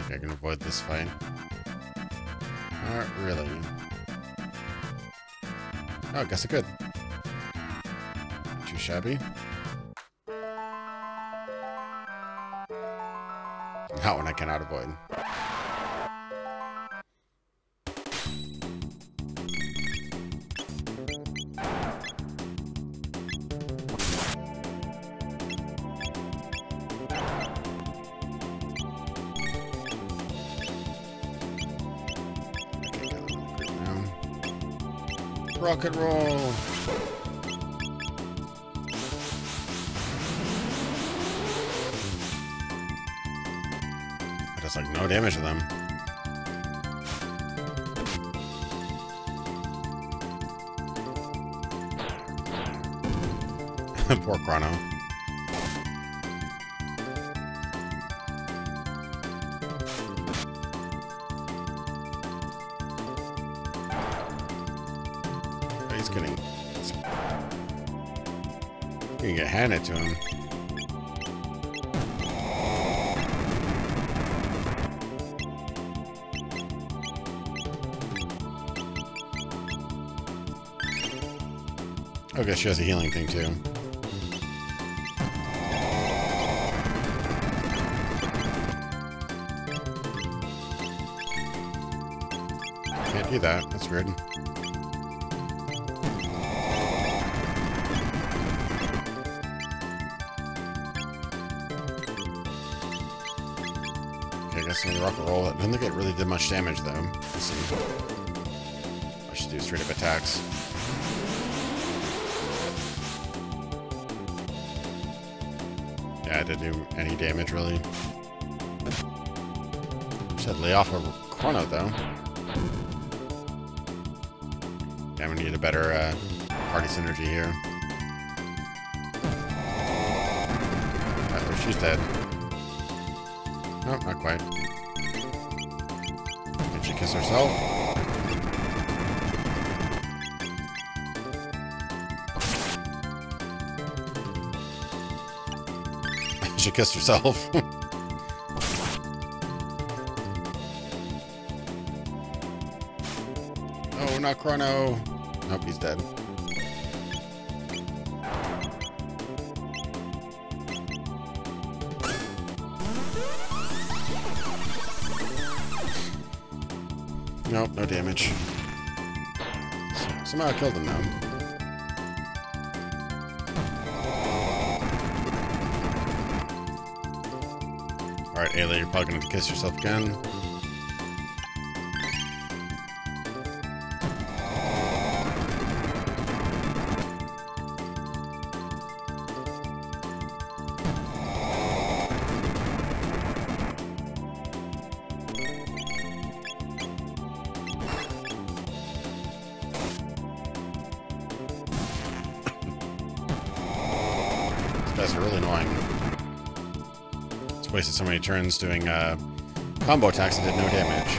I can avoid this fight. Not really. Oh, I guess I could. Not too shabby. That one I cannot avoid. Rocket roll! That does like no damage to them. Poor Crono. He's getting... You can get handed to him. Okay, she has a healing thing too. Can't do that. That's weird. Okay, I guess another rocket roll. I don't think it really did much damage though. Let's see. I should do straight up attacks. Yeah, it didn't do any damage really. Should lay off a Crono though. Yeah, we need a better party synergy here. Oh, she's dead. Nope, not quite. Did she kiss herself? She kissed herself. Oh, not Crono. Nope, he's dead. Nope, no damage. Somehow I killed him now. Alright, Ayla, you're probably gonna have to kiss yourself again. These guys are really annoying. Wasted so many turns doing combo attacks that did no damage.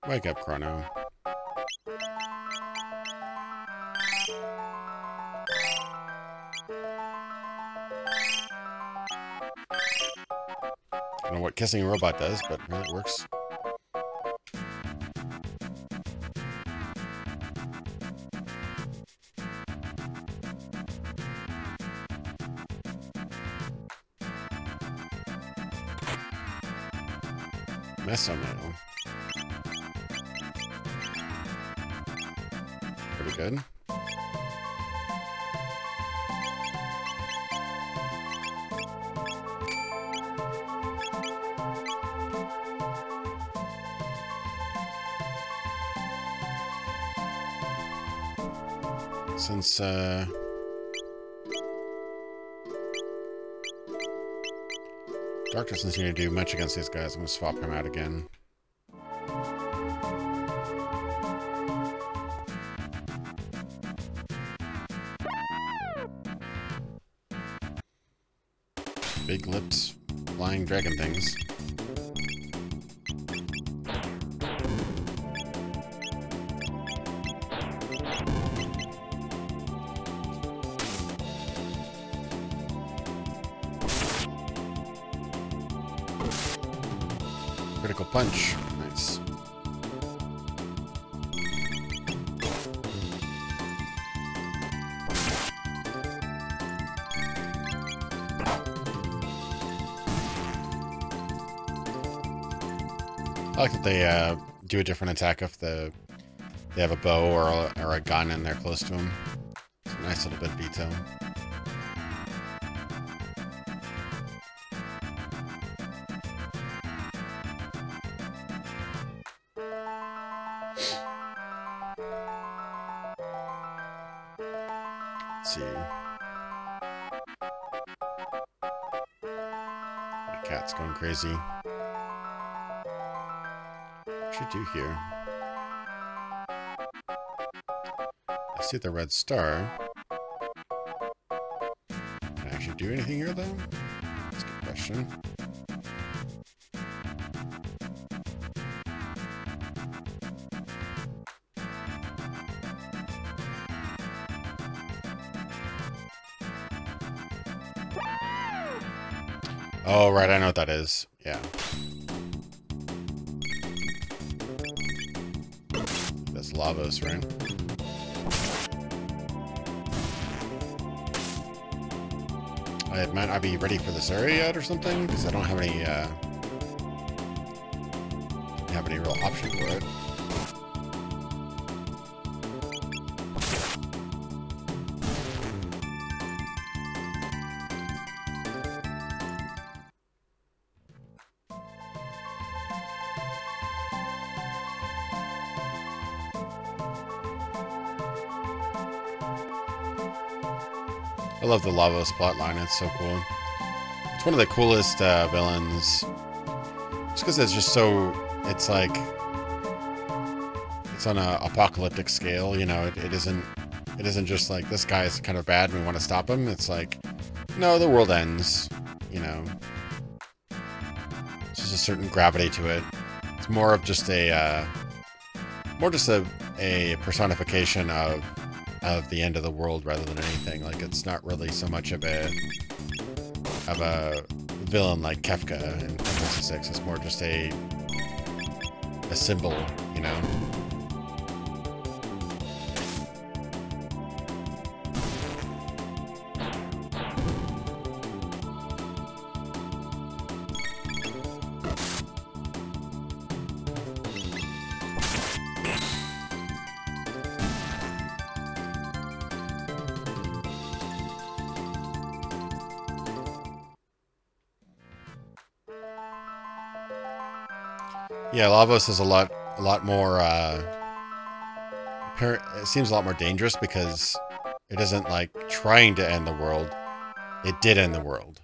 Wake up, Crono. I don't know what kissing a robot does, but really it works. Mesono. Pretty good. Since, Dark doesn't seem to do much against these guys, I'm gonna swap him out again. Big lips, flying dragon things. Critical punch. Nice. I like that they do a different attack if they have a bow or a gun and they're close to them. It's a nice little bit of detail. Let's see. My cat's going crazy. What should I do here? I see the red star. Can I actually do anything here, though? That's a good question. Oh, right, I know what that is. Yeah. That's Lavos, right? I might not be ready for this area yet or something, because I don't have any, real option for it. I love the Lavos plotline, it's so cool. It's one of the coolest villains. Just because it's just so, it's like, it's on an apocalyptic scale, you know, it isn't just like, this guy is kind of bad and we want to stop him. It's like, no, the world ends, you know. It's just a certain gravity to it. It's more of just a personification of the end of the world rather than anything. Like, it's not really so much of a villain like Kefka in Final Fantasy VI. It's more just a symbol, you know. Yeah, Lavos is a lot more, it seems a lot more dangerous because it isn't like trying to end the world. It did end the world.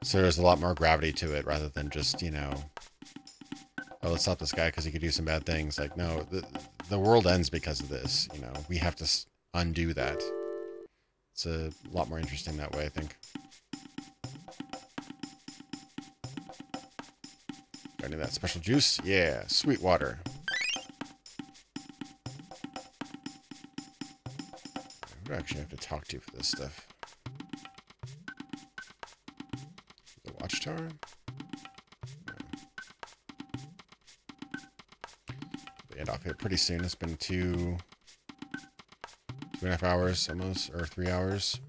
So there's a lot more gravity to it rather than just, you know, oh, let's stop this guy because he could do some bad things. Like, no, the world ends because of this, you know. We have to undo that. It's a lot more interesting that way, I think. Got any of that special juice? Yeah, sweet water. Who do I actually have to talk to for this stuff? The watchtower? No. We'll get off here pretty soon. It's been 2.5 hours almost, or 3 hours.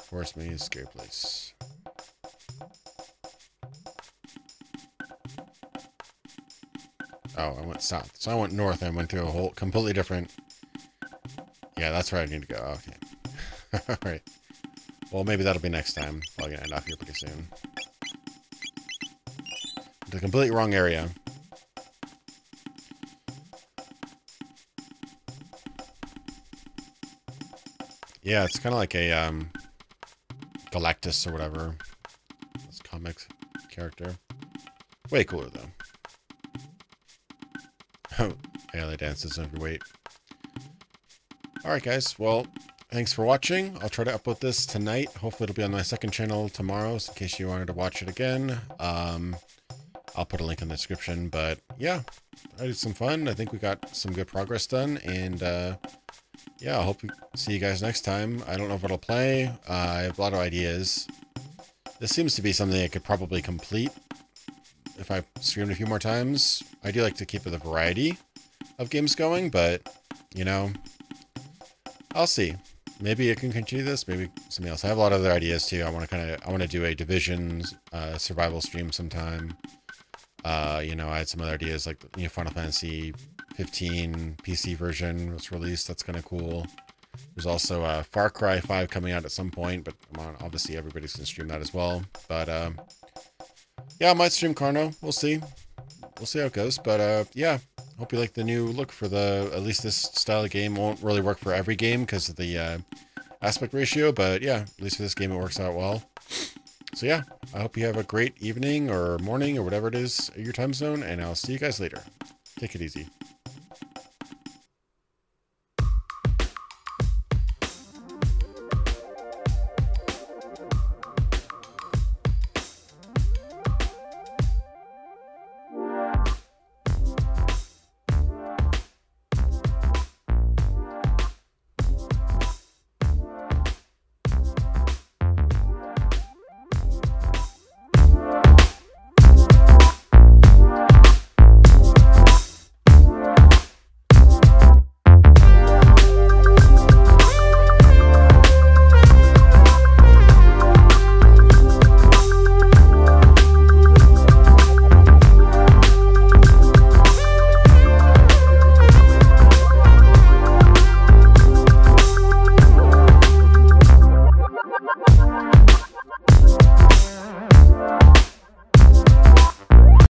Forest maze, scary place. Oh, I went south. So I went north and I went through a whole completely different... Yeah, that's where I need to go. Okay. Alright. Well, maybe that'll be next time. I'll get end off here pretty soon. The completely wrong area. Yeah, it's kind of like a Galactus or whatever. This comic character. Way cooler though. Oh, yeah, they dances if you wait. Alright guys, well, thanks for watching. I'll try to upload this tonight. Hopefully it'll be on my second channel tomorrow, so in case you wanted to watch it again. I'll put a link in the description, but yeah, I did some fun. I think we got some good progress done, and yeah, I hope to see you guys next time. I don't know if it'll play. I have a lot of ideas. This seems to be something I could probably complete if I streamed a few more times. I do like to keep a variety of games going, but, you know, I'll see. Maybe I can continue this, maybe something else. I have a lot of other ideas too. I want to do a Division survival stream sometime. You know, I had some other ideas like, you know, Final Fantasy 15 PC version was released. That's kind of cool. There's also Far Cry 5 coming out at some point, but obviously everybody's gonna stream that as well. But yeah, I might stream Crono. We'll see. We'll see how it goes. But yeah, hope you like the new look for at least this style of game. Won't really work for every game because of the aspect ratio, but yeah, at least for this game it works out well. So yeah, I hope you have a great evening or morning or whatever it is at your time zone, and I'll see you guys later. Take it easy.